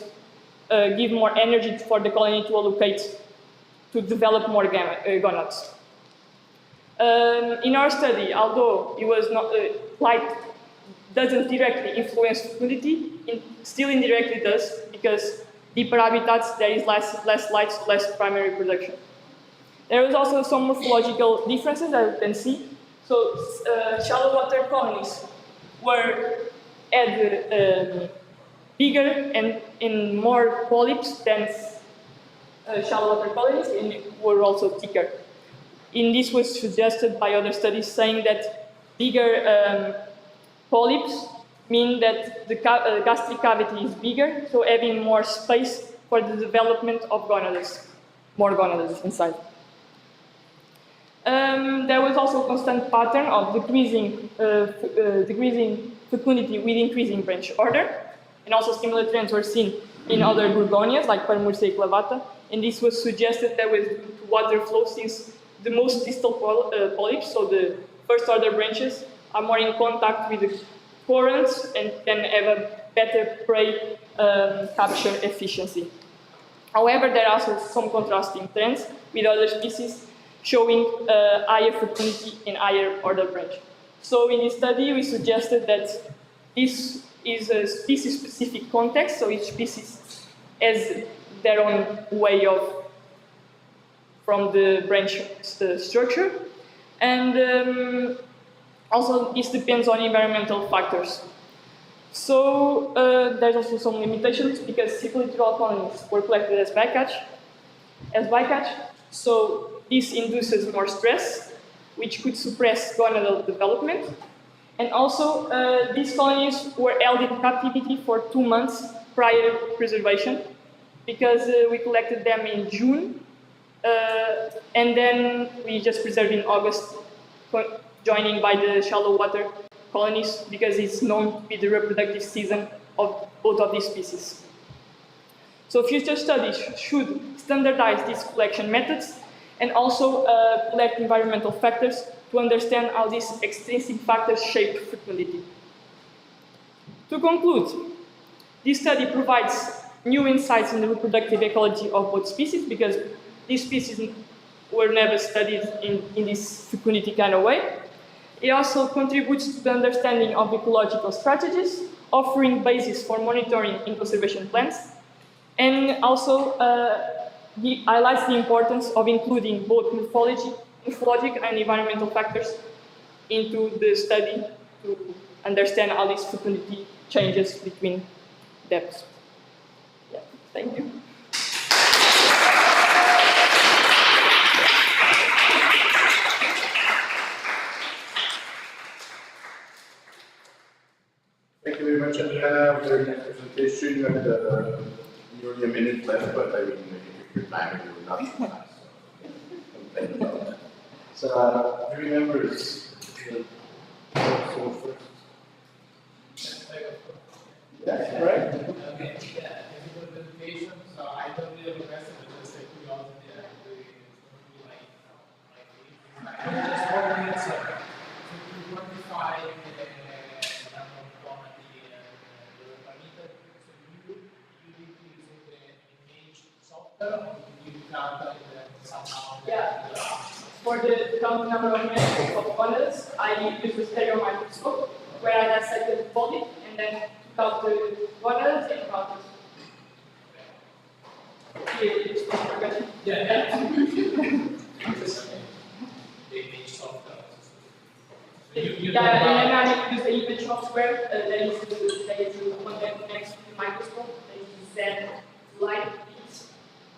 S2: give more energy for the colony to allocate to develop more gonads. In our study, although it was not light doesn't directly influence fecundity, it still indirectly does, because deeper habitats there is less light, less primary production. There is also some morphological differences that you can see. So shallow water colonies had bigger and in more polyps than shallow water colonies, and were also thicker. And this was suggested by other studies saying that bigger polyps mean that the gastric cavity is bigger, so having more space for the development of gonads, more gonads inside. There was also a constant pattern of decreasing fecundity with increasing branch order, and also similar trends were seen in other gorgonias like Paramursea clavata, and this was suggested that with water flow, since the most distal polyps, so the first order branches, are more in contact with the currents and can have a better prey capture efficiency. However, there are also some contrasting trends with other species showing higher fecundity in higher order branch. So in this study, we suggested that this is a species-specific context, so each species has their own way of from the branch structure, and also this depends on environmental factors. So there's also some limitations because cyclitral colonies were collected as bycatch, so this induces more stress, which could suppress gonadal development. And also, these colonies were held in captivity for 2 months prior to preservation, because we collected them in June, and then we just preserved in August, joining by the shallow water colonies, because it's known to be the reproductive season of both of these species. So future studies should standardize these collection methods and also collect environmental factors to understand how these extrinsic factors shape fecundity. To conclude, this study provides new insights in the reproductive ecology of both species, because these species were never studied in this fecundity kind of way. It also contributes to the understanding of ecological strategies, offering basis for monitoring in conservation plans, and also highlights the importance of including both morphologic and environmental factors into the study to understand how this fecundity changes between depths. Yeah, thank you.
S14: Thank you very much, Adriana, for your next presentation. And nearly a minute left, but I mean, you took your time and you were not too fast. So, thank you. So, do you remember this? So first. Yeah, right?
S12: Okay, yeah, thank you for the presentation. So I don't really have a question, but just a curiosity and I just wondering, so to quantify the number of quantity You calculate that somehow.
S2: Yeah. For the count number of measures of gonades, I use the stereo microscope, where I dissect the body and then count the gonades and count it.
S12: Yeah. The image of you
S2: Yeah, and then I use the image software that is to contact next to the microscope, that is then light beams,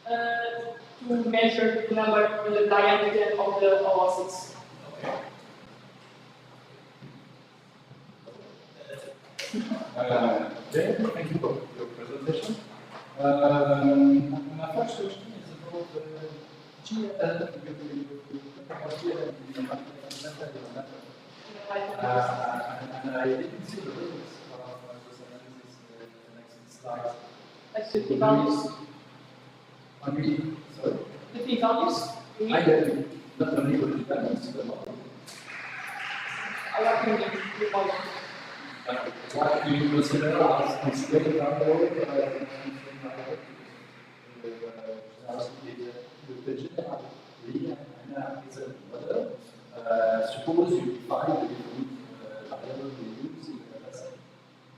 S2: to measure the number or the diameter of the oocytes.
S13: Okay, thank you for your presentation. My first question is about GL. You talk about GL in the and I didn't see the results of this analysis in the next slide.
S2: That's the p-values.
S13: Sorry?
S2: The p-values?
S13: I get it. Not only with the values, but also.
S2: What do you mean, p-values?
S13: What do you consider as constraint variable the general real model? Suppose you define the different variables you use in the lesson.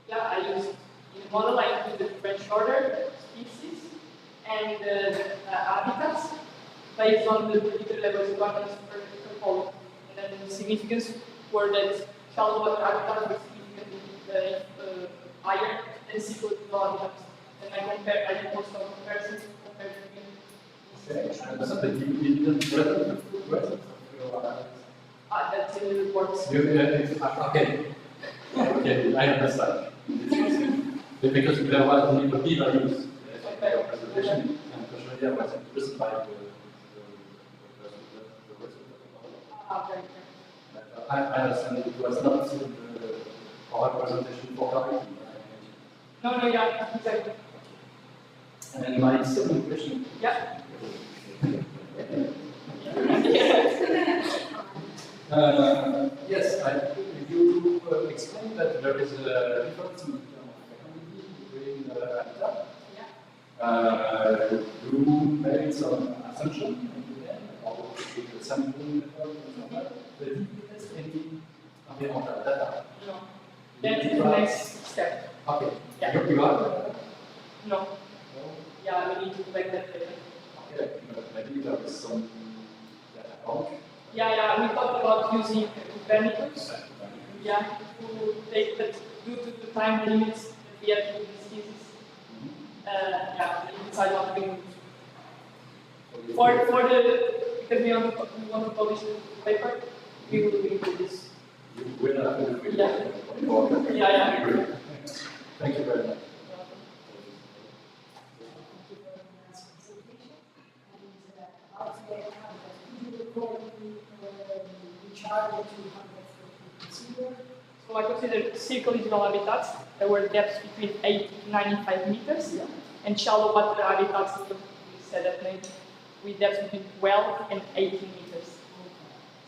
S2: Yeah, I use in the model I use the French order, species, and habitats based on the particular levels of abundance per component. And then the significance were that shallow water habitats were significantly higher than sequel to habitats. And I did most of comparisons compared to
S13: Okay, and so you didn't present the presence of your
S2: that's in the reports.
S13: Okay. Okay, I understand. Because there was only the p-values in your presentation, and personally I was interested by the result of the model.
S2: Okay.
S13: I understand it was not the our presentation for clarity.
S2: No, yeah, exactly.
S13: And my second question.
S2: Yeah.
S13: Yes, you explained that there is a difference in terms of technology between habitat.
S2: Yeah.
S13: You made some assumption or with the sampling method and so on. But did you test any environmental data?
S2: No. That's the next step.
S13: Okay.
S2: Yeah.
S13: You are?
S2: No. Yeah, we need to collect that data.
S13: Okay, but maybe there is some data out.
S2: Yeah, we talked about using parameters. Yeah, to take that due to the time limits that we have to do this thesis. Yeah, we decided on doing it. For the because we want to publish the paper, we will do this.
S13: You will have to do it.
S2: Yeah. Yeah.
S13: Thank you very much.
S2: So I consider circle-lineal habitats that were depths between 80 to 95 meters, and shallow water habitats we said that maybe with depths between 12 and 18 meters.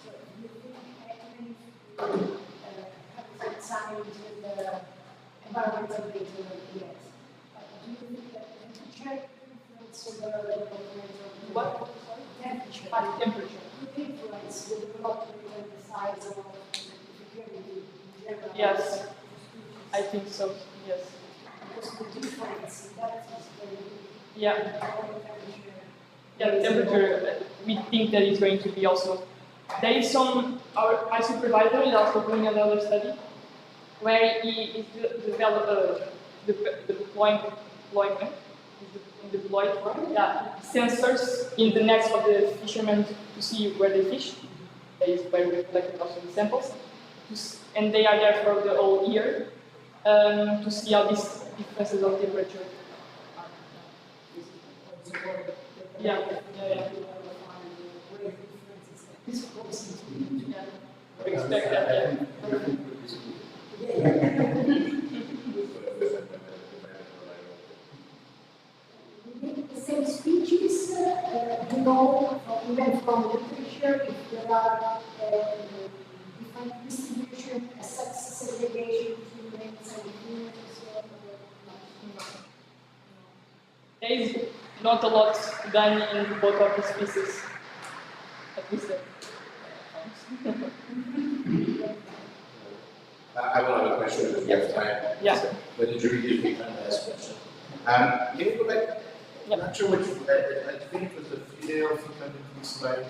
S9: So you think actually have science with the environmental data yet? Do you think that temperature influence the environmental?
S2: What?
S9: Temperature.
S2: Temperature.
S9: Could influence the development and the size of the security in general?
S2: Yes, I think so. Yes.
S9: Because the difference in that is very big.
S2: Yeah.
S9: Temperature.
S2: Yeah, the temperature. We think that it's going to be also. There is some. My supervisor is also doing another study where he is developing the deployment. Deployed sensors in the nets of the fishermen to see where they fish. That is where we collected also the samples. And they are there for the whole year to see how these differences of temperature. Yeah. We expect that,
S9: The same species, even from literature, if there are different distribution, sex segregation between males and females,
S2: There is not a lot done in both of the species. At least
S14: I will have a question if you have time.
S2: Yeah.
S14: But the jury gives me time to ask a question. Can you go back? I'm not sure which, I think it was the female fecundity slide.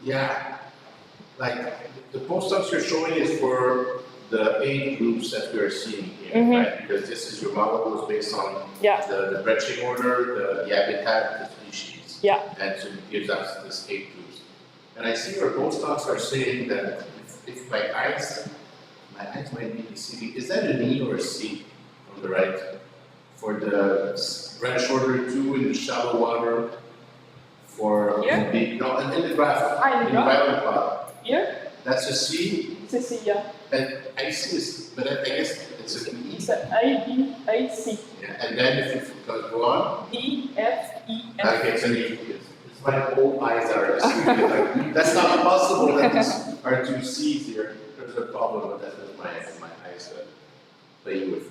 S14: Yeah, like the postdocs you're showing is for the age groups that we are seeing here, right? Because this is your model was based on the branching order, the habitat, the species.
S2: Yeah.
S14: And so it gives us this age groups. And I see your postdocs are saying that if my eyes might be deceiving. Is that an E or a C on the right? For the branch order 2 in the shallow water, for the, no, in the graph, in the violet plot.
S2: Here?
S14: That's a C?
S2: It's a C, yeah.
S14: And I see this, but I guess it's an E.
S2: It's an A, B, A, C.
S14: Yeah, and then if you go on?
S2: D, F, E, F.
S14: Okay, it's an E. It's my old eyes are deceiving. Like, that's not possible that these are two C's here. There's a problem with that with my eyes playing with me.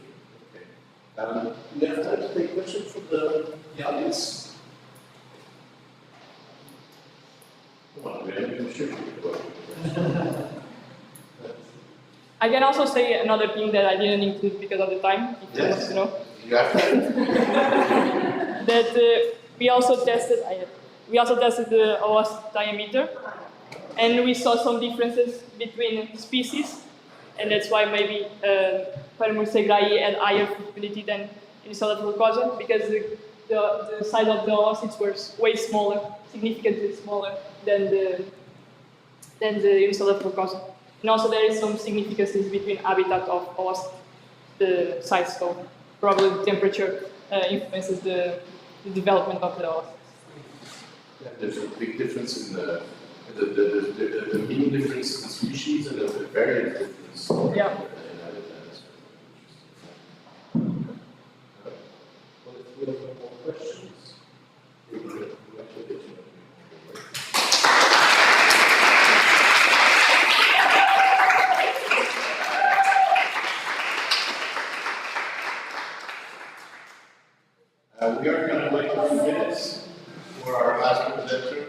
S14: Okay. We have time to take questions from the audience. Come on, man, I'm sure you can go.
S2: I can also say another thing that I didn't include because of the time, if you want to know.
S14: You have time.
S2: That we also tested the OS diameter, and we saw some differences between species, and that's why maybe Paramursegrai had higher fecundity than Unicellular Fucosa, because the size of the oocytes was way smaller, significantly smaller than the Unicellular Fucosa. And also there is some significances between habitat of oocytes, the size, so probably the temperature influences the development of the oocytes.
S14: Yeah, there's a big difference in the mean difference in species and the variant difference in habitat. Well, if we have no more questions, we will congratulate you. We are going to wait a few minutes for our last presenter.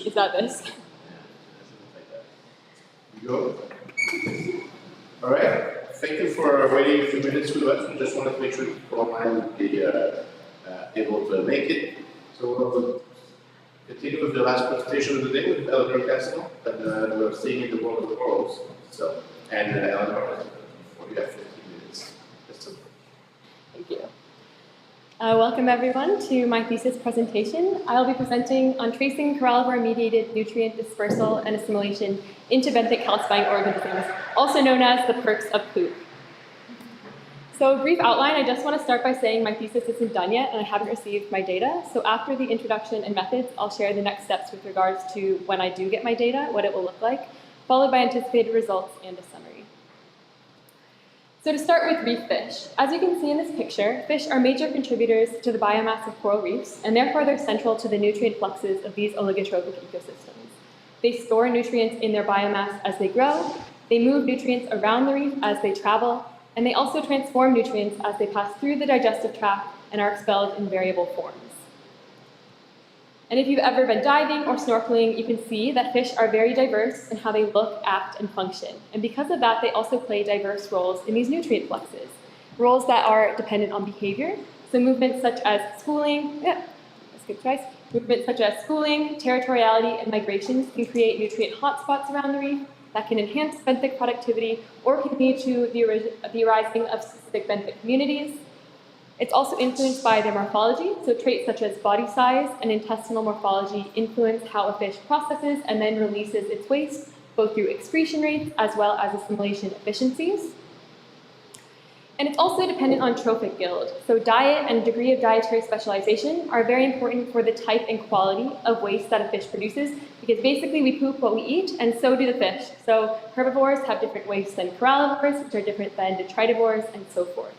S2: Is that this?
S14: You go. All right. Thank you for waiting a few minutes with us. We just wanted to make sure people online would be able to make it. So we'll continue with the last presentation of the day with Eleanor Castle, and we're seeing in the world of corals. So, and Eleanor, you have 15 minutes.
S2: Thank you. Welcome everyone to my thesis presentation. I'll be presenting on tracing corallivore-mediated nutrient dispersal and assimilation into benthic calcifying organisms, also known as the perks of poop. So a brief outline, I just want to start by saying my thesis isn't done yet and I haven't received my data. So after the introduction and methods, I'll share the next steps with regards to when I do get my data, what it will look like, followed by anticipated results and a summary. So to start with reef fish, as you can see in this picture, fish are major contributors to the biomass of coral reefs, and therefore they're central to the nutrient fluxes of these oligotrophic ecosystems. They store nutrients in their biomass as they grow, they move nutrients around the reef as they travel, and they also transform nutrients as they pass through the digestive tract and are expelled in variable forms. And if you've ever been diving or snorkeling, you can see that fish are very diverse in how they look, act, and function. And because of that, they also play diverse roles in these nutrient fluxes, roles that are dependent on behavior. So movements such as schooling, movements such as schooling, territoriality, and migrations can create nutrient hotspots around the reef that can enhance benthic productivity or can lead to the arising of specific benthic communities. It's also influenced by their morphology, so traits such as body size and intestinal morphology influence how a fish processes and then releases its waste, both through excretion rates as well as assimilation efficiencies. And it's also dependent on trophic guild, so diet and degree of dietary specialization are very important for the type and quality of waste that a fish produces, because basically we poop what we eat, and so do the fish. So herbivores have different wastes than corallivores, which are different than detritivores, and so forth.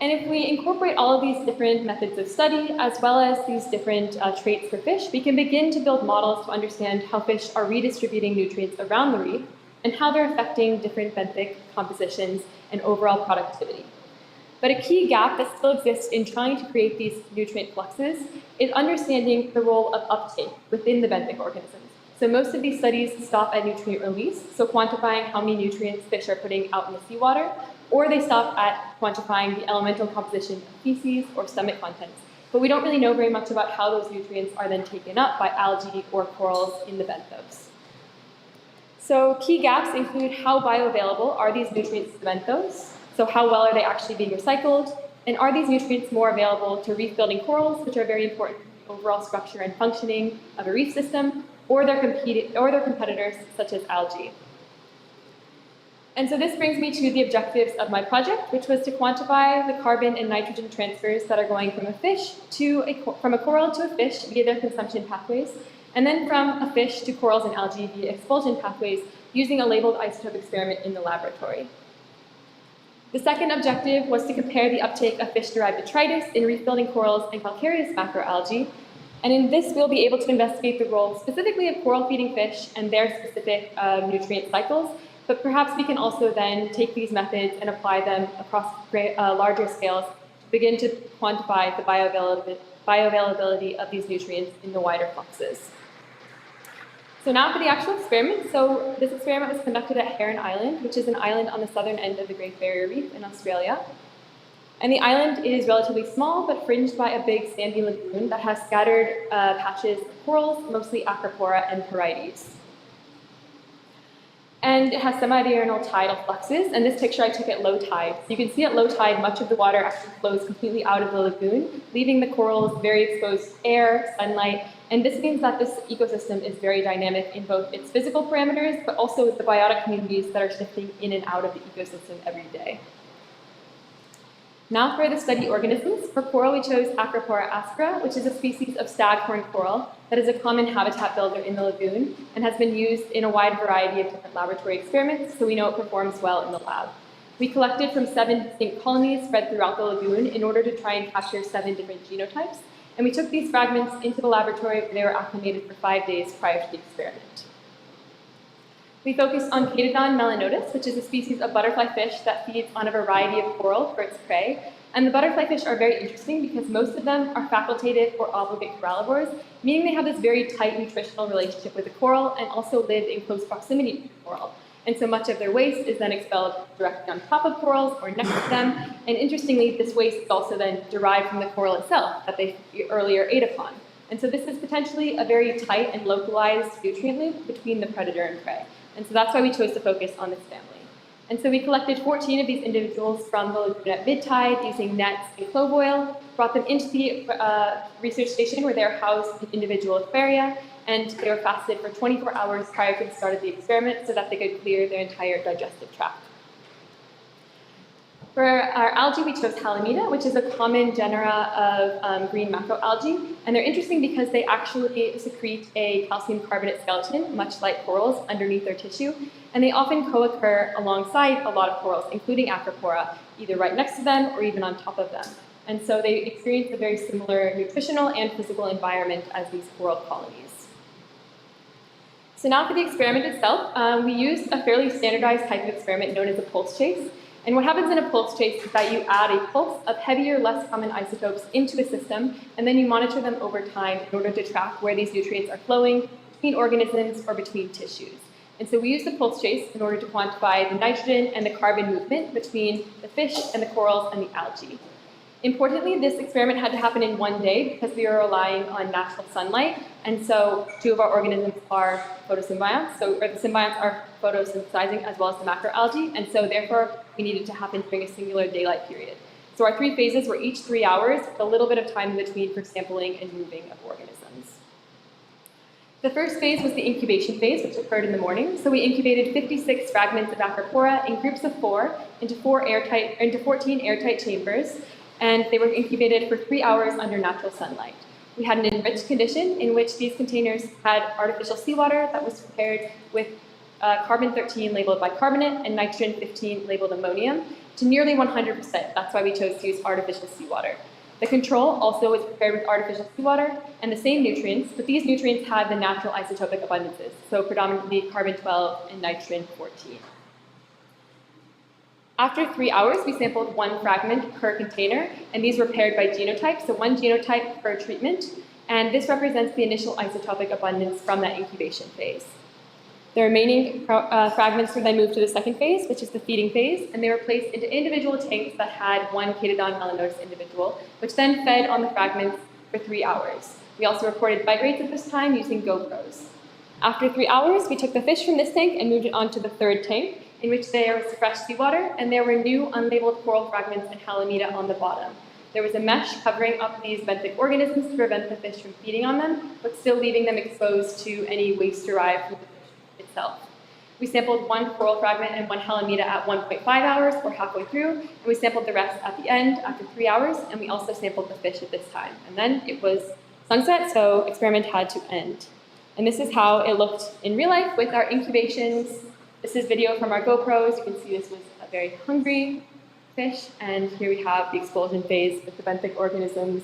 S2: And if we incorporate all of these different methods of study, as well as these different traits for fish, we can begin to build models to understand how fish are redistributing nutrients around the reef and how they're affecting different benthic compositions and overall productivity. But a key gap that still exists in trying to create these nutrient fluxes is understanding the role of uptake within the benthic organisms. So most of these studies stop at nutrient release, so quantifying how many nutrients fish are putting out in the seawater, or they stop at quantifying the elemental composition of feces or stomach contents. But we don't really know very much about how those nutrients are then taken up by algae or corals in the benthos. So key gaps include how bioavailable are these nutrients to the benthos, so how well are they actually being recycled, and are these nutrients more available to reef-building corals, which are very important for the overall structure and functioning of a reef system, or their competitors such as algae. And so this brings me to the objectives of my project, which was to quantify the carbon and nitrogen transfers that are going from a coral to a fish via their consumption pathways, and then from a fish to corals and algae via expulsion pathways using a labeled isotope experiment in the laboratory. The second objective was to compare the uptake of fish-derived detritus in reef-building corals and calcareous macroalgae, and in this we'll be able to investigate the role specifically of coral-feeding fish and their specific nutrient cycles. But perhaps we can also then take these methods and apply them across larger scales to begin to quantify the bioavailability of these nutrients in the wider fluxes. So now for the actual experiment. So this experiment was conducted at Heron Island, which is an island on the southern end of the Great Barrier Reef in Australia. And the island is relatively small, but fringed by a big sandy lagoon that has scattered patches of corals, mostly Acropora and Porites. And it has semi-diurnal tidal fluxes, and this picture I took at low tide. So you can see at low tide, much of the water actually flows completely out of the lagoon, leaving the corals very exposed to air, sunlight, and this means that this ecosystem is very dynamic in both its physical parameters, but also the biotic communities that are shifting in and out of the ecosystem every day. And so Now for the study organisms. For coral, we chose Acropora aspera, which is a species of staghorn coral that is a common habitat builder in the lagoon and has been used in a wide variety of different laboratory experiments, so we know it performs well in the lab. We collected from 7 distinct colonies spread throughout the lagoon in order to try and capture 7 different genotypes, and we took these fragments into the laboratory where they were acclimated for 5 days prior to the experiment. We focused on Catodon melanotus, which is a species of butterfly fish that feeds on a variety of coral for its prey. And the butterfly fish are very interesting because most of them are facultative or obligate corallivores, meaning they have this very tight nutritional relationship with the coral and also live in close proximity to the coral. And so much of their waste is then expelled directly on top of corals or next to them. And interestingly, this waste is also then derived from the coral itself that they earlier ate upon. And so this is potentially a very tight and localized nutrient loop between the predator and prey. And so that's why we chose to focus on this family. And so we collected 14 of these individuals from the lagoon at mid-tide using nets and clove oil, brought them into the research station where they're housed in individual aquaria, and they were fasted for 24 hours prior to the start of the experiment so that they could clear their entire digestive tract. For our algae, we chose Halimeda, which is a common genera of green macroalgae, and they're interesting because they actually secrete a calcium carbonate skeleton, much like corals, underneath their tissue, and they often co-occur alongside a lot of corals, including Acropora, either right next to them or even on top of them. And so they experience a very similar nutritional and physical environment as these coral colonies. So now for the experiment itself, we used a fairly standardized type of experiment known as a pulse chase. And what happens in a pulse chase is that you add a pulse of heavier, less common isotopes into a system, and then you monitor them over time in order to track where these nutrients are flowing between organisms or between tissues. And so we use the pulse chase in order to quantify the nitrogen and the carbon movement between the fish and the corals and the algae. Importantly, this experiment had to happen in 1 day because we were relying on natural sunlight, and so 2 of our organisms are photosymbionts, or the symbionts are photosynthesizing as well as the macroalgae, and so therefore we needed to happen during a singular daylight period. So our 3 phases were each 3 hours, with a little bit of time in between for sampling and moving of organisms. The first phase was the incubation phase, which occurred in the morning. So we incubated 56 fragments of Acropora in groups of 4 into 14 airtight chambers, and they were incubated for 3 hours under natural sunlight. We had an enriched condition in which these containers had artificial seawater that was prepared with carbon-13 labeled bicarbonate and nitrogen-15 labeled ammonium to nearly 100%. That's why we chose to use artificial seawater. The control also was prepared with artificial seawater and the same nutrients, but these nutrients had the natural isotopic abundances, so predominantly carbon-12 and nitrogen-14. After 3 hours, we sampled 1 fragment per container, and these were paired by genotype, so 1 genotype per treatment, and this represents the initial isotopic abundance from that incubation phase. The remaining fragments were then moved to the second phase, which is the feeding phase, and they were placed into individual tanks that had 1 Catodon melanotus individual, which then fed on the fragments for 3 hours. We also recorded bite rates at this time using GoPros. After 3 hours, we took the fish from this tank and moved it onto the third tank, in which there was fresh seawater, and there were new unlabeled coral fragments and Halimeda on the bottom. There was a mesh covering up these benthic organisms to prevent the fish from feeding on them, but still leaving them exposed to any waste derived from the fish itself. We sampled 1 coral fragment and 1 Halimeda at 1.5 hours, or halfway through, and we sampled the rest at the end after 3 hours, and we also sampled the fish at this time. And then it was sunset, so experiment had to end. And this is how it looked in real life with our incubations. This is video from our GoPros. You can see this was a very hungry fish, and here we have the expulsion phase with the benthic organisms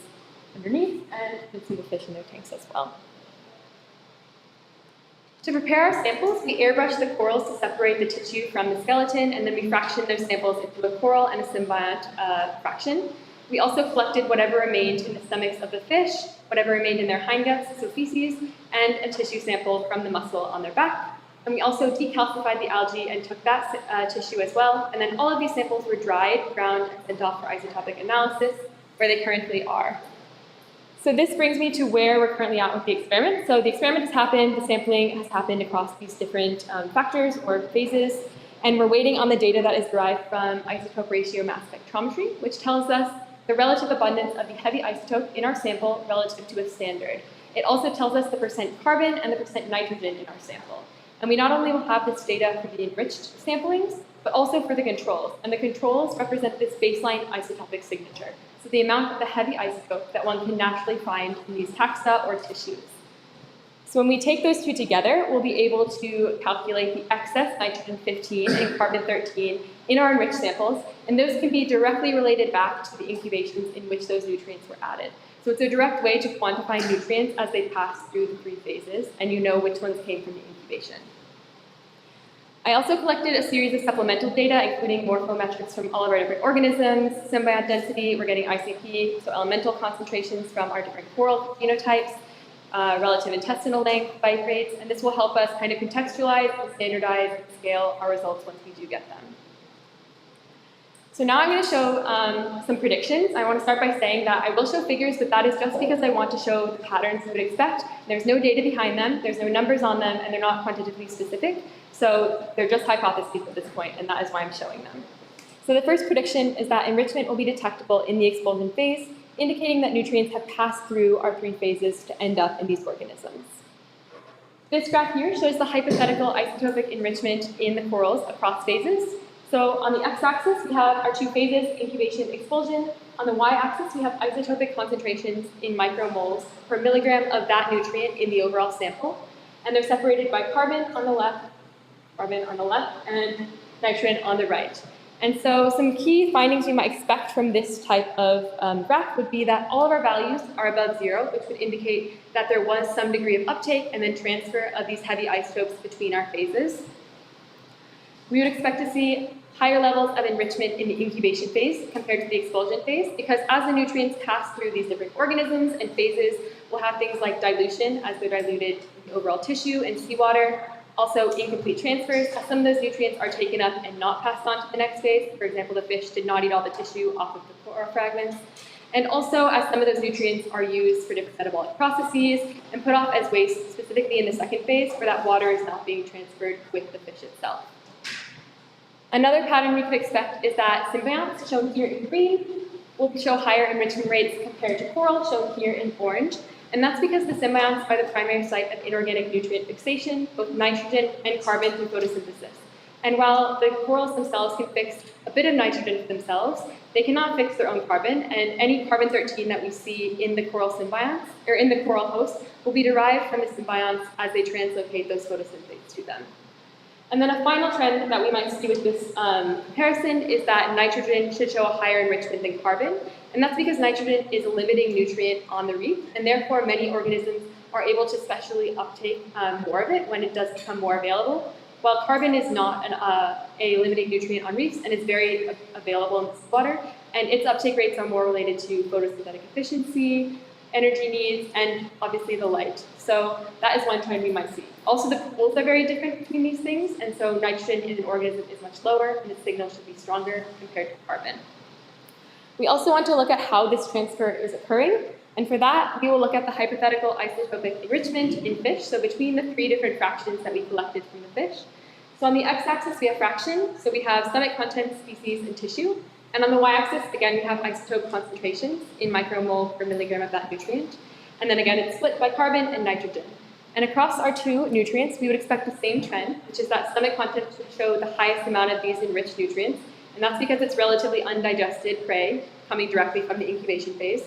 S2: underneath, and you can see the fish in their tanks as well. To prepare our samples, we airbrushed the corals to separate the tissue from the skeleton, and then we fractioned those samples into a coral and a symbiont fraction. We also collected whatever remained in the stomachs of the fish, whatever remained in their hindguts, so feces, and a tissue sample from the muscle on their back. And we also decalcified the algae and took that tissue as well. And then all of these samples were dried, ground, and sent off for isotopic analysis, where they currently are. So this brings me to where we're currently at with the experiment. So the experiment has happened, the sampling has happened across these different factors or phases, and we're waiting on the data that is derived from isotope ratio mass spectrometry, which tells us the relative abundance of the heavy isotope in our sample relative to a standard. It also tells us the % carbon and the % nitrogen in our sample. And we not only will have this data for the enriched samplings, but also for the controls. And the controls represent this baseline isotopic signature, so the amount of the heavy isotope that one can naturally find in these taxa or tissues. So when we take those two together, we'll be able to calculate the excess nitrogen-15 and carbon-13 in our enriched samples, and those can be directly related back to the incubations in which those nutrients were added. So it's a direct way to quantify nutrients as they pass through the 3 phases, and you know which ones came from the incubation. I also collected a series of supplemental data, including morphometrics from all of our different organisms, symbiont density, we're getting ICP, so elemental concentrations from our different coral genotypes, relative intestinal length, bite rates, and this will help us kind of contextualize and standardize and scale our results once we do get them. So now I'm going to show some predictions. I want to start by saying that I will show figures, but that is just because I want to show the patterns you would expect. There's no data behind them, there's no numbers on them, and they're not quantitatively specific. So they're just hypotheses at this point, and that is why I'm showing them. So the first prediction is that enrichment will be detectable in the expulsion phase, indicating that nutrients have passed through our 3 phases to end up in these organisms. This graph here shows the hypothetical isotopic enrichment in the corals across phases. So on the x-axis, we have our 2 phases, incubation, expulsion. On the y-axis, we have isotopic concentrations in micromoles per milligram of that nutrient in the overall sample. And they're separated by carbon on the left, and nitrogen on the right. And so some key findings we might expect from this type of graph would be that all of our values are above 0, which would indicate that there was some degree of uptake and then transfer of these heavy isotopes between our phases. We would expect to see higher levels of enrichment in the incubation phase compared to the expulsion phase, because as the nutrients pass through these different organisms and phases, we'll have things like dilution as they're diluted in the overall tissue and seawater. Also, incomplete transfers, as some of those nutrients are taken up and not passed on to the next phase. For example, the fish did not eat all the tissue off of the coral fragments. And also, as some of those nutrients are used for different metabolic processes and put off as waste, specifically in the second phase, where that water is not being transferred with the fish itself. Another pattern we could expect is that symbionts, shown here in green, will show higher enrichment rates compared to coral, shown here in orange. And that's because the symbionts are the primary site of inorganic nutrient fixation, both nitrogen and carbon through photosynthesis. And while the corals themselves can fix a bit of nitrogen for themselves, they cannot fix their own carbon, and any carbon-13 that we see in the coral symbionts, or in the coral host, will be derived from the symbionts as they translocate those photosynthates to them. And then a final trend that we might see with this comparison is that nitrogen should show a higher enrichment than carbon. And that's because nitrogen is a limiting nutrient on the reef, and therefore many organisms are able to specially uptake more of it when it does become more available, while carbon is not a limiting nutrient on reefs and is very available in the seawater, and its uptake rates are more related to photosynthetic efficiency, energy needs, and obviously the light. So that is one trend we might see. Also, the pools are very different between these things, and so nitrogen in an organism is much lower, and its signal should be stronger compared to carbon. We also want to look at how this transfer is occurring, and for that, we will look at the hypothetical isotopic enrichment in fish, so between the 3 different fractions that we collected from the fish. So on the x-axis, we have fraction, so we have stomach content, species, and tissue. And on the y-axis, again, we have isotope concentrations in micromole per milligram of that nutrient. And then again, it's split by carbon and nitrogen. And across our 2 nutrients, we would expect the same trend, which is that stomach content should show the highest amount of these enriched nutrients. And that's because it's relatively undigested prey coming directly from the incubation phase,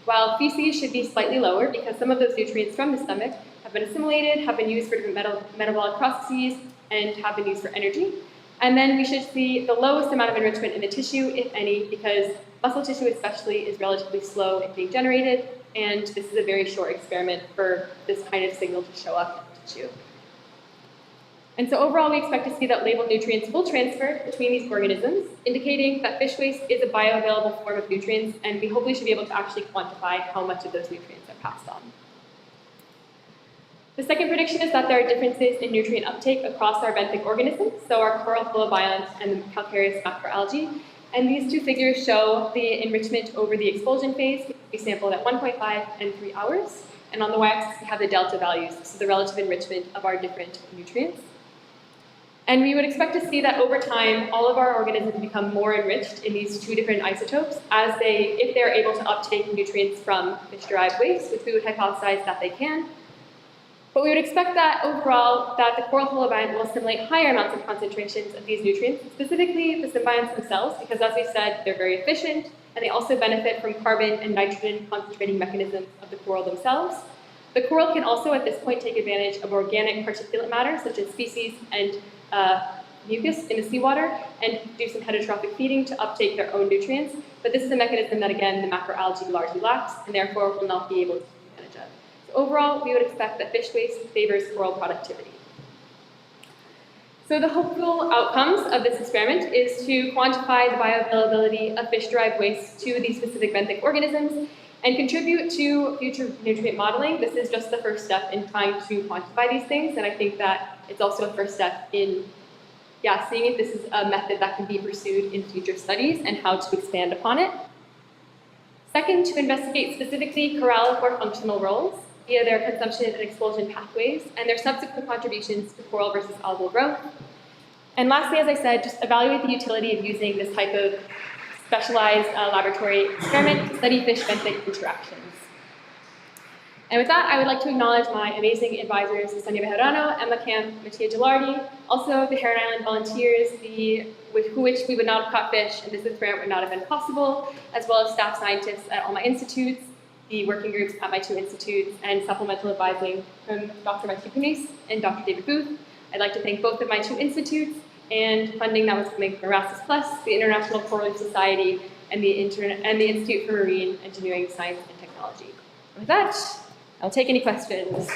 S2: while feces should be slightly lower because some of those nutrients from the stomach have been assimilated, have been used for different metabolic processes, and have been used for energy. And then we should see the lowest amount of enrichment in the tissue, if any, because muscle tissue especially is relatively slow in being generated, and this is a very short experiment for this kind of signal to show up in tissue. And so overall, we expect to see that labeled nutrients will transfer between these organisms, indicating that fish waste is a bioavailable form of nutrients, and we hopefully should be able to actually quantify how much of those nutrients are passed on. The second prediction is that there are differences in nutrient uptake across our benthic organisms, so our coral phylobionts and the calcareous macroalgae. And these 2 figures show the enrichment over the expulsion phase. We sampled at 1.5 and 3 hours. And on the y-axis, we have the delta values, so the relative enrichment of our different nutrients. And we would expect to see that over time, all of our organisms become more enriched in these 2 different isotopes if they're able to uptake nutrients from fish-derived waste, which we would hypothesize that they can. But
S15: we would expect that overall that the coral holobiont will assimilate higher amounts of concentrations of these nutrients, specifically the symbionts themselves, because as we said, they're very efficient, and they also benefit from carbon and nitrogen concentrating mechanisms of the coral themselves. The coral can also at this point take advantage of organic particulate matter, such as species and mucus in the seawater, and do some heterotrophic feeding to uptake their own nutrients. But this is a mechanism that, again, the macroalgae largely lacks, and therefore will not be able to take advantage of. So overall, we would expect that fish waste favors coral productivity. So the hopeful outcomes of this experiment is to quantify the bioavailability of fish-derived waste to these specific benthic organisms and contribute to future nutrient modeling. This is just the first step in trying to quantify these things, and I think that it's also a first step in seeing if this is a method that can be pursued in future studies and how to expand upon it. Second, to investigate specifically coralliform functional roles via their consumption and expulsion pathways and their subsequent contributions to coral versus algal growth. And lastly, as I said, just evaluate the utility of using this type of specialized laboratory experiment to study fish-benthic interactions. And with that, I would like to acknowledge my amazing advisors, Sonia Bejarano, Emma Camp, Mattia Gilardi, also the Heron Island volunteers, with which we would not have caught fish, and this experiment would not have been possible, as well as staff scientists at all my institutes, the working groups at my 2 institutes, and supplemental advising from Dr. Matthew Kunis and Dr. David Booth. I'd like to thank both of my 2 institutes and funding that was coming from Erasmus Plus, the International Coral Reef Society, and the Institute for Marine Engineering, Science, and Technology. And with that, I'll take any questions.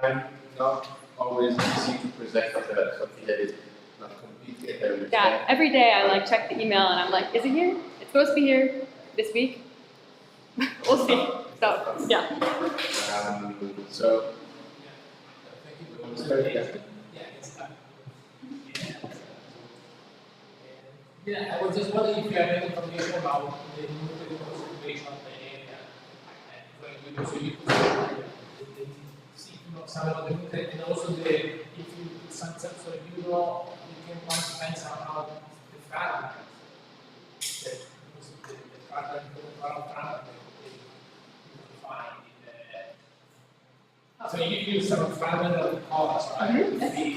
S14: Time, not always easy to present something that is not completely at every
S15: Yeah, every day I check the email and I'm like, is it here? It's supposed to be here this week. We'll see. So, yeah.
S12: I was just wondering if you have any information about the nutrient concentration of the area. When we do some of the nutrients, and also if you some so you can quantify somehow the fragment. The fragment, the fragment you find in the. So you use some fragment of the cause, right?
S15: Mm-hmm.
S12: And then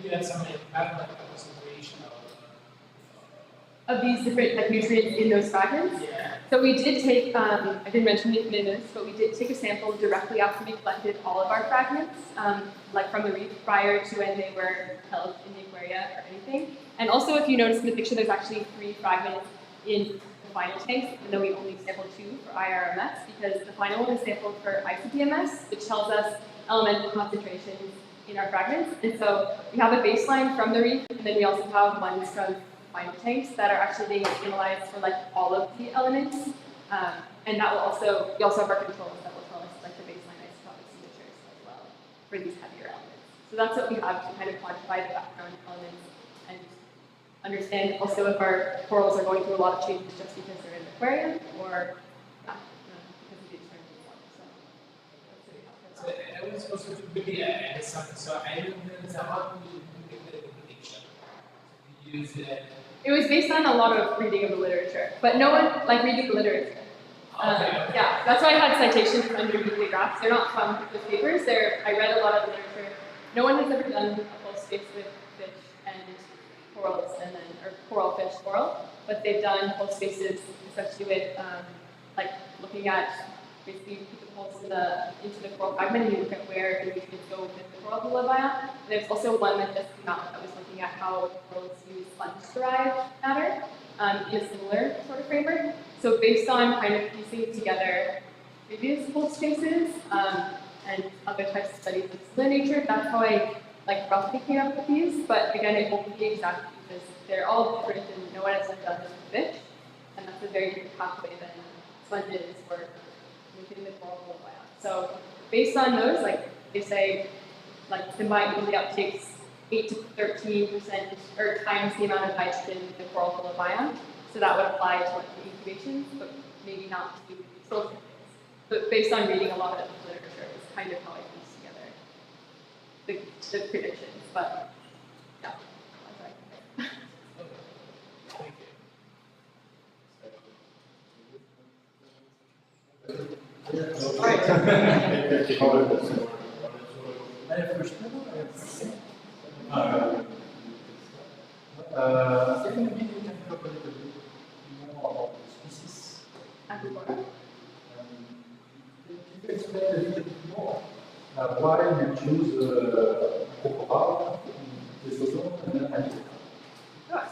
S12: you have some fragment concentration
S15: of these different nutrients in those fragments.
S12: Yeah.
S15: So we did take, I didn't mention it in this, but we did take a sample directly after we collected all of our fragments, from the reef prior to when they were held in the aquaria or anything. And also, if you notice in the picture, there's actually 3 fragments in the final tanks, even though we only sampled 2 for IRMS, because the final one is sampled for ICP-MS, which tells us elemental concentrations in our fragments. And so we have a baseline from the reef, and then we also have ones from final tanks that are actually being analyzed for all of the elements, and that will also, we also have our controls that will tell us the baseline isotopic signatures as well for these heavier elements. So that's what we have to kind of quantify the background elements and understand also if our corals are going through a lot of changes just because they're in the aquarium or not, because of the experiment itself. So
S12: I was supposed to be something, so I didn't know how to make the prediction. Use
S15: it was based on a lot of reading of the literature, but no one reading the literature. Yeah, that's why I had citations underneath the graphs. They're not from the papers. I read a lot of the literature. No one has ever done a full space with fish and corals, or coral, fish, coral, but they've done whole spaces, especially with looking at basically you put the pulse into the coral fragment and you look at where the nutrients go within the coral holobiont. There's also one that just came out that was looking at how corals use sponge-derived matter in a similar sort of framework. So based on kind of piecing together previous pulse spaces and other types of studies of similar nature, that's how I roughly came up with these. But again, it won't be exact because they're all different and no one has done this with fish, and that's a very different pathway than sponges or within the coral holobiont. So based on those, they say, symbiont usually uptakes 8 to 13% or times the amount of nitrogen in the coral holobiont. So that would apply to the incubations, but maybe not to the expulsion phase. But based on reading a lot of the literature, it's kind of how I pieced together the predictions. But
S13: I think maybe you can talk a little bit more about the species.
S15: Aquapora.
S13: Can you explain a little bit more why you choose Aquapora, Thesis, and then
S15: Sure.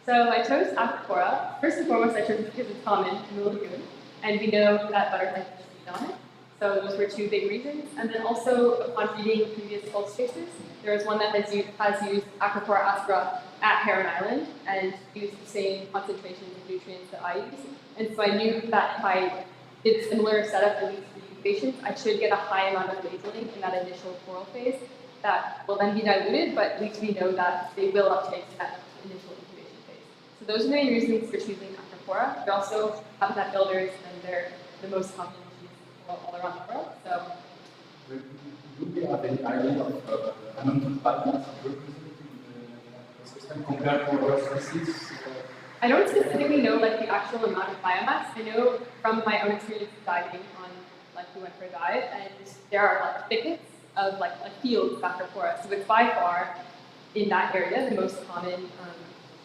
S15: So I chose Aquapora. First and foremost, I chose it because it's common in the lagoon, and we know that butterflies feed on it. So those were two big reasons. And then also, upon reading previous pulse traces, there was one that has used Aquapora aspera at Heron Island and used the same concentrations of nutrients that I use. And so I knew that if I did similar setup in these three patients, I should get a high amount of labeling in that initial coral phase that will then be diluted, but at least we know that they will uptake that initial incubation phase. So those are the main reasons for choosing Aquapora. They're also habitat builders, and they're the most common species all around the world. So,
S13: do we have any idea of amount of patterns represented in the system compared to other species?
S15: I don't specifically know like the actual amount of biomass. I know from my own experience diving on, like we went for a dive, and there are like thickets of like a field of Aquapora. So it's by far in that area the most common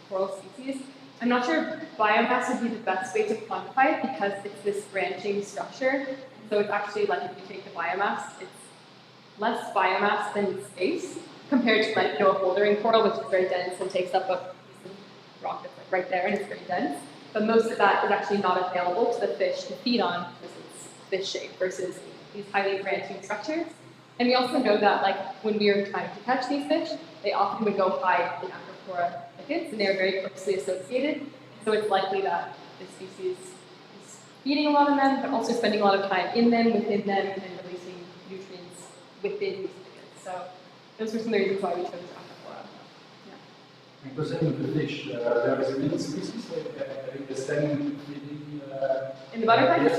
S15: coral species. I'm not sure if biomass would be the best way to quantify it because it's this branching structure. So it's actually like if you take the biomass, it's less biomass than space compared to like a bouldering coral, which is very dense and takes up a piece of rock that's like right there and it's very dense. But most of that is actually not available to the fish to feed on because it's fish shape versus these highly branching structures. And we also know that like when we are trying to catch these fish, they often would go hide in Aquapora thickets and they are very closely associated. So it's likely that this species is feeding a lot on them, but also spending a lot of time in them, within them, and releasing nutrients within these thickets. So those were some of the reasons why we chose Aquapora. Yeah.
S13: Because in the fish, there is many species having the same feeding.
S15: In the butterfly fish?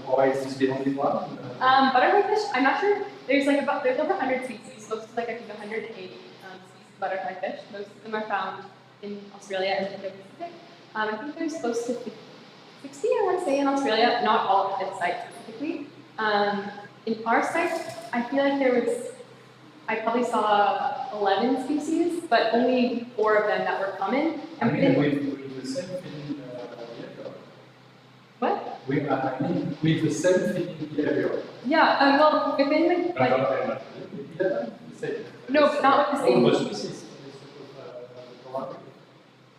S13: Or is this the only one?
S15: Butterfly fish, I'm not sure. There's over 100 species, close to like I think 108 species of butterfly fish. Most of them are found in Australia and the Pacific. I think there's close to 60, I want to say, in Australia, not all at this site specifically. In our site, I feel like I probably saw 11 species, but only 4 of them that were common. And
S13: with the same feeding behavior.
S15: What?
S13: With the same feeding behavior.
S15: Yeah, well, within the, like, no, but not with the same.
S13: All the species.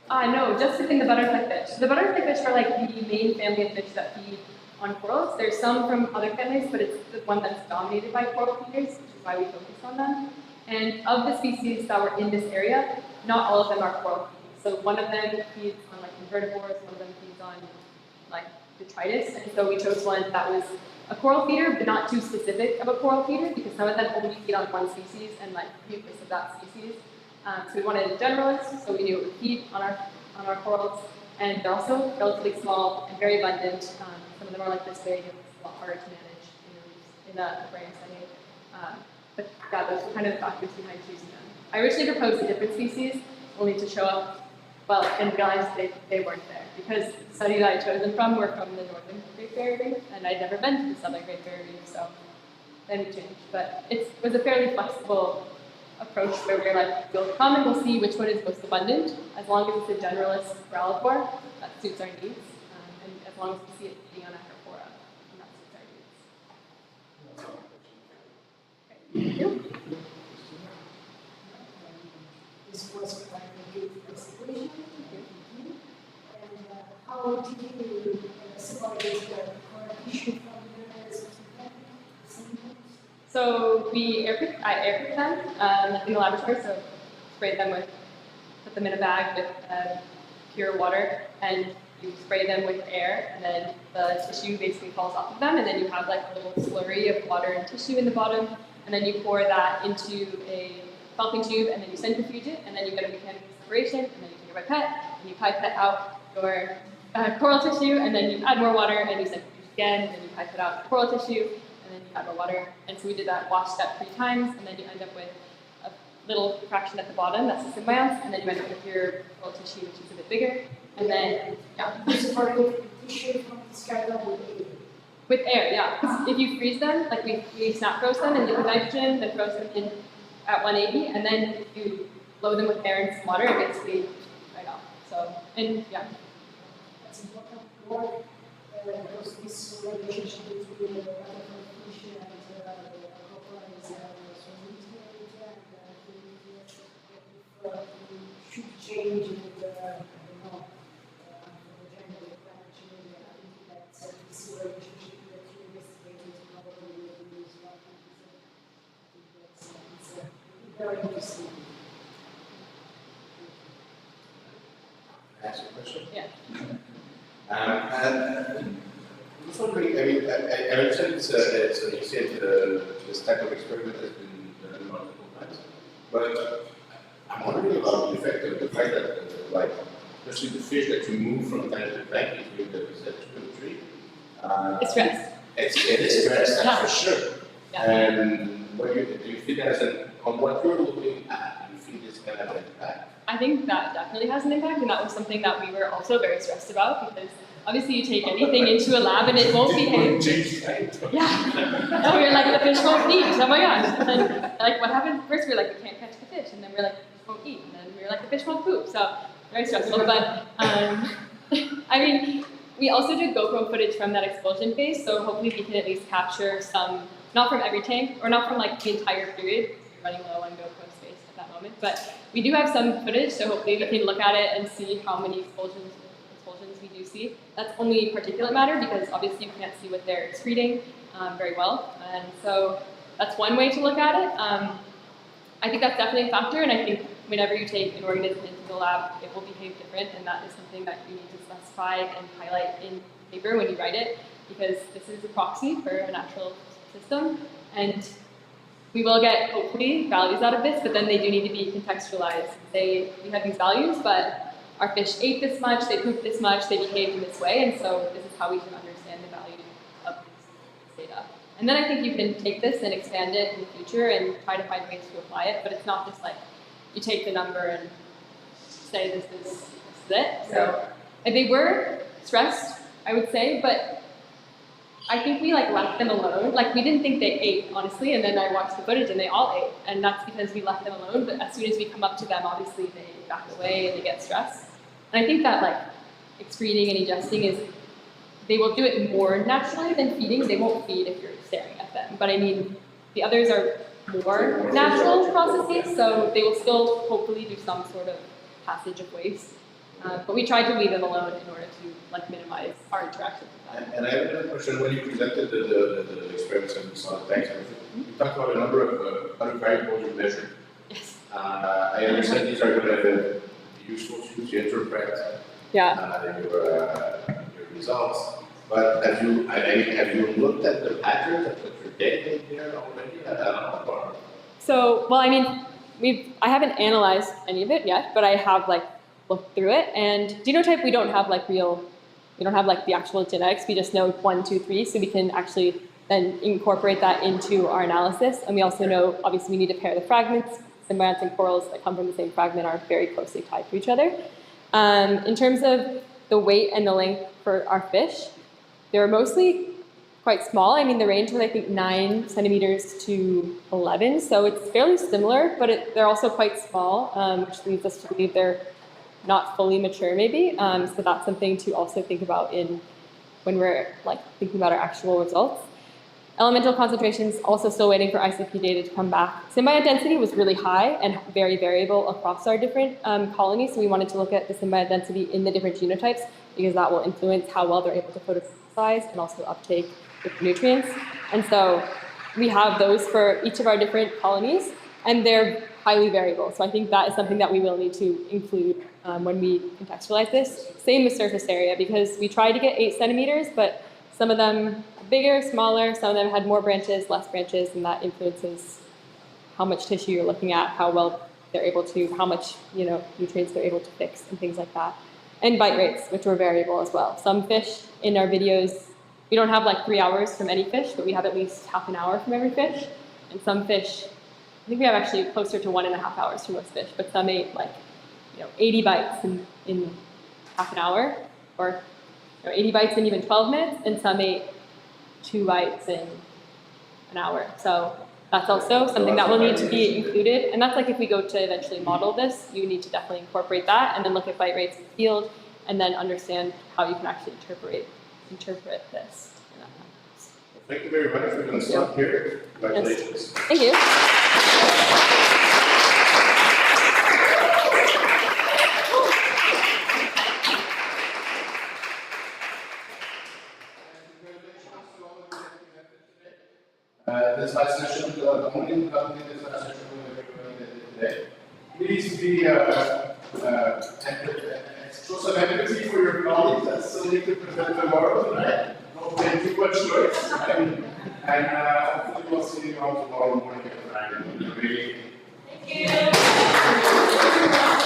S15: No, just within the butterfly fish. The butterfly fish are like the main family of fish that feed on corals. There's some from other families, but it's the one that's dominated by coral feeders, which is why we focus on them. And of the species that were in this area, not all of them are coral feeding. So one of them feeds on like invertebrates, one of them feeds on like detritus, and so we chose one that was a coral feeder, but not too specific of a coral feeder, because some of them only feed on one species and like mucus of that species. So we wanted a generalist, so we knew it would feed on our corals, and they're also relatively small and very abundant. Some of them are like this big, and it's a lot harder to manage in the aquarium setting. But yeah, those were kind of the factors behind choosing them. I originally proposed a different species, only to show up, well, and realize they weren't there, because the study that I chose them from were from the northern Great Barrier Reef, and I'd never been to the southern Great Barrier Reef, so then we changed. But it was a fairly flexible approach where we're like, we'll come and we'll see which one is most abundant, as long as it's a generalist growlivore, that suits our needs, and as long as we see it feeding on Acropora, and that suits our needs. Thank you.
S9: This was quite a good presentation. And how did you separate the core tissue from the samples?
S15: So I air pick them in the laboratory, so spray them put them in a bag with pure water, and you spray them with air, and then the tissue basically falls off of them, and then you have like a little slurry of water and tissue in the bottom, and then you pour that into a falcon tube, and then you centrifuge it, and then you get a mechanical separation, and then you take your pipette, and you pipette out your coral tissue, and then you add more water, and you centrifuge again, and then you pipette out the coral tissue, and then you add more water. And so we did that wash step 3 times, and then you end up with a little fraction at the bottom, that's the symbionts, and then you end up with your coral tissue, which is a bit bigger, and then, yeah.
S9: Separating tissue from the skeleton.
S15: With air, yeah. 'Cause if you freeze them, like we snap froze them in liquid nitrogen, then froze them in at 180, and then if you blow them with air and some water, it basically right off. So, and yeah.
S9: That's important work because this relationship between the butterfly fish and the crocodile is so intimate, and we should change the, I don't know, the general climate change. I think that this relationship that you investigated probably is one of it's very interesting.
S14: Can I ask a question?
S15: Yeah.
S14: And I was wondering, I mean, I understand it's you said this type of experiment has been done multiple times, but I'm wondering about the effect of the fact that, like, especially the fish that you move from time to time between the 2 and 3.
S15: It's stress.
S14: It is stress,
S15: Yeah.
S14: for sure.
S15: Yeah.
S14: And what do you feel as on what you're looking at, do you feel this kind of impact?
S15: I think that definitely has an impact, and that was something that we were also very stressed about because obviously you take anything into a lab and it won't behave. Yeah. No, you're like, the fish won't eat. Oh my gosh. And then, like, what happened? First we were like, we can't catch the fish, and then we we're like, the fish won't eat, and then we were like, the fish won't poop. So very stressful. But I mean, we also did GoPro footage from that expulsion phase, so hopefully we can at least capture some, not from every tank, or not from like the entire period. We're running low on GoPro space at that moment, but we do have some footage, so hopefully we can look at it and see how many expulsions we do see. That's only particulate matter because obviously you can't see what they're excreting very well, and so that's one way to look at it. I think that's definitely a factor, and I think whenever you take an organism into the lab, it will behave different, and that is something that you need to specify and highlight in paper when you write it, because this is a proxy for a natural system, and we will get, hopefully, values out of this, but then they do need to be contextualized. We have these values, but our fish ate this much, they pooped this much, they behaved in this way, and so this is how we can understand the value of this data. And then I think you can take this and expand it in the future and try to find ways to apply it, but it's not just like you take the number and say this is it. So and they were stressed, I would say, but I think we like left them alone. Like we didn't think they ate, honestly, and then I watched the footage and they all ate, and that's because we left them alone, but as soon as we come up to them, obviously they back away and they get stressed. And I think that like excreting and ingesting is, they will do it more naturally than feeding. They won't feed if you're staring at them. But I mean, the others are more natural processes, so they will still hopefully do some sort of passage of waste. But we tried to leave them alone in order to like minimize our interaction with them.
S14: And I have another question. When you presented the experiments and you saw the tanks and everything, you talked about a number of other variables you measured.
S15: Yes.
S14: I understand these are going to be useful to interpret your results. But have you looked at the patterns that you're getting there already? I don't know.
S15: So, well, I mean, I haven't analyzed any of it yet, but I have like looked through it. And genotype, we don't have like the actual genetics. We just know 1, 2, 3, so we can actually then incorporate that into our analysis. And we also know, obviously, we need to pair the fragments. Symbionts and corals that come from the same fragment are very closely tied to each other. In terms of the weight and the length for our fish, they're mostly quite small. I mean, the range was, I think, 9 centimeters to 11, so it's fairly similar, but they're also quite small, which leads us to believe they're not fully mature, maybe. So that's something to also think about when we're like thinking about our actual results. Elemental concentrations, also still waiting for ICP data to come back. Symbiont density was really high and very variable across our different colonies, so we wanted to look at the symbiont density in the different genotypes because that will influence how well they're able to photosynthesize and also uptake the nutrients. And so we have those for each of our different colonies, and they're highly variable. So I think that is something that we will need to include when we contextualize this. Same with surface area, because we tried to get 8 centimeters, but some of them are bigger, smaller, some of them had more branches, less branches, and that influences how much tissue you're looking at, how well they're able to, how much nutrients they're able to fix, and things like that. And bite rates, which were variable as well. Some fish in our videos, we don't have like 3 hours from any fish, but we have at least half an hour from every fish. And some fish, I think we have actually closer to 1.5 hours from most fish, but some ate like 80 bites in half an hour, or 80 bites in even 12 minutes, and some ate 2 bytes in an hour. So that's also something that will need to be included. And that's like if we go to eventually model this, you need to definitely incorporate that and then look at byte rates in the field and then understand how you can actually interpret this.
S14: Thank you very much. We're going to stop here. Congratulations.
S15: Thank you.
S14: This last session, only company this last session with everybody that did today. Please be, show some empathy for your colleagues that still need to present tomorrow tonight. Don't take too much noise. And hopefully we'll see you all tomorrow morning at 9. Thank you.